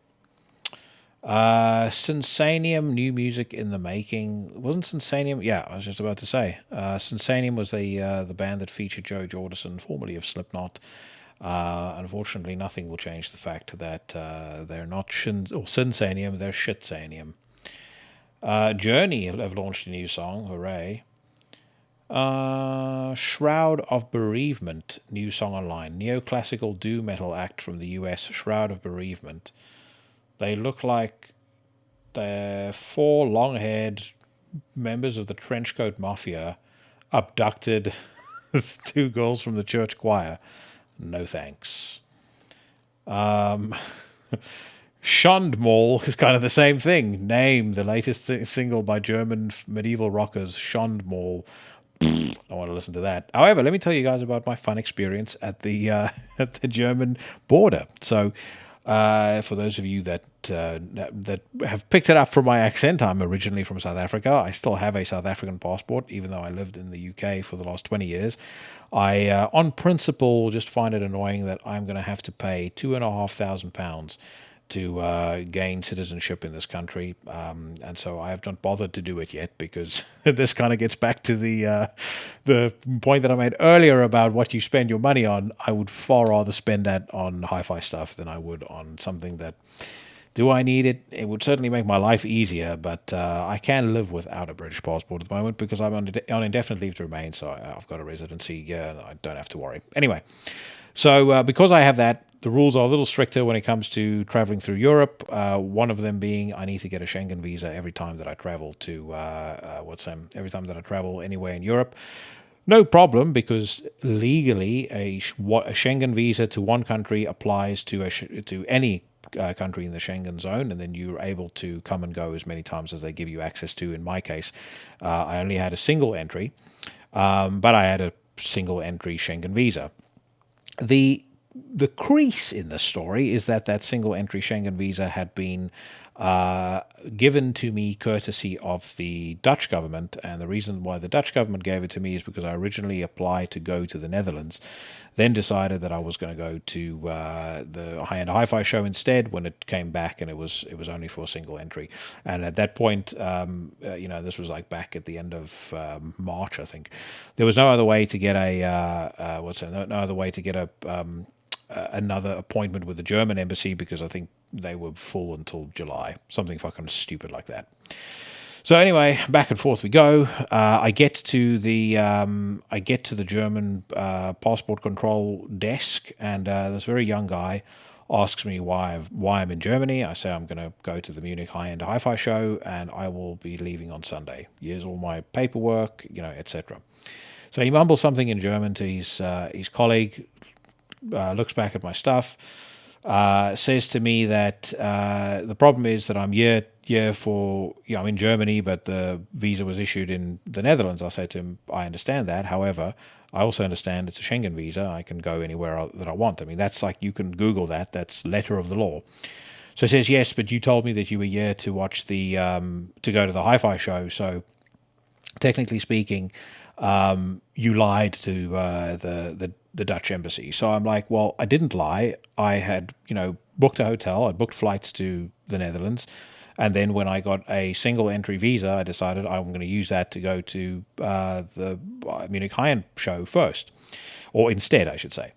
Speaker 1: Sensanium, new music in the making. Wasn't Sensanium? Yeah, I was just about to say. Sensanium was the band that featured Joe Jordison, formerly of Slipknot. Unfortunately, nothing will change the fact that they're not Sensanium, they're Shitsanium. Journey have launched a new song, hooray. Shroud of Bereavement, new song online. Neoclassical doom metal act from the US, Shroud of Bereavement. They look like they're 4 long-haired members of the Trenchcoat Mafia abducted 2 girls from the church choir. No thanks. Schondmal is kind of the same thing. Name, the latest single by German medieval rockers, Schondmal. I want to listen to that. However, let me tell you guys about my fun experience at the German border. So, for those of you that have picked it up from my accent, I'm originally from South Africa. I still have a South African passport, even though I lived in the UK for the last 20 years. I, on principle, just find it annoying that I'm going to have to pay £2,500 to gain citizenship in this country, and so I have not bothered to do it yet, because this kind of gets back to the point that I made earlier about what you spend your money on. I would far rather spend that on hi-fi stuff than I would on something that, do I need it? It would certainly make my life easier, but I can live without a British passport at the moment because I'm on indefinite leave to remain, so I've got a residency here and I don't have to worry. Anyway, so because I have that, the rules are a little stricter when it comes to traveling through Europe. One of them being I need to get a Schengen visa every time that I travel to every time that I travel anywhere in Europe. No problem, because legally a Schengen visa to one country applies to any country in the Schengen zone, and then you're able to come and go as many times as they give you access to. In my case, I only had a single entry, but I had a single entry Schengen visa. The crease in the story is that single entry Schengen visa had been given to me courtesy of the Dutch government, and the reason why the Dutch government gave it to me is because I originally applied to go to the Netherlands, then decided that I was going to go to the High End Hi-Fi show instead when it came back, and it was only for a single entry. And at that point, this was like back at the end of March, I think. There was no other way to get another appointment with the German embassy, because I think they were full until July, something fucking stupid like that. So anyway, back and forth we go. I get to the German passport control desk, and this very young guy asks me why I'm in Germany. I say I'm going to go to the Munich High End Hi-Fi show, and I will be leaving on Sunday. Here's all my paperwork, etc. So he mumbles something in German to his colleague. Looks back at my stuff. says to me that the problem is that I'm I'm in Germany, but the visa was issued in the Netherlands. I said to him, I understand that. However, I also understand it's a Schengen visa. I can go anywhere that I want. I mean, that's like, you can Google that. That's letter of the law. So he says, yes, but you told me that you were here to watch to go to the hi-fi show. So technically speaking, you lied to the Dutch embassy. So I'm like, well, I didn't lie. I had, booked a hotel. I booked flights to the Netherlands. And then when I got a single entry visa, I decided I'm going to use that to go to the Munich High End show first, or instead, I should say.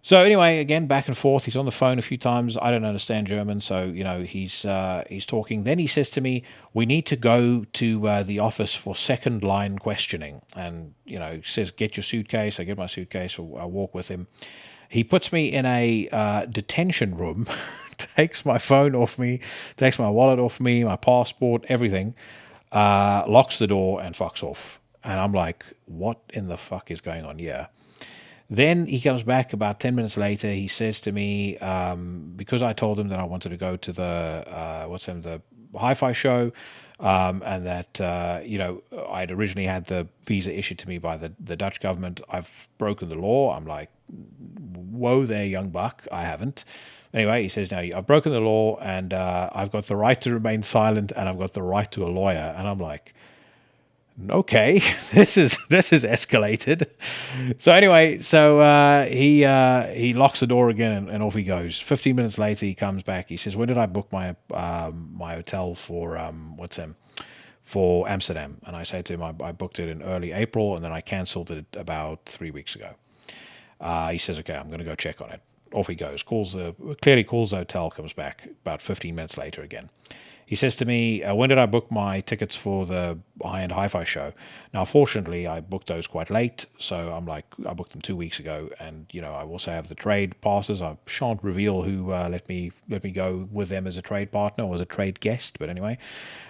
Speaker 1: So anyway, again, back and forth. He's on the phone a few times. I don't understand German, so he's talking. Then he says to me, "We need to go to the office for second line questioning." And he says, "Get your suitcase." I get my suitcase. I walk with him. He puts me in a detention room, takes my phone off me, takes my wallet off me, my passport, everything, locks the door and fucks off. And I'm like, what in the fuck is going on here? Then he comes back about 10 minutes later. He says to me, because I told him that I wanted to go to the hi-fi show, and that I'd originally had the visa issued to me by the Dutch government. I've broken the law. I'm like, whoa there, young buck. I haven't. Anyway, he says, no, I've broken the law, and I've got the right to remain silent, and I've got the right to a lawyer. And I'm like, okay, this is escalated. So anyway, he locks the door again and off he goes. 15 minutes later, he comes back. He says, when did I book my hotel for for Amsterdam? And I say to him, I booked it in early April, and then I cancelled it about 3 weeks ago. He says, okay, I'm going to go check on it. Off he goes. Calls the hotel. Comes back about 15 minutes later again. He says to me, when did I book my tickets for the high-end hi-fi show? Now, fortunately, I booked those quite late, so I'm like, I booked them 2 weeks ago, and I also have the trade passes. I shan't reveal who let me go with them as a trade partner or as a trade guest, but anyway,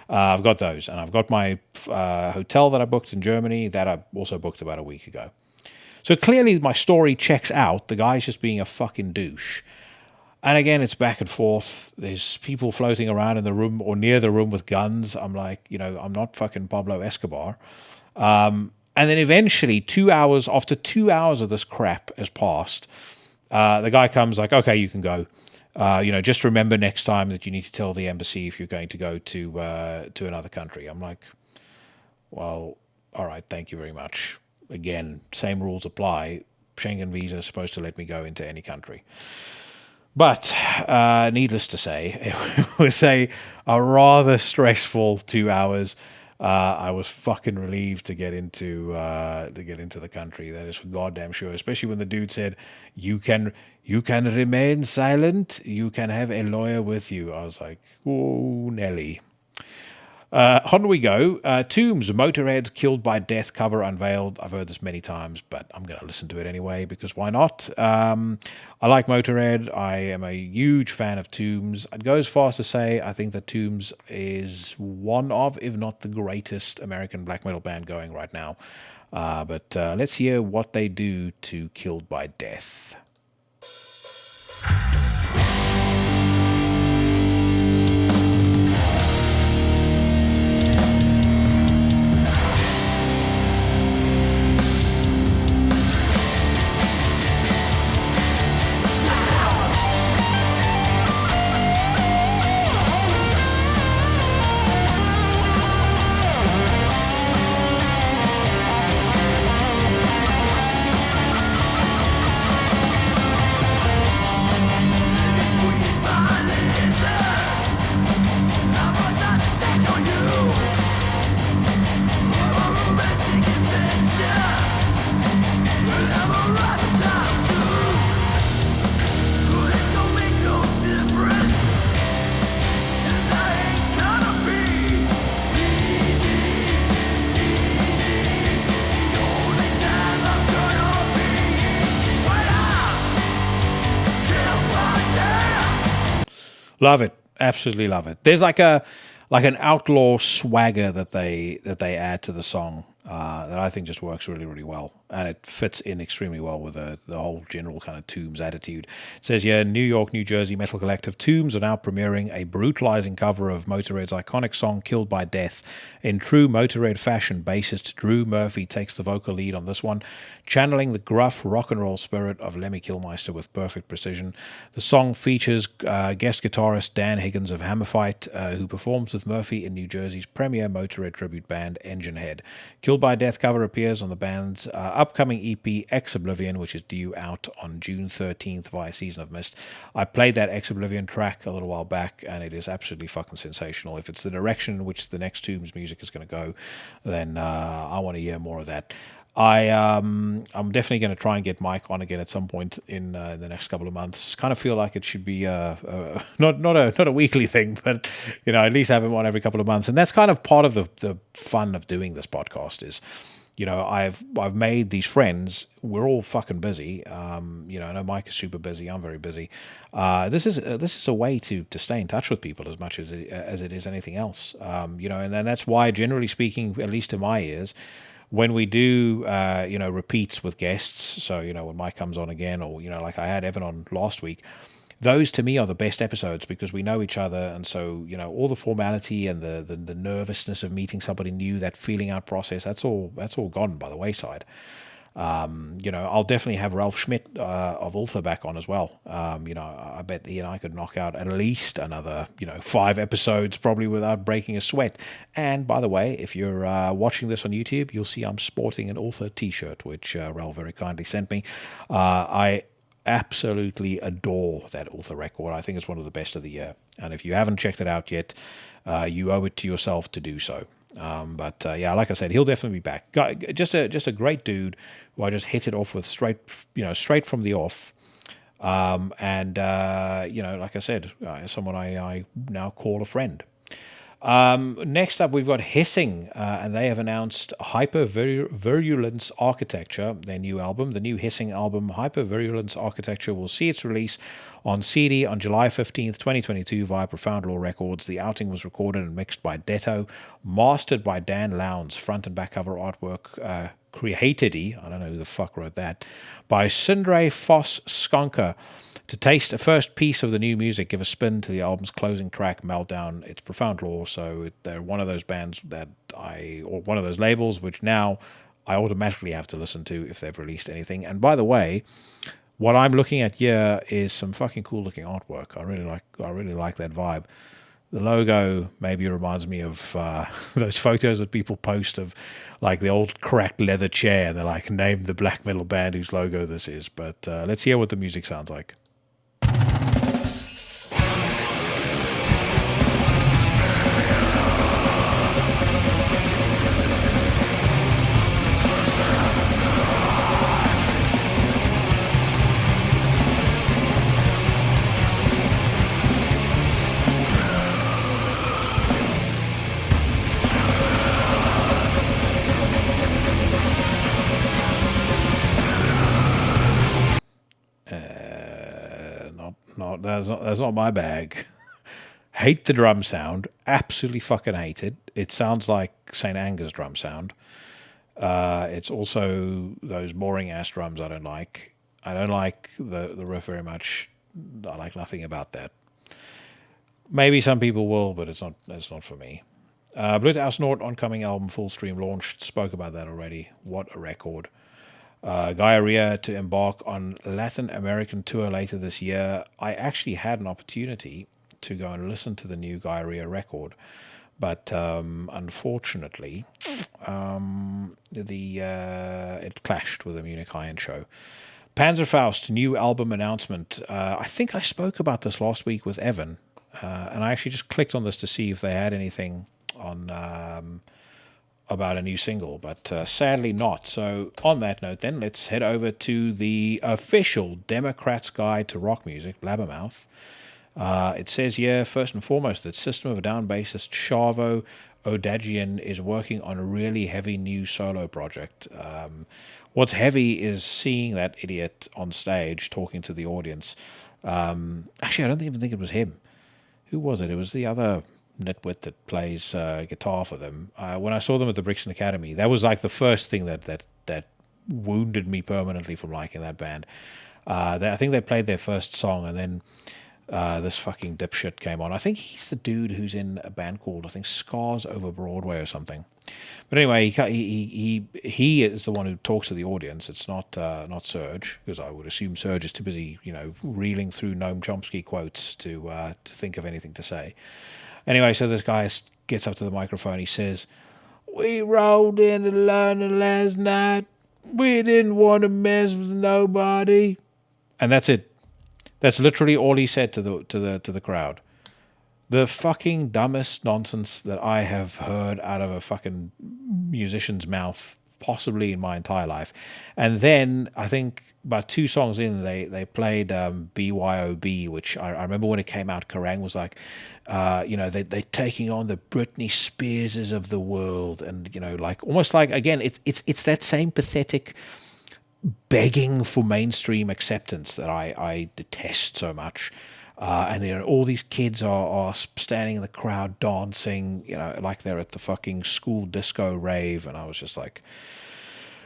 Speaker 1: I've got those, and I've got my hotel that I booked in Germany that I also booked about a week ago. So clearly, my story checks out. The guy's just being a fucking douche. And again, it's back and forth. There's people floating around in the room or near the room with guns. I'm like, I'm not fucking Pablo Escobar. And then eventually, after 2 hours of this crap has passed, the guy comes like, okay, you can go. Just remember next time that you need to tell the embassy if you're going to go to another country. I'm like, well, all right, thank you very much. Again, same rules apply. Schengen visa is supposed to let me go into any country. But needless to say, it was a rather stressful 2 hours. I was fucking relieved to get into the country. That is for goddamn sure. Especially when the dude said, "You can remain silent. You can have a lawyer with you." I was like, "Oh, Nelly." On we go. Tombs, Motorhead Killed by Death cover unveiled. I've heard this many times, but I'm going to listen to it anyway, because why not? I like Motorhead. I am a huge fan of Tombs. I'd go as far as to say I think that Tombs is one of, if not the greatest American black metal band going right now. But let's hear what they do to Killed by Death. Love it, absolutely love it. There's like an outlaw swagger that they add to the song. that I think just works really, really well. And it fits in extremely well with the whole general kind of Tombs attitude. It says here, New York, New Jersey metal collective Tombs are now premiering a brutalizing cover of Motorhead's iconic song Killed by Death. In true Motorhead fashion, bassist Drew Murphy takes the vocal lead on this one, channeling the gruff rock and roll spirit of Lemmy Kilmister with perfect precision. The song features guest guitarist Dan Higgins of Hammerfight, who performs with Murphy in New Jersey's premier Motorhead tribute band Engine Head. Killed by Death cover appears on the band's upcoming EP Ex Oblivion, which is due out on June 13th via Season of Mist. I played that Ex Oblivion track a little while back, and it is absolutely fucking sensational. If it's the direction in which the next Tombs music is going to go, then I want to hear more of that. I'm definitely going to try and get Mike on again at some point in the next couple of months. Kind of feel like it should be not a weekly thing, but at least have him on every couple of months. And that's kind of part of the fun of doing this podcast is, I've made these friends. We're all fucking busy. I know Mike is super busy. I'm very busy. This is a way to stay in touch with people as much as it is anything else. And that's why, generally speaking, at least to my ears, when we do, repeats with guests, so, when Mike comes on again, or, like I had Evan on last week, those to me are the best episodes because we know each other. And so, all the formality and the nervousness of meeting somebody new, that feeling out process, that's all gone by the wayside. I'll definitely have Ralph Schmidt of Ultha back on as well. I bet he and I could knock out at least another, 5 episodes probably without breaking a sweat. And by the way, if you're watching this on YouTube, you'll see I'm sporting an Ultha t-shirt, which Ralph very kindly sent me. I absolutely adore that Ultha record. I think it's one of the best of the year. And if you haven't checked it out yet, you owe it to yourself to do so. But like I said, he'll definitely be back. Just a great dude who I just hit it off with straight from the off. Like I said, someone I now call a friend. Next up, we've got Hissing, and they have announced Hypervirulence Architecture, their new album. The new Hissing album, Hypervirulence Architecture, will see its release on CD on July 15th, 2022 via Profound Law Records. The outing was recorded and mixed by Detto, mastered by Dan Lowndes, front and back cover artwork created, I don't know who the fuck wrote that, by Sindre Foss Skonker. To taste a first piece of the new music, give a spin to the album's closing track, Meltdown. It's Profound Law, so they're one of those bands or one of those labels, which now I automatically have to listen to if they've released anything. And by the way, what I'm looking at here is some fucking cool looking artwork. I really like that vibe. The logo maybe reminds me of those photos that people post of like the old cracked leather chair, and they're like, name the black metal band whose logo this is. But let's hear what the music sounds like. That's not my bag. Hate the drum sound. Absolutely fucking hate it. It sounds like St. Anger's drum sound. It's also those boring ass drums I don't like. I don't like the riff very much. I like nothing about that. Maybe some people will, but it's not for me. Blut Aus Nord oncoming album full stream launched. Spoke about that already. What a record. Diarrhea to embark on Latin American tour later this year. I actually had an opportunity to go and listen to the new Diarrhea record, but unfortunately, it clashed with the Munich High End show. Panzerfaust new album announcement. I think I spoke about this last week with Evan, and I actually just clicked on this to see if they had anything on about a new single, but sadly not. So on that note then, let's head over to the official Democrats Guide to Rock Music, Blabbermouth. It says here, first and foremost, that System of a Down bassist Shavo Odagian is working on a really heavy new solo project. What's heavy is seeing that idiot on stage talking to the audience. Actually, I don't even think it was him. Who was it? It was the other nitwit that plays guitar for them. When I saw them at the Brixton Academy, that was like the first thing that wounded me permanently from liking that band. I think they played their first song, and then this fucking dipshit came on. I think he's the dude who's in a band called, I think, Scars Over Broadway or something. But anyway, he is the one who talks to the audience. It's not Serge, because I would assume Serge is too busy, reeling through Noam Chomsky quotes to think of anything to say. Anyway, so this guy gets up to the microphone. He says, "We rolled into London last night. We didn't want to mess with nobody," and that's it. That's literally all he said to the crowd. The fucking dumbest nonsense that I have heard out of a fucking musician's mouth, possibly in my entire life. And then I think about 2 songs in, they played BYOB, which I remember when it came out, Kerrang was like, they're taking on the Britney Spearses of the world, and like almost like, again, it's that same pathetic begging for mainstream acceptance that I detest so much. And all these kids are standing in the crowd dancing, like they're at the fucking school disco rave. And I was just like,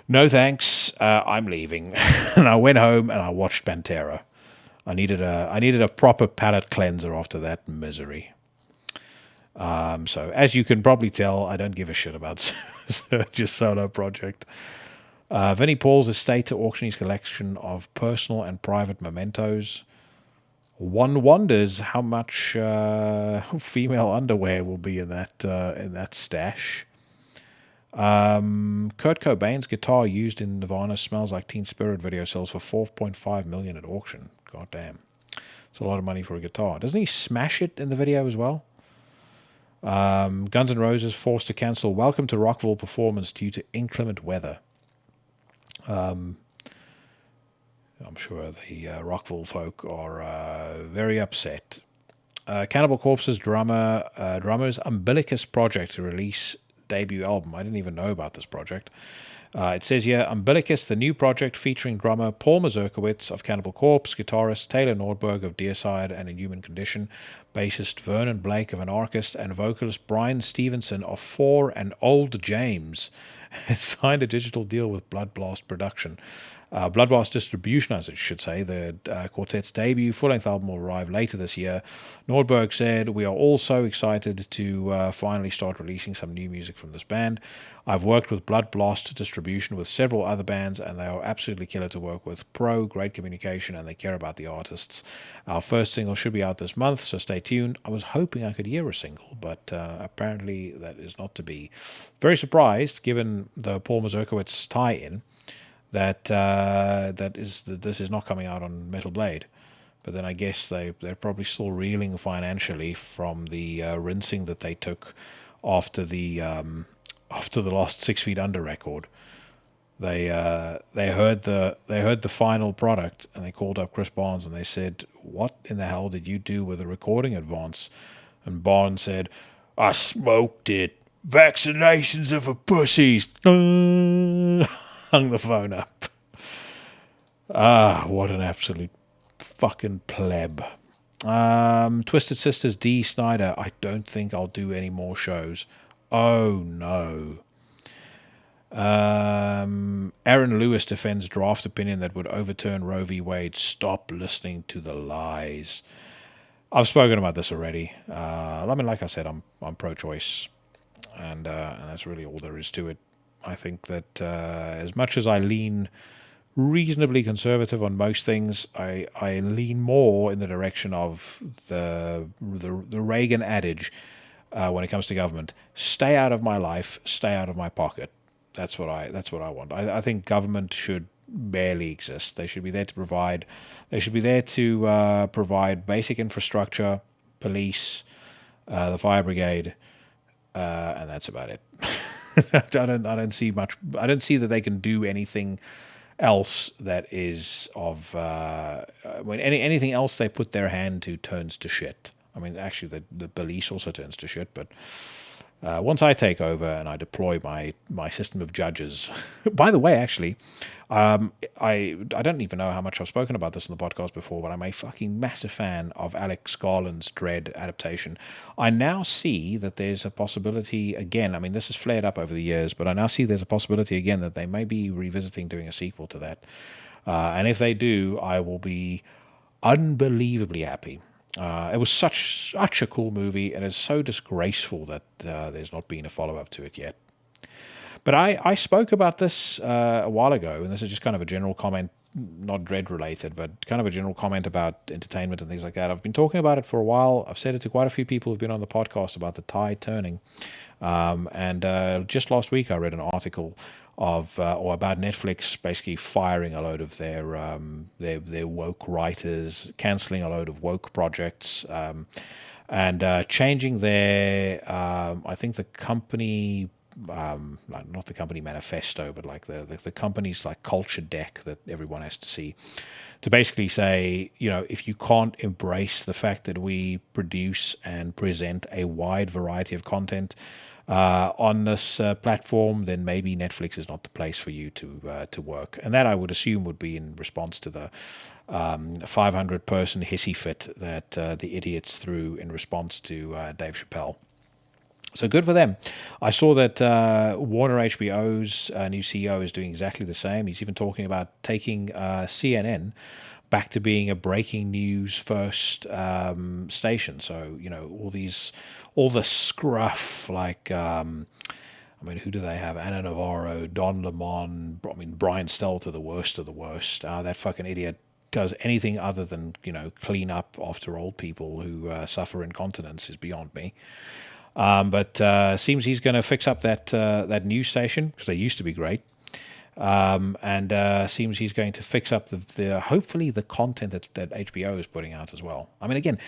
Speaker 1: no thanks, I'm leaving. And I went home and I watched Pantera. I needed a proper palate cleanser after that misery. So as you can probably tell, I don't give a shit about Serge's solo project. Vinnie Paul's estate to auction his collection of personal and private mementos. One wonders how much female underwear will be in that stash. Kurt Cobain's guitar used in Nirvana's "Smells Like Teen Spirit" video sells for $4.5 million at auction. God damn, it's a lot of money for a guitar. Doesn't he smash it in the video as well? Guns N' Roses forced to cancel Welcome to Rockville performance due to inclement weather. I'm sure the Rockville folk are very upset. Cannibal Corpse's drummer's Umbilicus project to release debut album. I didn't even know about this project. It says here, Umbilicus, the new project featuring drummer Paul Mazurkowitz of Cannibal Corpse, guitarist Taylor Nordberg of Deicide and In Human Condition, bassist Vernon Blake of Anarchist, and vocalist Brian Stevenson of Four and Old James, has signed a digital deal with Bloodblast Production. Bloodblast Distribution, as it should say. The quartet's debut full-length album will arrive later this year. Nordberg said, "We are all so excited to finally start releasing some new music from this band. I've worked with Bloodblast Distribution with several other bands, and they are absolutely killer to work with. Great communication, and they care about the artists. Our first single should be out this month, so stay tuned." I was hoping I could hear a single, but apparently that is not to be. Very surprised, given the Paul Mazurkowitz tie-in, that this is not coming out on Metal Blade. But then I guess they're probably still reeling financially from the rinsing that they took after the last 6 Feet Under record. They heard the final product, and they called up Chris Barnes and they said, "What in the hell did you do with the recording advance?" And Barnes said, "I smoked it. Vaccinations are for pussies." Hung the phone up. What an absolute fucking pleb. Twisted Sisters D. Snyder, "I don't think I'll do any more shows." Oh no. Aaron Lewis defends draft opinion that would overturn Roe v. Wade. "Stop listening to the lies." I've spoken about this already. I mean, like I said, I'm pro-choice, and that's really all there is to it. I think that as much as I lean reasonably conservative on most things, I lean more in the direction of the Reagan adage when it comes to government: stay out of my life, stay out of my pocket. That's what I want. I think government should barely exist. They should be there to provide. They should be there to provide basic infrastructure, police, the fire brigade, and that's about it. I don't see much. I don't see that they can do anything else that is of when anything else they put their hand to turns to shit. I mean, actually, the police also turns to shit, but Once I take over and I deploy my system of judges. By the way, actually, I don't even know how much I've spoken about this in the podcast before, but I'm a fucking massive fan of Alex Garland's Dread adaptation. I now see that there's a possibility again. I mean, this has flared up over the years, but I now see there's a possibility again that they may be revisiting doing a sequel to that. And if they do, I will be unbelievably happy. It was such a cool movie, and it's so disgraceful that there's not been a follow-up to it yet. But I spoke about this a while ago, and this is just kind of a general comment, not Dread related, but kind of a general comment about entertainment and things like that. I've been talking about it for a while. I've said it to quite a few people who've been on the podcast about the tide turning. And just last week I read an article or about Netflix basically firing a load of their woke writers, cancelling a load of woke projects, and changing their I think the company not the company manifesto, but like the company's like culture deck that everyone has to see, to basically say, if you can't embrace the fact that we produce and present a wide variety of content on this platform, then maybe Netflix is not the place for you to work. And that I would assume would be in response to the 500-person hissy fit that the idiots threw in response to Dave Chappelle. So good for them. I saw that Warner HBO's new CEO is doing exactly the same. He's even talking about taking CNN back to being a breaking news first station. So, all the scruff, like, who do they have? Anna Navarro, Don Lemon, Brian Stelter, the worst of the worst. That fucking idiot does anything other than, clean up after old people who suffer incontinence is beyond me. But seems he's going to fix up that news station, because they used to be great. And seems he's going to fix up the hopefully the content that HBO is putting out as well. I mean, again,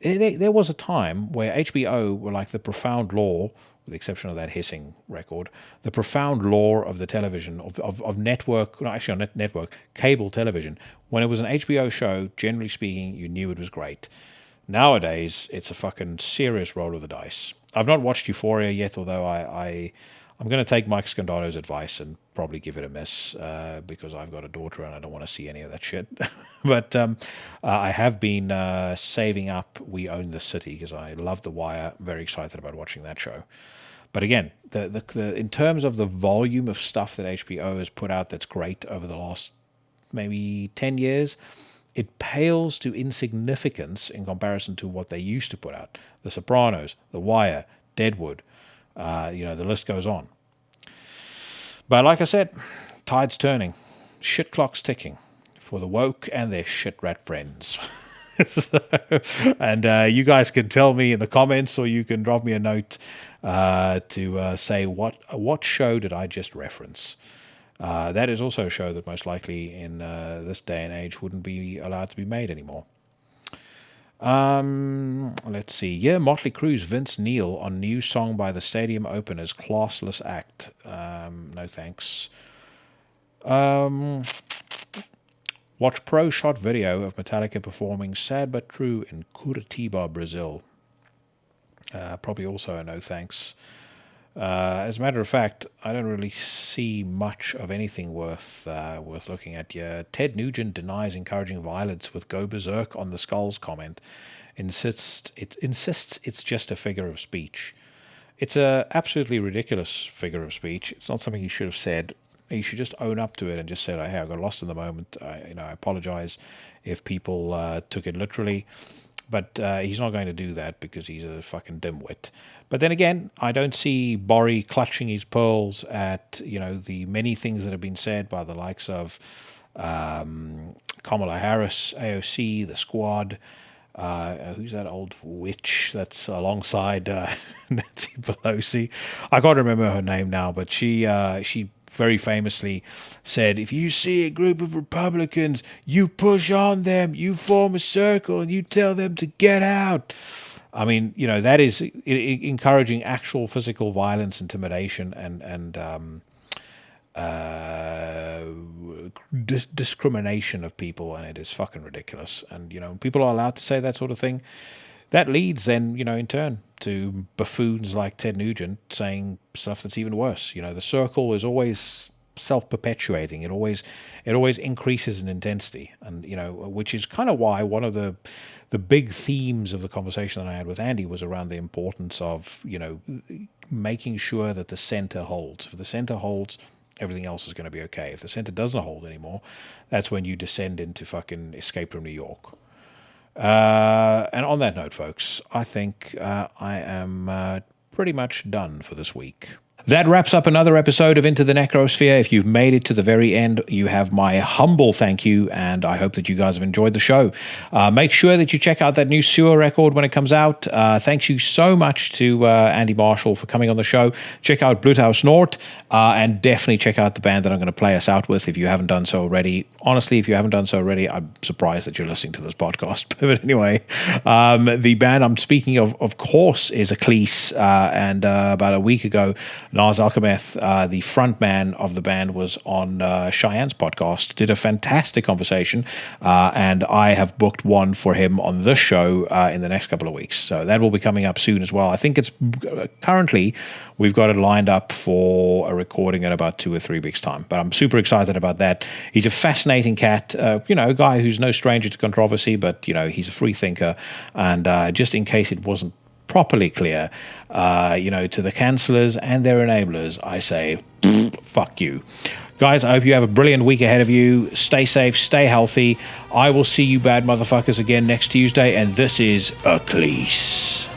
Speaker 1: there was a time where HBO were like the profound law, with the exception of that hissing record, the profound law of the television, of network, no, actually not network, cable television. When it was an HBO show, generally speaking, you knew it was great. Nowadays, it's a fucking serious roll of the dice. I've not watched Euphoria yet, although I'm going to take Mike Scandalo's advice and probably give it a miss because I've got a daughter and I don't want to see any of that shit. But I have been saving up We Own the City because I love The Wire. I'm very excited about watching that show. But again, the in terms of the volume of stuff that HBO has put out that's great over the last maybe 10 years, it pales to insignificance in comparison to what they used to put out. The Sopranos, The Wire, Deadwood, the list goes on. But like I said, tide's turning. Shit clock's ticking for the woke and their shit rat friends. And you guys can tell me in the comments, or you can drop me a note to say what show did I just reference. That is also a show that most likely in this day and age wouldn't be allowed to be made anymore. Let's see. Yeah, Motley Crue's Vince Neil on new song by the Stadium Openers, Classless Act. No thanks. Watch pro shot video of Metallica performing Sad But True in Curitiba, Brazil. Probably also a no thanks. As a matter of fact, I don't really see much of anything worth looking at here. Ted Nugent denies encouraging violence with "Go Berserk" on the Skulls comment. Insists it's just a figure of speech. It's a absolutely ridiculous figure of speech. It's not something he should have said. He should just own up to it and just say, "Hey, I got lost in the moment. I apologize if people took it literally." But he's not going to do that because he's a fucking dimwit. But then again, I don't see Borry clutching his pearls at the many things that have been said by the likes of Kamala Harris, AOC, the Squad. Who's that old witch that's alongside Nancy Pelosi? I can't remember her name now, but she very famously said, if you see a group of Republicans, you push on them, you form a circle, and you tell them to get out. I mean, that is encouraging actual physical violence, intimidation, and discrimination of people, and it is fucking ridiculous. And, people are allowed to say that sort of thing. that leads then, in turn to buffoons like Ted Nugent saying stuff that's even worse. The circle is always self-perpetuating. It always increases in intensity, and which is kind of why one of the big themes of the conversation that I had with Andy was around the importance of making sure that the center holds. If the center holds, everything else is going to be okay. If the center doesn't hold anymore, that's when you descend into fucking Escape from New York. And on that note, folks, I think I am pretty much done for this week. That wraps up another episode of Into the Necrosphere. If you've made it to the very end, you have my humble thank you, and I hope that you guys have enjoyed the show. Make sure that you check out that new Sewer record when it comes out. Thanks you so much to Andy Marshall for coming on the show. Check out Blut Aus Nord, and definitely check out the band that I'm going to play us out with if you haven't done so already. Honestly, if you haven't done so already, I'm surprised that you're listening to this podcast. But anyway, the band I'm speaking of course, is AKHLYS, and about a week ago, Lars Alchemeth, the front man of the band, was on Cheyenne's podcast, did a fantastic conversation, and I have booked one for him on this show in the next couple of weeks. So that will be coming up soon as well. I think it's currently, we've got it lined up for a recording in about 2 or 3 weeks' time, but I'm super excited about that. He's a fascinating cat, a guy who's no stranger to controversy, but, he's a free thinker, and just in case it wasn't properly clear, to the cancellers and their enablers, I say, fuck you. Guys, I hope you have a brilliant week ahead of you. Stay safe, stay healthy. I will see you bad motherfuckers again next Tuesday, and this is AKHLYS.